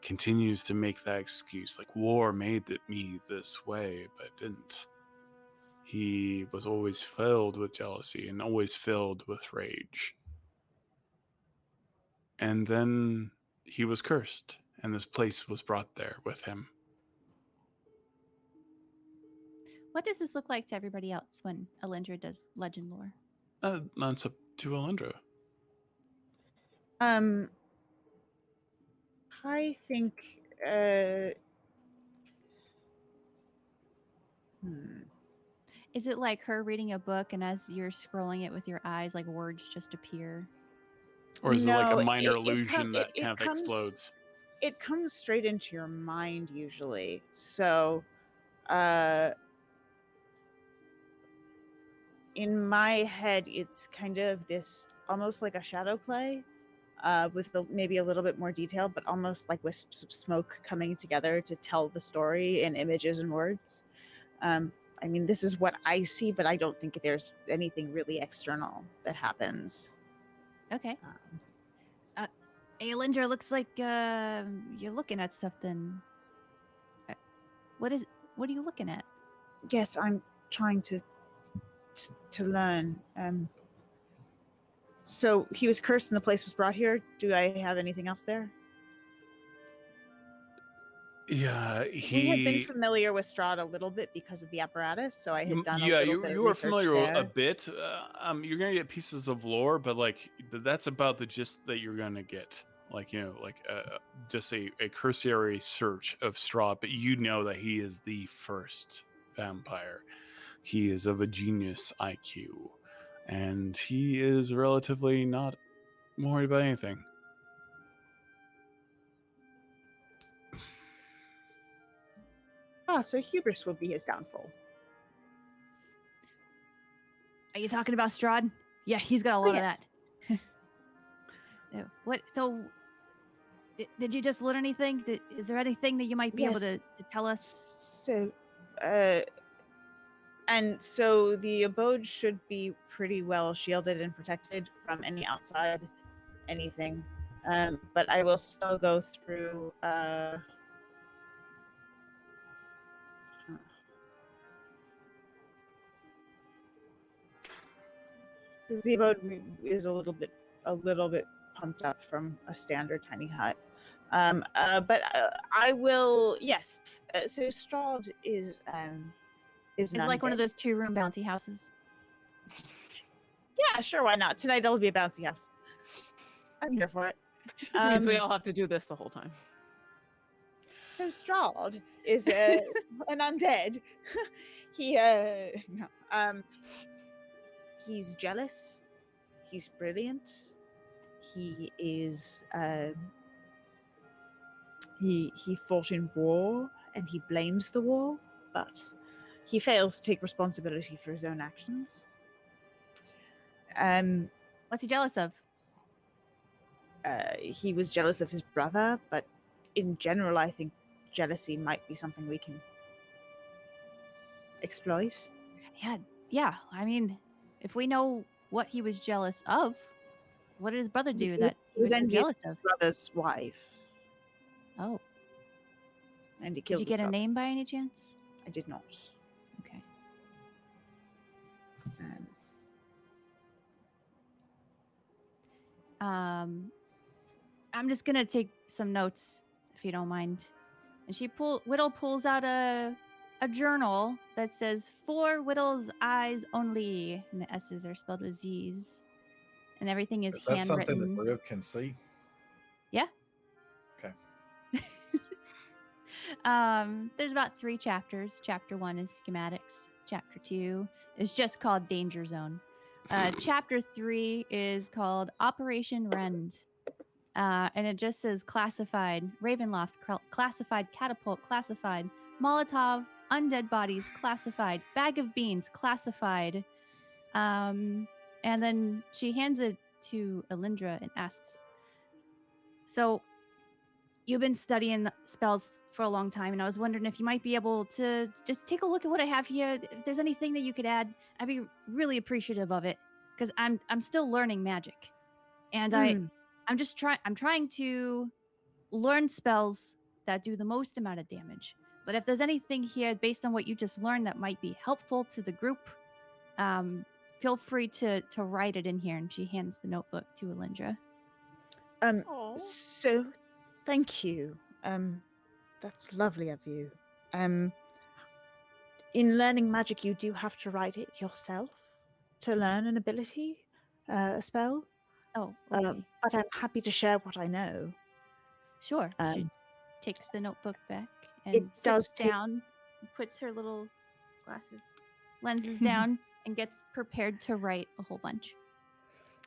continues to make that excuse, like war made me this way, but it didn't. He was always filled with jealousy and always filled with rage. And then he was cursed, and this place was brought there with him. What does this look like to everybody else when Alyndra does legend lore? That's up to Alyndra. I think Is it like her reading a book, and as you're scrolling it with your eyes, like words just appear? Or is it like No, a minor it illusion that it kind of comes- explodes? it comes straight into your mind usually. So, in my head, it's kind of this almost like a shadow play, with maybe a little bit more detail, but almost like wisps of smoke coming together to tell the story in images and words. I mean, this is what I see, but I don't think there's anything really external that happens. Okay. Hey, Alyndra, looks like you're looking at something. What are you looking at? Yes, I'm trying to learn. So he was cursed and the place was brought here. Do I have anything else there? Yeah, We had been familiar with Strahd a little bit because of the apparatus, so I had done a little bit of you are research familiar there. a bit. You're gonna get pieces of lore, but like that's about the gist that you're gonna get. like just a cursory search of Strahd, but you know that he is the first vampire. He is of a genius IQ, and he is relatively not worried about anything. So hubris will be his downfall. Are you talking about Strahd? Yeah, he's got a lot yes. of that. What? So, did you just learn anything? Is there anything that you might be able to tell us? So, and so the abode should be pretty well shielded and protected from any outside anything. But I will still go through. Because the abode is a little bit pumped up from a standard tiny hut. But I will. Yes. So Strahd is It's like one of those 2-room bouncy houses. Yeah, sure. Why not? Tonight it'll be a bouncy house. I'm here for it. Which means we all have to do this the whole time. So Strahd is an undead. He's jealous. He's brilliant. He is he fought in war and he blames the war, but he fails to take responsibility for his own actions. What's he jealous of? He was jealous of his brother, but in general, I think jealousy might be something we can exploit. Yeah. I mean, if we know what he was jealous of, what did his brother do that he was so jealous of? His brother's wife. Oh. And he killed Did you get a name by any chance? I did not. Okay. I'm just gonna take some notes if you don't mind. And Widdle pulls out a journal that says "For Widdle's eyes only," and the S's are spelled with Z's, and everything is that handwritten. something that Briv can see? Yeah. Okay. There's about 3 chapters. Chapter 1 is schematics. Chapter 2 is just called Danger Zone. Chapter 3 is called Operation Rend. And it just says classified, Ravenloft, classified catapult, classified, Molotov, undead bodies, classified, bag of beans, classified. And then she hands it to Alyndra and asks, so you've been studying spells for a long time, and I was wondering if you might be able to just take a look at what I have here. If there's anything that you could add, I'd be really appreciative of it, because I'm still learning magic, and I'm trying to learn spells that do the most amount of damage. But if there's anything here based on what you just learned that might be helpful to the group, feel free to write it in here. And she hands the notebook to Alyndra. So thank you. That's lovely of you. In learning magic, you do have to write it yourself to learn an ability, a spell. Oh, okay. But I'm happy to share what I know. Sure. She takes the notebook back and sits down, puts her little lenses down, and gets prepared to write a whole bunch.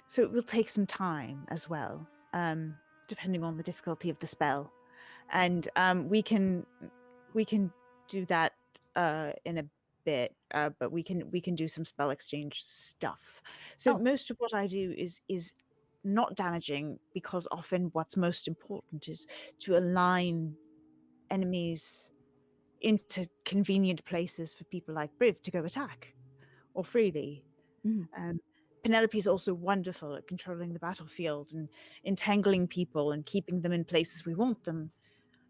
So it will take some time as well, depending on the difficulty of the spell, and we can do that in a bit. But we can do some spell exchange stuff. So most of what I do is not damaging, because often what's most important is to align enemies into convenient places for people like Briv to go attack or freely. Penelope is also wonderful at controlling the battlefield and entangling people and keeping them in places we want them,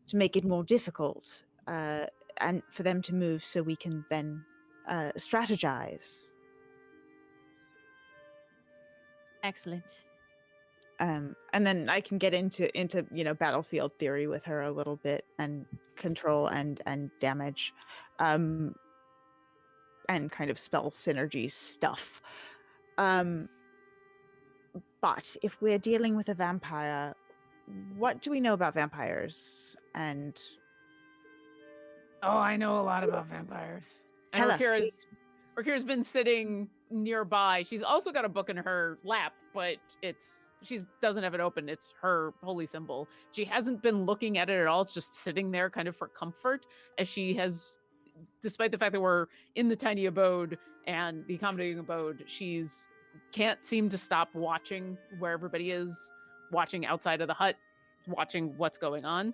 to make it more difficult and for them to move, so we can then strategize. Excellent. And then I can get into battlefield theory with her a little bit, and control and damage, and kind of spell synergy stuff. But if we're dealing with a vampire, what do we know about vampires? And Oh, I know a lot about vampires. tell And us, please. Orkira's been sitting nearby. She's also got a book in her lap, but she doesn't have it open. It's her holy symbol. She hasn't been looking at it at all. It's just sitting there kind of for comfort, as she has, despite the fact that we're in the tiny abode and the accommodating abode, she's can't seem to stop watching where everybody is, watching outside of the hut, watching what's going on.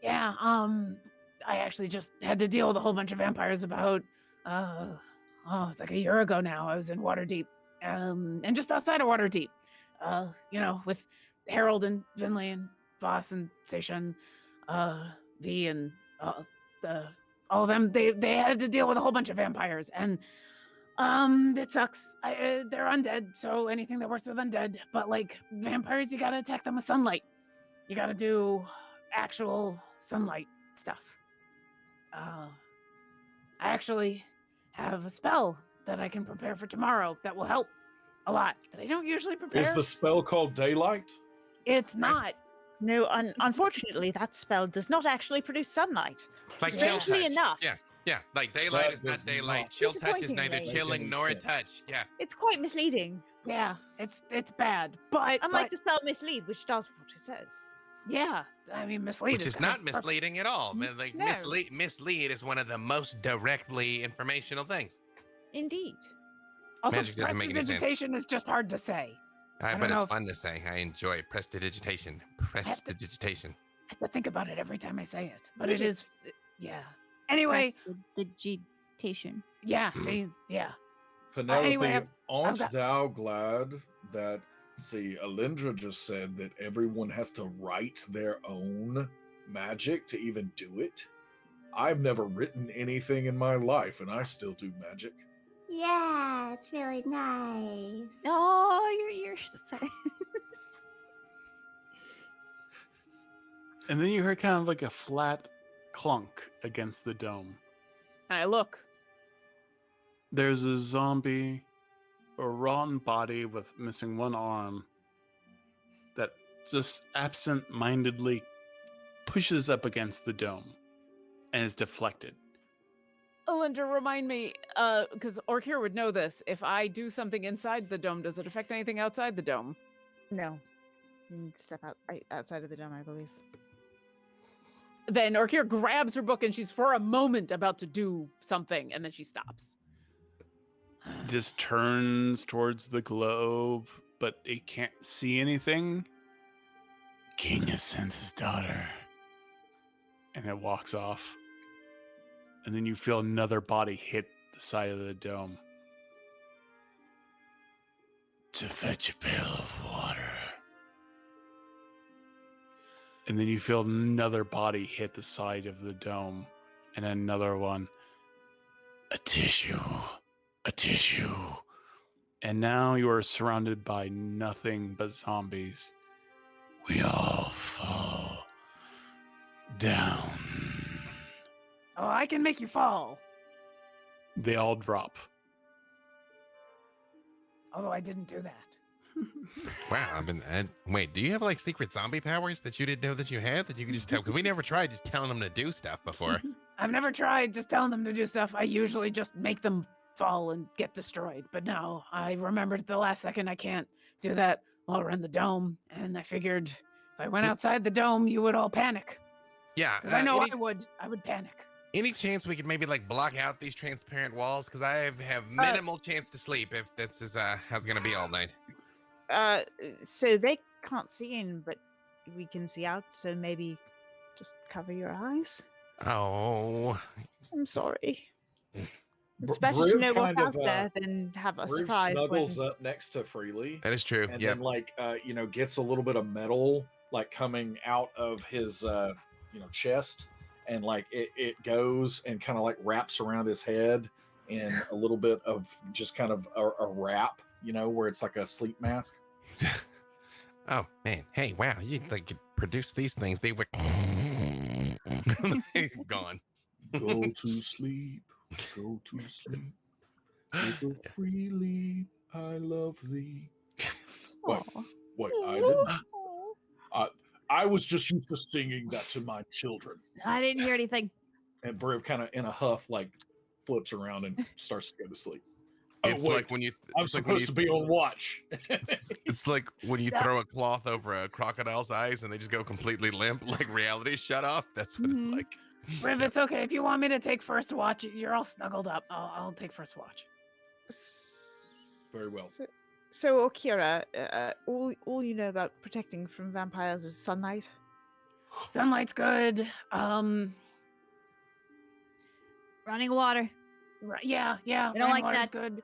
Yeah, I actually just had to deal with a whole bunch of vampires about, it's like a year ago now. I was in Waterdeep, and just outside of Waterdeep, with Harold and Vinley and Voss and Seishan, V and all of them. They had to deal with a whole bunch of vampires, and it sucks. They're undead, so anything that works with undead. But like vampires, you gotta attack them with sunlight. You gotta do actual sunlight stuff. I actually have a spell that I can prepare for tomorrow that will help a lot, that I don't usually prepare. Is the spell called Daylight? It's not. No, unfortunately, that spell does not actually produce sunlight. Like chill Strangely touch. enough. Yeah, like daylight That is not does daylight. not Chill touch is neither disappointingly make chilling any nor a sense. touch. Yeah. It's quite misleading. Yeah, it's bad. But Unlike the spell mislead, which does what it says. yeah, I mean mislead Which is kind not of perfect. misleading at all. Man, like No. mislead is one of the most directly informational things. Indeed. Also, Magic doesn't make any sense. prestidigitation is just hard to say. I don't bet know it's if- fun to say. I enjoy prestidigitation. Prestidigitation. I have to think about it every time I say it, but Which it is- is, yeah. Anyway, Prestidigitation. yeah, see, yeah. Penelope, Anyway, I've aren't got- thou glad that, see, Alyndra just said that everyone has to write their own magic to even do it? I've never written anything in my life, and I still do magic. Yeah, it's really nice. Oh, your ears. And then you heard kind of like a flat clunk against the dome. I look. There's a zombie, a rotten body with missing one arm, that just absent-mindedly pushes up against the dome and is deflected. Alyndra, remind me, because Orkira would know this. If I do something inside the dome, does it affect anything outside the dome? No. You need to step outside of the dome, I believe. Then Orkira grabs her book and she's for a moment about to do something, and then she stops. Just turns towards the globe, but it can't see anything. King has sent his daughter. And it walks off. And then you feel another body hit the side of the dome. To fetch a pail of water. And then you feel another body hit the side of the dome. And another one. A tissue. A tissue. And now you are surrounded by nothing but zombies. We all fall down. Oh, I can make you fall. They all drop. Although I didn't do that. Wow, wait, do you have like secret zombie powers that you didn't know that you had that you could just tell? Because we never tried just telling them to do stuff before. I've never tried just telling them to do stuff. I usually just make them fall and get destroyed. But no, I remembered at the last second I can't do that while we're in the dome. And I figured if I went outside the dome, you would all panic. Yeah, Because I know I would panic. Any chance we could maybe like block out these transparent walls? Because I have minimal chance to sleep if this is how it's gonna be all night. So they can't see in, but we can see out, so maybe just cover your eyes. Oh, I'm sorry. It's Br- better to Briv know what's kind out of, there than have a Briv surprise. snuggles up next to Freely. that is true. And Yeah. then like gets a little bit of metal like coming out of his chest, and like it goes and kind of like wraps around his head in a little bit of just kind of a wrap, where it's like a sleep mask. Oh man, hey, wow, you like could produce these things. They were gone. Go to sleep, go to sleep. Little Freely, I love thee. What? Aw. What? I didn't. I was just used to singing that to my children. I didn't hear anything. And Briv kind of in a huff, like flips around and starts to go to sleep. It's wait, like when you. I'm It's like when supposed you. to be on watch. It's like when you throw a cloth over a crocodile's eyes and they just go completely limp, like reality shut off. That's what it's like. Riv, it's okay. If you want me to take first watch, you're all snuggled up. I'll take first watch. Very well. So Orkira, all you know about protecting from vampires is sunlight. Sunlight's good. Running water. Yeah. They don't running like water's that. good.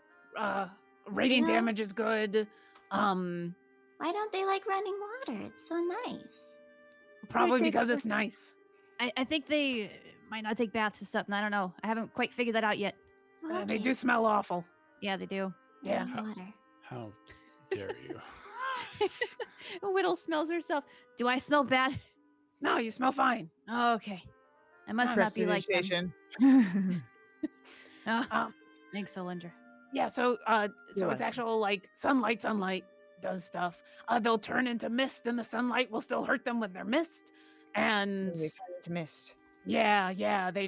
Radiant No. damage is good. Why don't they like running water? It's so nice. Probably Maybe because it's it's nice. I think they might not take baths or something. I don't know. I haven't quite figured that out yet. Well, They okay. do smell awful. Yeah, they do. Yeah. Running water. How dare you? Widdle smells herself. Do I smell bad? No, you smell fine. Oh, okay. I must not be like them. Oh, thanks, Alyndra. Yeah, so You're it's actual like sunlight does stuff. They'll turn into mist and the sunlight will still hurt them when they're mist. And They turn into mist. yeah, they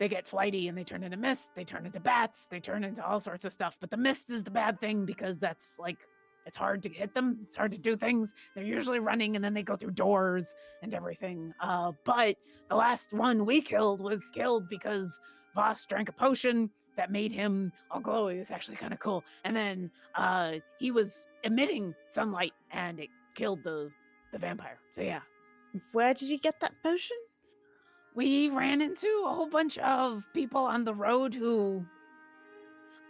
get flighty and they turn into mist, they turn into bats, they turn into all sorts of stuff. But the mist is the bad thing because that's like it's hard to hit them, it's hard to do things. They're usually running and then they go through doors and everything. But the last one we killed was killed because Voss drank a potion that made him all glowy. It was actually kind of cool. And then he was emitting sunlight and it killed the vampire. So yeah. Where did you get that potion? We ran into a whole bunch of people on the road who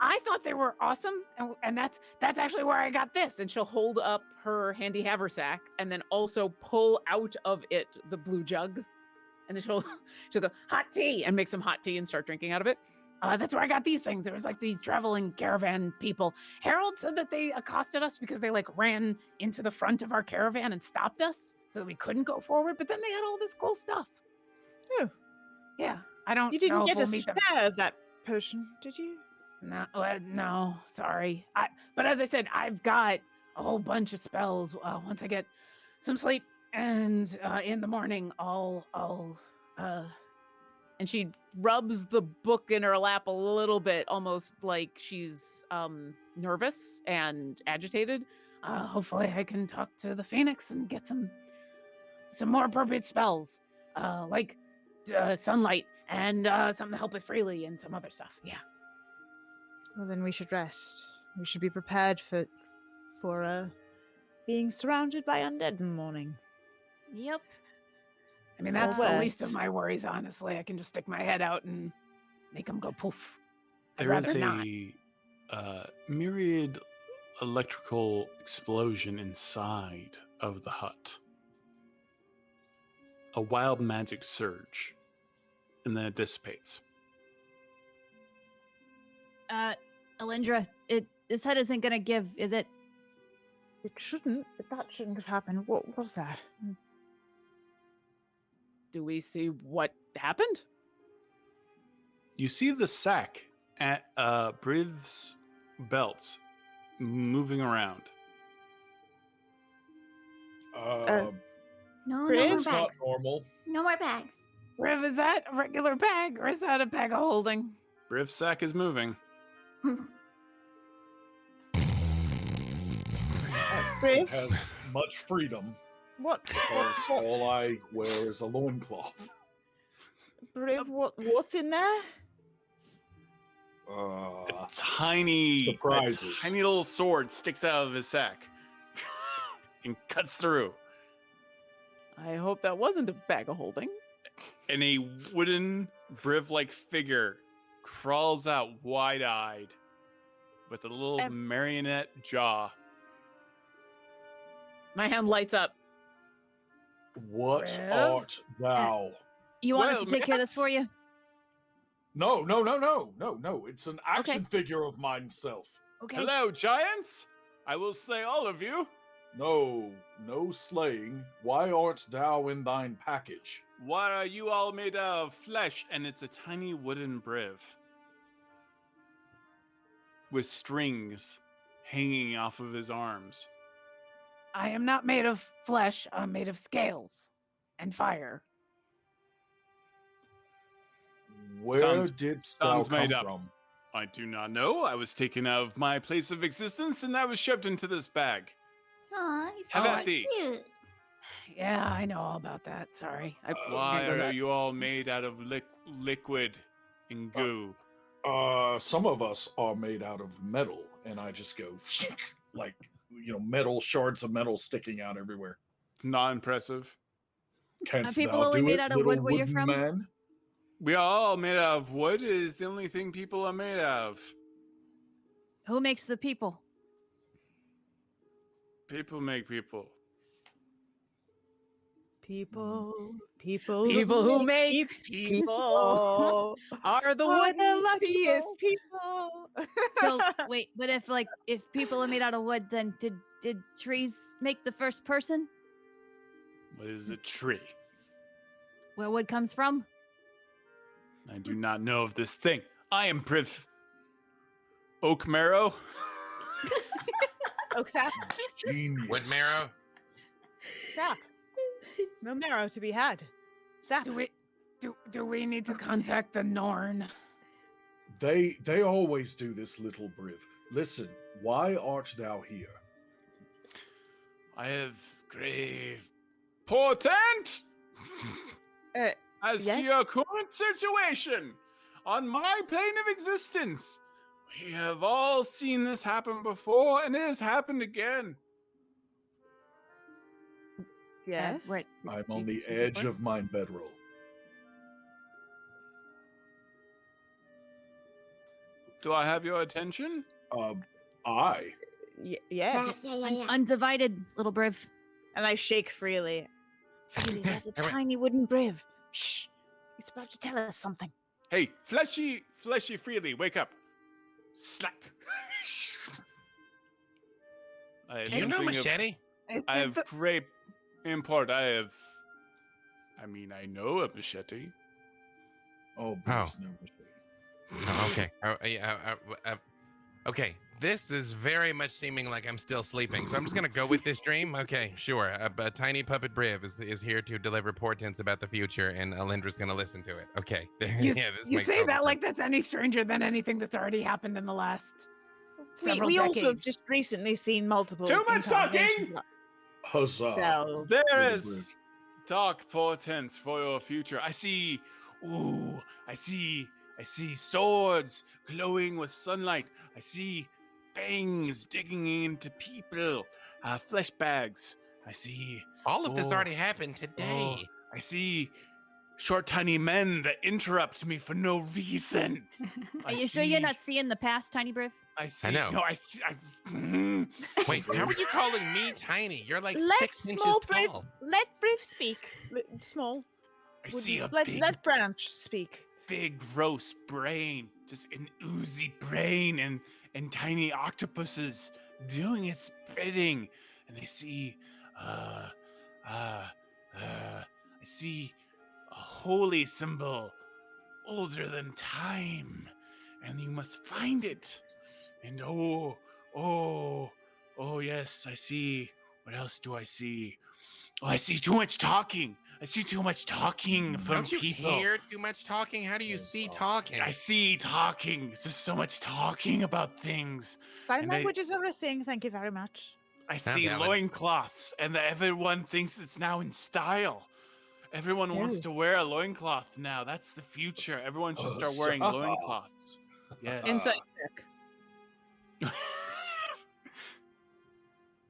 I thought they were awesome, and that's actually where I got this. And she'll hold up her handy haversack and then also pull out of it the blue jug. And then she'll go, hot tea, and make some hot tea and start drinking out of it. That's where I got these things. There was like these traveling caravan people. Harold said that they accosted us because they like ran into the front of our caravan and stopped us so that we couldn't go forward. But then they had all this cool stuff. Oh. Yeah, I don't You didn't know get if a we'll meet them. spare of that potion, did you? No, sorry. But as I said, I've got a whole bunch of spells. Once I get some sleep, and in the morning, I'll and she rubs the book in her lap a little bit, almost like she's nervous and agitated. Hopefully, I can talk to the Phoenix and get some more appropriate spells, like sunlight and something to help with freely and some other stuff. Yeah. Well, then we should rest. We should be prepared for being surrounded by undead in the morning. Yep. I mean, that's All the least of works. my worries, honestly. I can just stick my head out and make them go poof. I'd There is rather not. a myriad electrical explosion inside of the hut. A wild magic surge, and then it dissipates. Alyndra, this head isn't gonna give, is it? It shouldn't, but that shouldn't have happened. What was that? Do we see what happened? You see the sack at Briv's belt moving around. No, no Briv? more It's not bags. normal. No more bags. Riv, is that a regular bag or is that a bag of holding? Briv's sack is moving. Briv? Has much freedom What? because all I wear is a loincloth. Briv, what's in there? A tiny little sword sticks out of his sack and cuts through. I hope that wasn't a bag of holding. And a wooden Briv-like figure crawls out wide-eyed with a little marionette jaw. My hand lights up. What Briv? art thou? You want us Well, to take care of this Matt. for you? No. It's an action figure of myself. Okay. Hello, giants! I will slay all of you. No slaying. Why art thou in thine package? Why are you all made of flesh? And it's a tiny wooden Briv with strings hanging off of his arms. I am not made of flesh. I'm made of scales and fire. Where Sounds- did thou sounds made come up. from? I do not know. I was taken out of my place of existence and I was shoved into this bag. Aw, he's Have so at thee. cute. Yeah, I know all about that. Sorry. Why handle are that. you all made out of liquid and goo? Some of us are made out of metal, and I just go like metal shards of metal sticking out everywhere. It's not impressive. Canst people thou only do made it, out of little wood where you're wooden from? man? We are all made out of wood. It is the only thing people are made out of. Who makes the people? People make people. People People who make people are the are wooden the luckiest people. people. So wait, but if people are made out of wood, then did trees make the first person? What is a tree? Where wood comes from? I do not know of this thing. I am Briv Oak Marrow. Oak sap, Genius. Wood marrow. sap. No marrow to be had. Sap. Do we need to contact the Norn? They always do this, little Briv. Listen, why art thou here? I have grave portent as to yes? your current situation on my plane of existence. We have all seen this happen before, and it has happened again. Yes. Right. I'm on the edge of mine bedroll. Do I have your attention? I. Yes. Yeah. Undivided, little Briv. And I shake Freely. Freely, there's a tiny wooden Briv. Shh. He's about to tell us something. Hey, fleshy freely, wake up. Slap. I have Do you know something of- machete? I have great import. I know a machete. Oh, Briv's no mistake. Oh, okay. Okay. This is very much seeming like I'm still sleeping, so I'm just gonna go with this dream. Okay, sure. A tiny puppet Briv is here to deliver portents about the future, and Alyndra's gonna listen to it. Okay. You, yeah, this you makes say total that sense. like that's any stranger than anything that's already happened in the last several We decades. also have just recently seen multiple. Too much talking! incarnations. Huzzah. So There Little is Briv. dark portents for your future. I see swords glowing with sunlight. I see fangs digging into people. Flesh bags. I see. All of this Oh, already happened today. I see short, tiny men that interrupt me for no reason. Are you sure you're not seeing the past, Tiny Briv? I see. know. No, I see. Wait, how are you calling me tiny? You're like let 6 inches small Briv. tall. Let Briv speak. Small. I see a Let Branch speak. big gross brain, just an oozy brain, and tiny octopuses doing its bidding. And I see I see a holy symbol older than time, and you must find it. And oh yes, I see. What else do I see? Oh, I see too much talking. I see too much talking from Don't you people. hear too much talking? How do you see talking? I see talking. It's just so much talking about things. Sign And they- languages are a thing. Thank you very much. I see yeah, but- loincloths, and everyone thinks it's now in style. Everyone wants Ew. to wear a loincloth now. That's the future. Everyone should start Oh, wearing stop. loincloths. Yes. Insight check.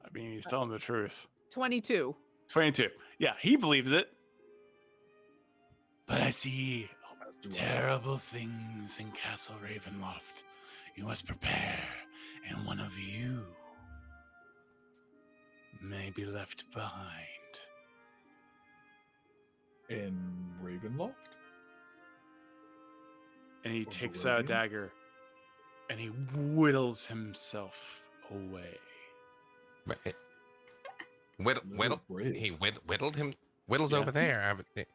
I mean, he's telling the truth. 22. 22. Yeah, he believes it. But I see As do I. terrible things in Castle Ravenloft. You must prepare, and one of you may be left behind. In Ravenloft? And he Or takes out a Barovian? dagger, and he whittles himself away. Whittle, Little Briv. he whittled him. Whittle's Yeah. over there. I would think.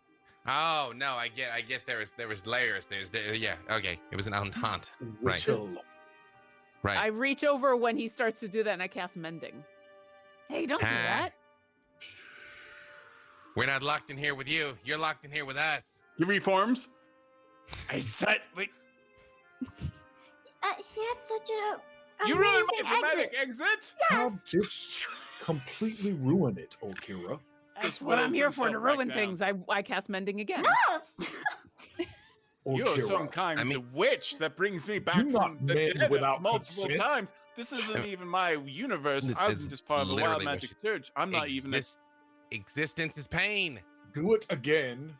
Oh no, I get. There was layers. Yeah. Okay, it was an entente. Right. Whittle. Right. I reach over when he starts to do that and I cast Mending. Hey, don't do that. We're not locked in here with you. You're locked in here with us. He reforms. I said, wait. He had such a You ruined amazing my dramatic exit. How just completely ruin it, Orkira. That's Just what I'm whittles here for, to himself back ruin down. things. I cast mending again. No! You're some Orkira. kind I mean- of witch that brings me back Do not from the mend dead without multiple consent. times. This isn't even my universe. This I'm is just part of the wild literally what magic she- surge. I'm not even. Existence is pain. Do it again,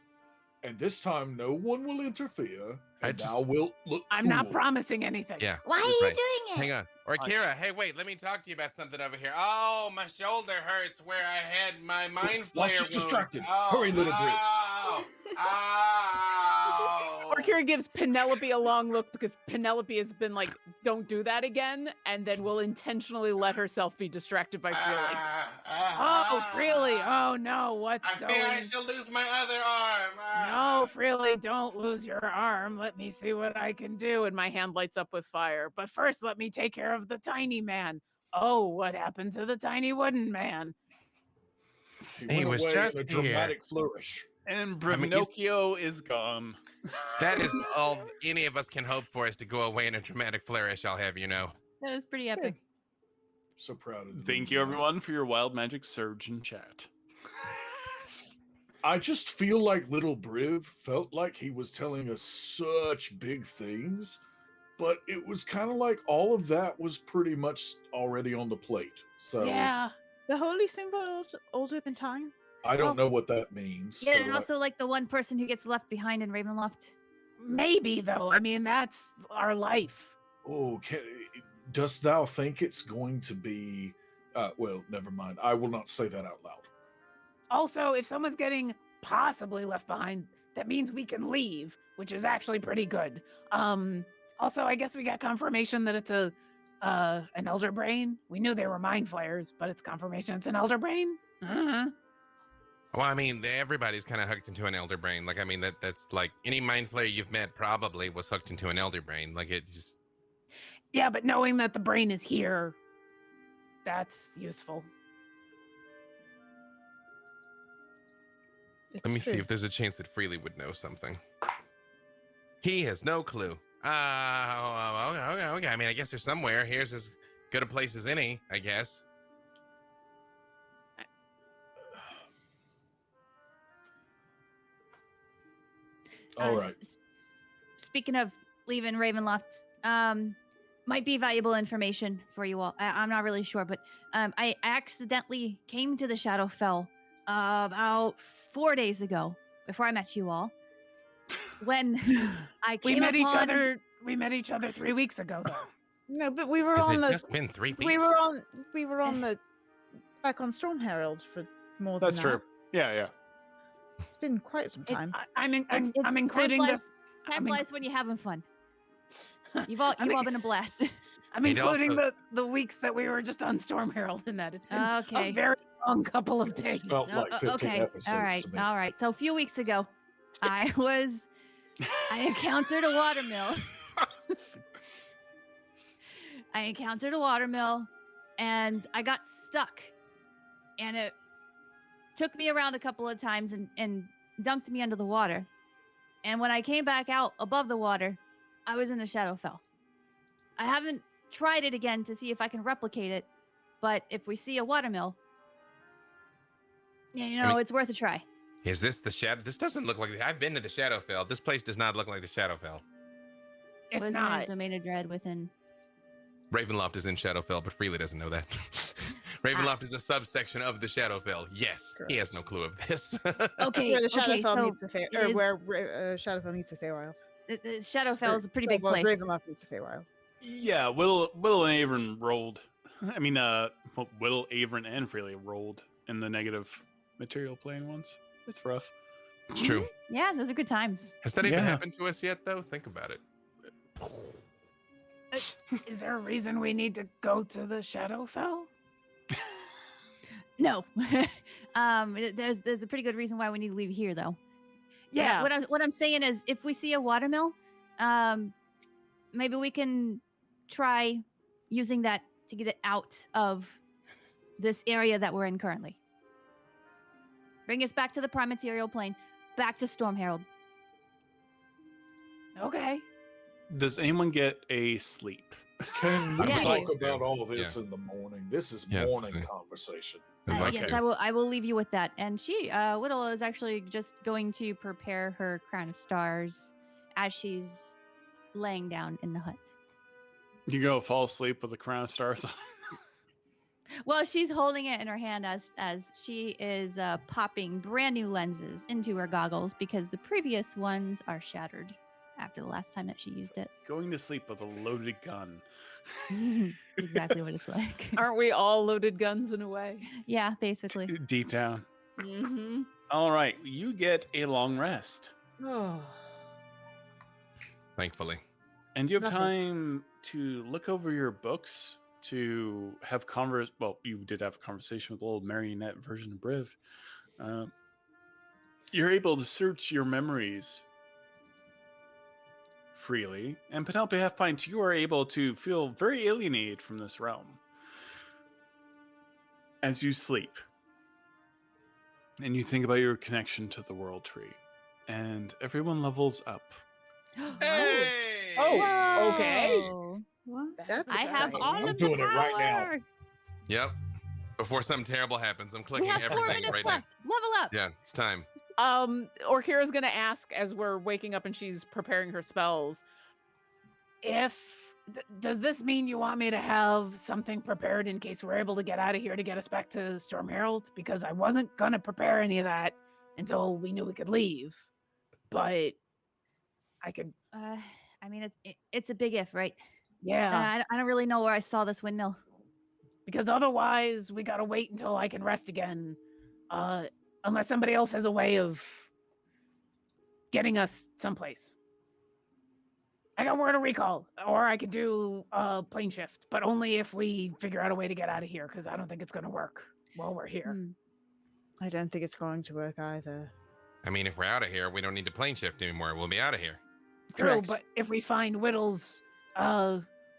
and this time no one will interfere, I and just- thou wilt look I'm not cool. promising anything. Yeah. Why that's are you right. doing it? Hang on. Orkira, hey, wait, let me talk to you about something over here. Oh, my shoulder hurts where I had my mind flayer Let's just wound. distracted. Oh, Hurry, little Briv. Oh, oh. Orkira gives Penelope a long look because Penelope has been like, don't do that again, and then will intentionally let herself be distracted by Freely. Oh, Freely. Oh, no. What's I going fear I shall lose my other arm. No, Freely, don't lose your arm. Let me see what I can do. And my hand lights up with fire. But first, let me take care of the tiny man. Oh, what happened to the tiny wooden man? He He went was away just in a here. dramatic flourish. And I mean, he's- Pinocchio is gone. That is all any of us can hope for, is to go away in a dramatic flourish, I'll have you know. That was pretty epic. So proud of Thank you, everyone, for your wild magic surge in chat. I just feel like little Briv felt like he was telling us such big things, but it was kind of like all of that was pretty much already on the plate. So Yeah. The holy symbol older than time? I don't know what that means. Yeah, so and also like the one person who gets left behind in Ravenloft. Maybe, though. I mean, that's our life. Dost thou think it's going to be? Well, never mind. I will not say that out loud. Also, if someone's getting possibly left behind, that means we can leave, which is actually pretty good. Also, I guess we got confirmation that it's an elder brain. We knew they were mind flayers, but it's confirmation it's an elder brain. Uh-huh. Well, I mean, everybody's kind of hooked into an elder brain. Like, I mean, that's like any mind flayer you've met probably was hooked into an elder brain. Like, it just. Yeah, but knowing that the brain is here, that's useful. Let me see if there's a chance that Freely would know something. He has no clue. Okay. I mean, I guess there's somewhere. Here's as good a place as any, I guess. All right. Speaking of leaving Ravenloft, might be valuable information for you all. I'm not really sure, but I accidentally came to the Shadowfell about 4 days ago before I met you all. When I came We met each upon- other. We met each other 3 weeks ago, though. No, but we were Has on it the just been 3 weeks? we were on the back on Storm Herald for more That's than true. that. Yeah. It's been quite some time. I'm It's including time the. flies, time I'm in- flies when you're having fun. You've all been a blast. I'm It including also- the weeks that we were just on Storm Herald in that. It's been Okay. a very long couple of It's days. felt like 15 okay. episodes All right. to me. All right. So a few weeks ago, I encountered a watermill. I encountered a watermill and I got stuck. And it took me around a couple of times and dunked me under the water. And when I came back out above the water, I was in the Shadowfell. I haven't tried it again to see if I can replicate it, but if we see a watermill, yeah, I mean- it's worth a try. Is this the shadow? This doesn't look like. I've been to the Shadowfell. This place does not look like the Shadowfell. It's Wasn't not. it Domain of Dread within? Ravenloft is in Shadowfell, but Freely doesn't know that. Ravenloft is a subsection of the Shadowfell. Yes, he has no clue of this. Okay, Where the okay, Shadowfell so meets the it or is- where Shadowfell meets the Feywild. the Shadowfell is a pretty big place. Ravenloft meets the Feywild. Yeah, Will and Avon rolled. I mean, Will, Avon, and Freely rolled in the negative material plane once. It's rough. It's true. Yeah, those are good times. Has that even Yeah. happened to us yet, though? Think about it. Is there a reason we need to go to the Shadowfell? No, there's a pretty good reason why we need to leave here, though. Yeah. What I'm saying is, if we see a watermill, maybe we can try using that to get it out of this area that we're in currently. Bring us back to the prime material plane, back to Storm Herald. Okay. Does anyone get a sleep? Can we Yes. talk about all this in the morning? This is Yeah, morning see. conversation. Yes, I will leave you with that. And she, Widdle, is actually just going to prepare her crown of stars as she's laying down in the hut. You go fall asleep with the crown of stars on. Well, she's holding it in her hand as she is popping brand new lenses into her goggles because the previous ones are shattered after the last time that she used it. Going to sleep with a loaded gun. Exactly what it's like. Aren't we all loaded guns in a way? Yeah, basically. Deep down. Mm-hmm. All right, you get a long rest. Oh. Thankfully. And you have Nothing. time to look over your books, to have well, you did have a conversation with the little marionette version of Briv. You're able to search your memories freely. And Penelope Half-Pint, you are able to feel very alienated from this realm as you sleep. And you think about your connection to the World Tree. And everyone levels up. Hey! Oh, okay. Whoa. What? That's I have exciting. all I'm of the doing it right now. power. Yep. Before something terrible happens, I'm We clicking have 4 everything minutes right left. Level up. now. Yeah, it's time. Orkira's gonna ask as we're waking up and she's preparing her spells. Does this mean you want me to have something prepared in case we're able to get out of here to get us back to Storm Herald? Because I wasn't gonna prepare any of that until we knew we could leave, but I could. I mean, it's a big if, right? Yeah, I don't really know where I saw this windmill. because otherwise we gotta wait until I can rest again. Unless somebody else has a way of getting us someplace. I got word of recall, or I could do plane shift, but only if we figure out a way to get out of here, because I don't think it's going to work while we're here. I don't think it's going to work either. I mean, if we're out of here, we don't need to plane shift anymore. We'll be out of here. True, Correct. but if we find Widdle's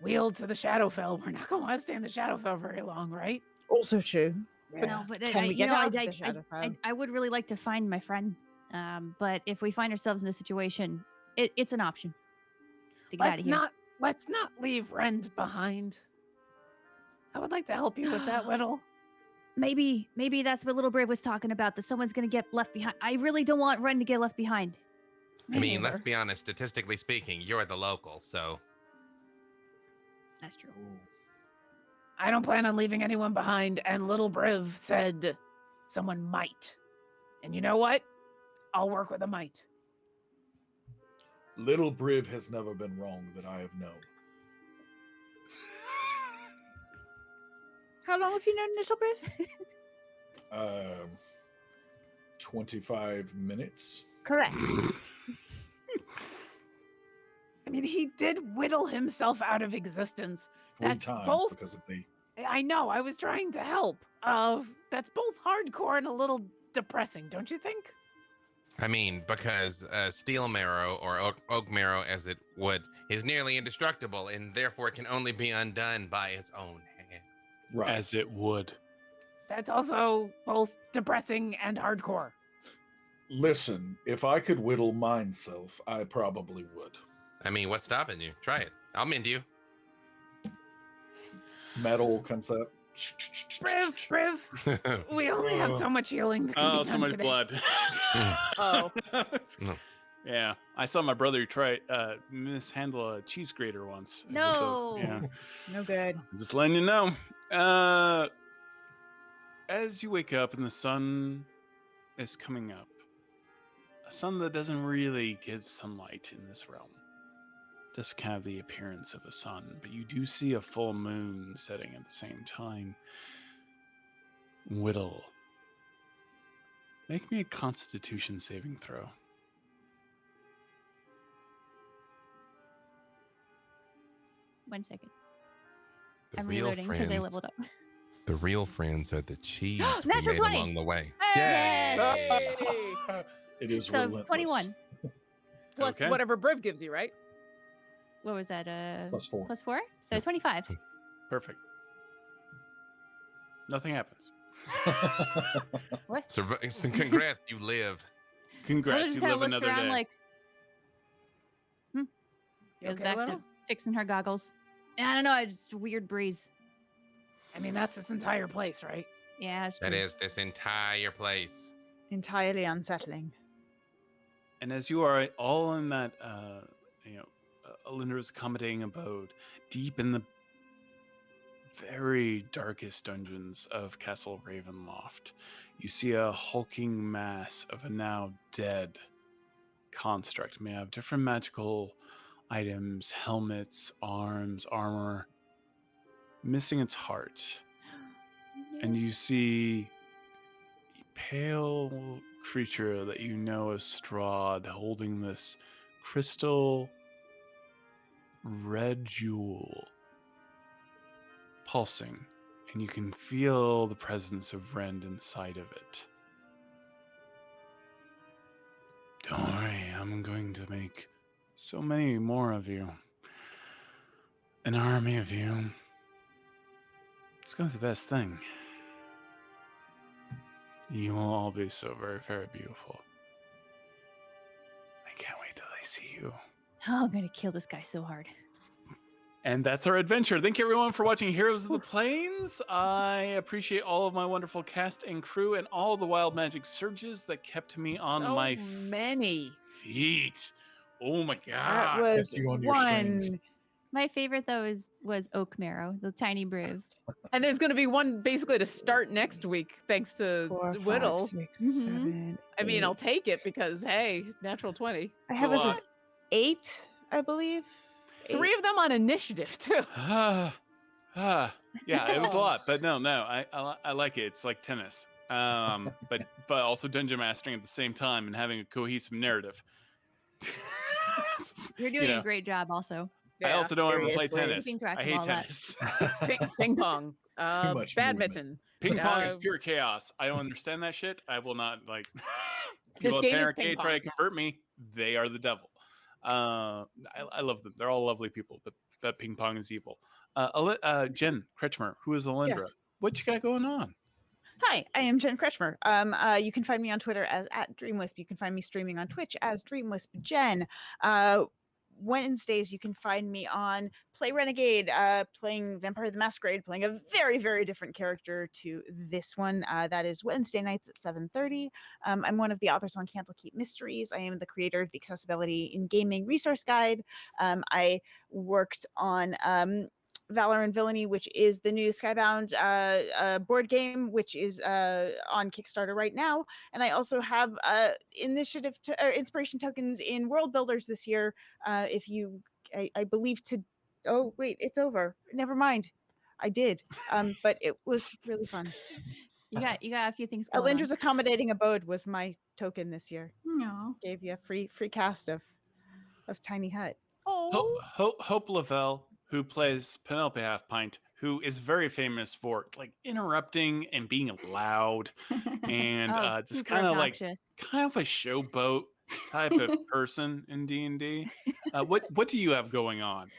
wheel to the Shadowfell, we're not going to want to stay in the Shadowfell very long, right? Also true. Yeah. No, but Can we get out of the I Shadowfell? would really like to find my friend. But if we find ourselves in a situation, it's an option to get out of here. Let's not leave Rend behind. I would like to help you with that, Widdle. Maybe that's what Little Brave was talking about, that someone's going to get left behind. I really don't want Ren to get left behind. I mean, let's be honest. Statistically speaking, you're the local, so. That's true. I don't plan on leaving anyone behind, and Little Briv said someone might. And you know what? I'll work with a might. Little Briv has never been wrong that I have known. How long have you known Little Briv? 25 minutes. Correct. I mean, he did whittle himself out of existence. 3 That's times both- because of me. I know, I was trying to help. That's both hardcore and a little depressing, don't you think? I mean, because steel marrow or oak marrow, as it would, is nearly indestructible and therefore can only be undone by its own hand. Right. As it would. That's also both depressing and hardcore. Listen, if I could whittle myself, I probably would. I mean, what's stopping you? Try it. I'll mend you. Metal concept. Briv, we only have so much healing that can Oh, be so done much today. blood. Oh. No. Yeah, I saw my brother try mishandle a cheese grater once. It was No. yeah, No good. just letting you know. As you wake up and the sun is coming up, a sun that doesn't really give sunlight in this realm. Just kind of the appearance of a sun, but you do see a full moon setting at the same time. Widdle, make me a Constitution saving throw. One second. The I'm real reloading because I friends- leveled up. The real friends are the cheese we Natural made 20. along the way. Hey! It is So relentless. 21. Plus Okay. whatever Briv gives you, right? What was that? +4. +4? So 25. Perfect. Nothing happens. What? Congrats, you live. Widdle Congrats, just you kind of live looks another around day. like, You goes okay, back Widdle? to fixing her goggles. I don't know. I just a weird breeze. I mean, that's this entire place, right? Yeah, it's That true. is this entire place. Entirely unsettling. And as you are all in that, Alyndra's accommodating abode, deep in the very darkest dungeons of Castle Ravenloft, you see a hulking mass of a now dead construct made of different magical items, helmets, arms, armor, missing its heart. And you see a pale creature that you know as Strahd holding this crystal red jewel pulsing, and you can feel the presence of Rend inside of it. Don't worry, I'm going to make so many more of you. An army of you. It's going to be the best thing. You will all be so very, very beautiful. I can't wait till I see you. Oh, I'm gonna kill this guy so hard. And that's our adventure. Thank you, everyone, for watching Heroes of the Plains. I appreciate all of my wonderful cast and crew and all the wild magic surges that kept me on so my many. feet. Oh my That god. was you on your one. strings. My favorite though was Oak Marrow, the tiny Briv. And there's going to be one basically to start next week, thanks to 4, 5, Widdle. 6, Mhm. 7, I mean, I'll 8. take it because, hey, natural 20. I It's have a us as lot. 8, I believe. 3 of them on initiative, too. Yeah, it was a lot, but no, I like it. It's like tennis, but also dungeon mastering at the same time and having a cohesive narrative. You're You doing know, a great job also. I also don't ever play seriously. tennis. Keeping track I of hate all that. tennis. Ping pong. much Badminton. Ping pong is Uh, pure chaos. I don't understand that shit. I will not like. This People at game is Arcade ping try to pong. convert me. They are the devil. I love them. They're all lovely people, but ping pong is evil. Jen Kretchmer, who is Alyndra? Yes. What you got going on? Hi, I am Jen Kretchmer. You can find me on Twitter as @DreamWisp. You can find me streaming on Twitch as DreamWispJen. Wednesdays, you can find me on Play Renegade, playing Vampire the Masquerade, playing a very, very different character to this one. That is Wednesday nights at 7:30. I'm one of the authors on Candlekeep Mysteries. I am the creator of the Accessibility in Gaming Resource Guide. I worked on Valor and Villainy, which is the new Skybound board game, which is on Kickstarter right now. And I also have inspiration tokens in World Builders this year. I believe oh wait, it's over. Never mind. I did. But it was really fun. You got a few things going on. Alyndra's Accommodating Abode was my token this year. No. Gave you a free cast of Tiny Hut. Hope LaVelle, who plays Penelope Half-Pint, who is very famous for like interrupting and being loud and Oh, just super kind of like obnoxious. kind of a showboat type of person in D&D. What do you have going on?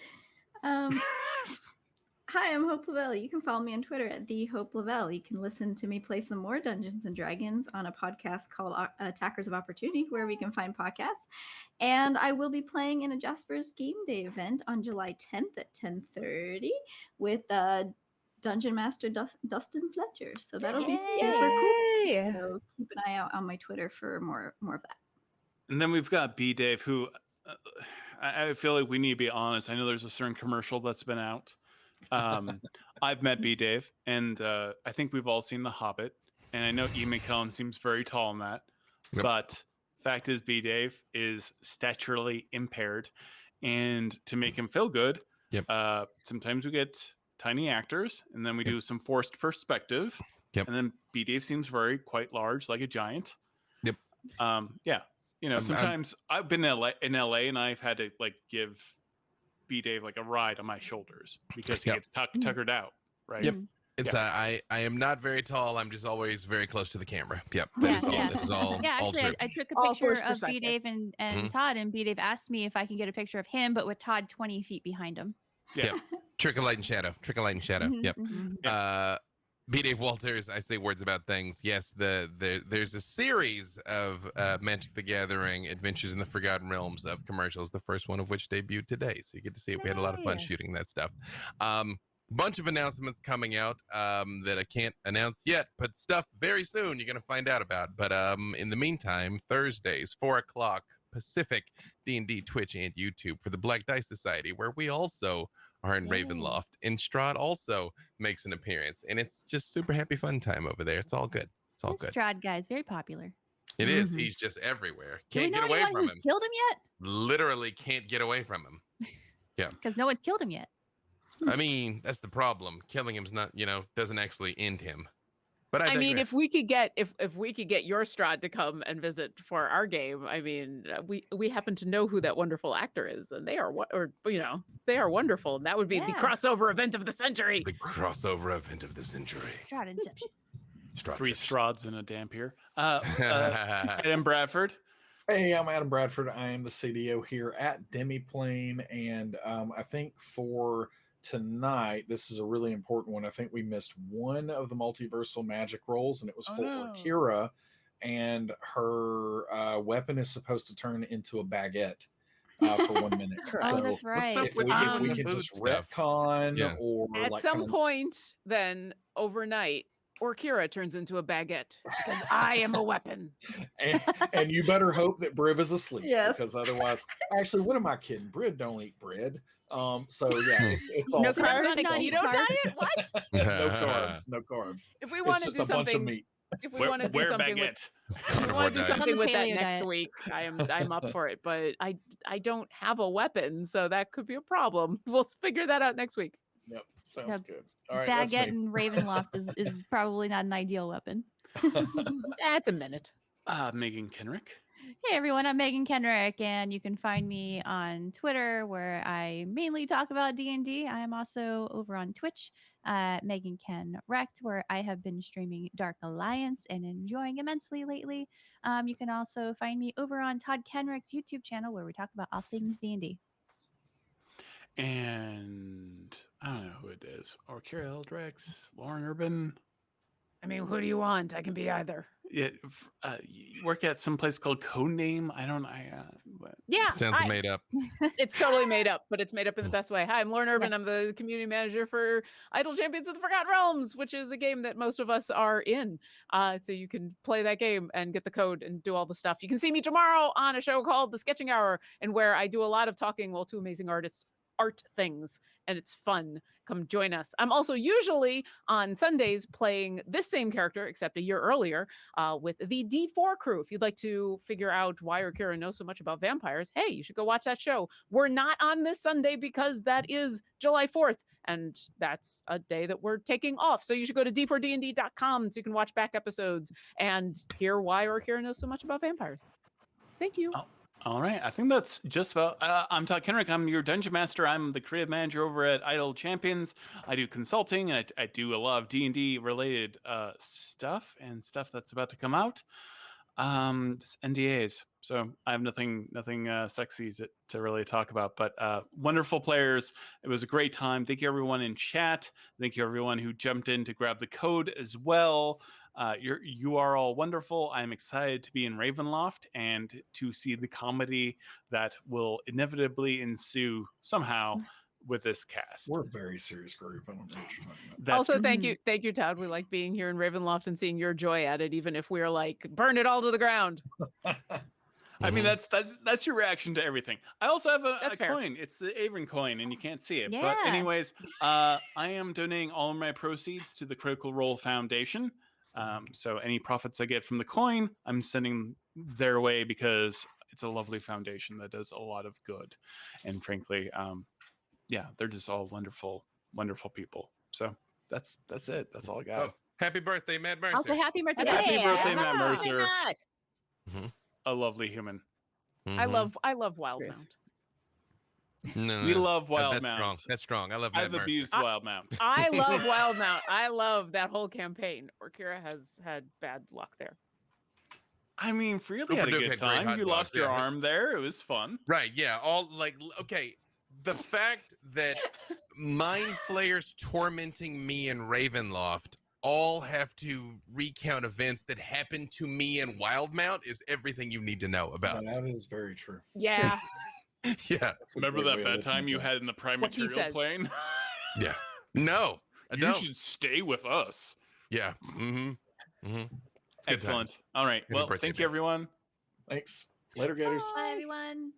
Hi, I'm Hope LaVelle. You can follow me on Twitter at the Hope LaVelle. You can listen to me play some more Dungeons and Dragons on a podcast called Attackers of Opportunity, where we can find podcasts. And I will be playing in a Jasper's Game Day event on July 10th at 10:30 with Dungeon Master Dustin Fletcher. So that'll be super cool. Yay! So keep an eye out on my Twitter for more of that. And then we've got B Dave, who I feel like we need to be honest. I know there's a certain commercial that's been out. I've met B Dave, and I think we've all seen The Hobbit. And I know Ian McKellen seems very tall in that. Yep. But fact is, B Dave is staturally impaired. And to make him feel good, sometimes we get tiny actors, and then we do some forced perspective. Yep. And then B Dave seems quite large, like a giant. Yep. Yeah. You know, sometimes I've been in LA and I've had to like give B Dave like a ride on my shoulders because he gets tuckered out, right? Yep. It's I am not very tall. I'm just always very close to the camera. Yep. That is all. Yeah, all actually, true. I took a All picture forced of B perspective. Dave and Todd, and B Dave asked me if I can get a picture of him, but with Todd 20 feet behind him. Yeah. Trick of light and shadow. Trick of light and shadow. Mhm, Yep. mhm. B. Dave Walters, I say words about things. Yes, there's a series of Magic the Gathering Adventures in the Forgotten Realms of commercials, the first one of which debuted today. So you get to see it. We had a lot of fun shooting that stuff. Bunch of announcements coming out that I can't announce yet, but stuff very soon you're going to find out about. But in the meantime, Thursdays, 4 o'clock Pacific, D&D, Twitch, and YouTube for the Black Dice Society, where we also are in Ravenloft, and Strahd also makes an appearance, and it's just super happy fun time over there. It's all good. It's all good. Strahd guy is very popular. It is. He's just everywhere. Can't Do we know get away anyone from who's him. killed him yet? Literally can't get away from him. Yeah. Because no one's killed him yet. I mean, that's the problem. Killing him's not, doesn't actually end him. But I mean, if we could get your Strahd to come and visit for our game, I mean, we happen to know who that wonderful actor is, and they are they are wonderful, and that would be the crossover event of the century. The crossover event of the century. Strahd Inception. 3 Strahds and a Dampier. Adam Bradford. Hey, I'm Adam Bradford. I am the CDO here at Demiplane, and I think for tonight, this is a really important one. I think we missed one of the multiversal magic rolls, and it was for Orkira, and her weapon is supposed to turn into a baguette for 1 minute. Oh, that's right. What's up with If we can just retcon or at like some point, then overnight, Orkira turns into a baguette because I am a weapon. and you better hope that Briv is asleep. Yes. Because otherwise, actually, what am I kidding? Briv don't eat bread. So yeah, it's all No fine. carbs on a Not keto eating carbs. diet? What? No carbs. If we It's want to just do a bunch of something, meat. if we want to do Where something with, baguette? if we want to do something with that Paleo next diet. week, I'm up for it. But I don't have a weapon, so that could be a problem. We'll figure that out next week. Yep, sounds The good. All right, that's Baguette me. in Ravenloft is probably not an ideal weapon. That's a minute. Meagan Kenreck. Hey everyone, I'm Meagan Kenreck, and you can find me on Twitter where I mainly talk about D&D. I am also over on Twitch, Meagan Kenreck, where I have been streaming Dark Alliance and enjoying immensely lately. You can also find me over on Todd Kenreck's YouTube channel where we talk about all things D&D. And I don't know who it is. Orkira Ildrex, Lauren Urban. I mean, who do you want? I can be either. Yeah, you work at some place called Codename. But Yeah, Sounds made up. it's totally made up, but it's made up in the best way. Hi, I'm Lauren Urban. I'm the community manager for Idle Champions of the Forgotten Realms, which is a game that most of us are in. So you can play that game and get the code and do all the stuff. You can see me tomorrow on a show called The Sketching Hour, and where I do a lot of talking while two amazing artists art things, and it's fun. Come join us. I'm also usually on Sundays playing this same character, except a year earlier, with the D4 crew. If you'd like to figure out why Orkira knows so much about vampires, hey, you should go watch that show. We're not on this Sunday because that is July 4th, and that's a day that we're taking off. So you should go to d4dnd.com so you can watch back episodes and hear why Orkira knows so much about vampires. Thank you. all right, I think that's just about. I'm Todd Kenreck. I'm your dungeon master. I'm the creative manager over at Idle Champions. I do consulting, and I do a lot of D&D related stuff and stuff that's about to come out. Just NDAs. So I have nothing sexy to really talk about. But wonderful players. It was a great time. Thank you everyone in chat. Thank you everyone who jumped in to grab the code as well. You are all wonderful. I'm excited to be in Ravenloft and to see the comedy that will inevitably ensue somehow with this cast. We're a very serious group. I don't know what you're talking about. That's Also, thank you, Todd. We like being here in Ravenloft and seeing your joy at it, even if we're like, burn it all to the ground. I mean, that's your reaction to everything. I also have a That's fair. coin. It's the Avon coin, and you can't see it. Yeah. But anyways, I am donating all of my proceeds to the Critical Role Foundation. So any profits I get from the coin, I'm sending their way because it's a lovely foundation that does a lot of good. And frankly, yeah, they're just all wonderful, wonderful people. So that's it. That's all I got. Oh, happy birthday, Mad Mercer. Also, happy birthday. Happy birthday, yeah. Matt Mercer. Mhm. A lovely human. I Mhm. love Wildmount. No, We no, love Wild that's Mount. strong. That's strong. I love Mad I've Mercer. abused Wild Mount. I love Wildmount. I love that whole campaign. Orkira has had bad luck there. I mean, Freely Cooper had a Duke good had great time. hot You lost dogs, your yeah. arm there. It was fun. Right, yeah. All like okay. The fact that Mind Flayers tormenting me in Ravenloft all have to recount events that happened to me in Wildmount is everything you need to know about. That is very true. Yeah. Yeah. That's a Remember great that way of bad looking time at you that. had in the prime What he material says. plane? Yeah. No, I You don't. should stay with us. Yeah. Mm-hmm. Mm-hmm. Excellent. All right. Happy Well, birthday, thank you, man. everyone. Thanks. Later, Gators. Bye, everyone.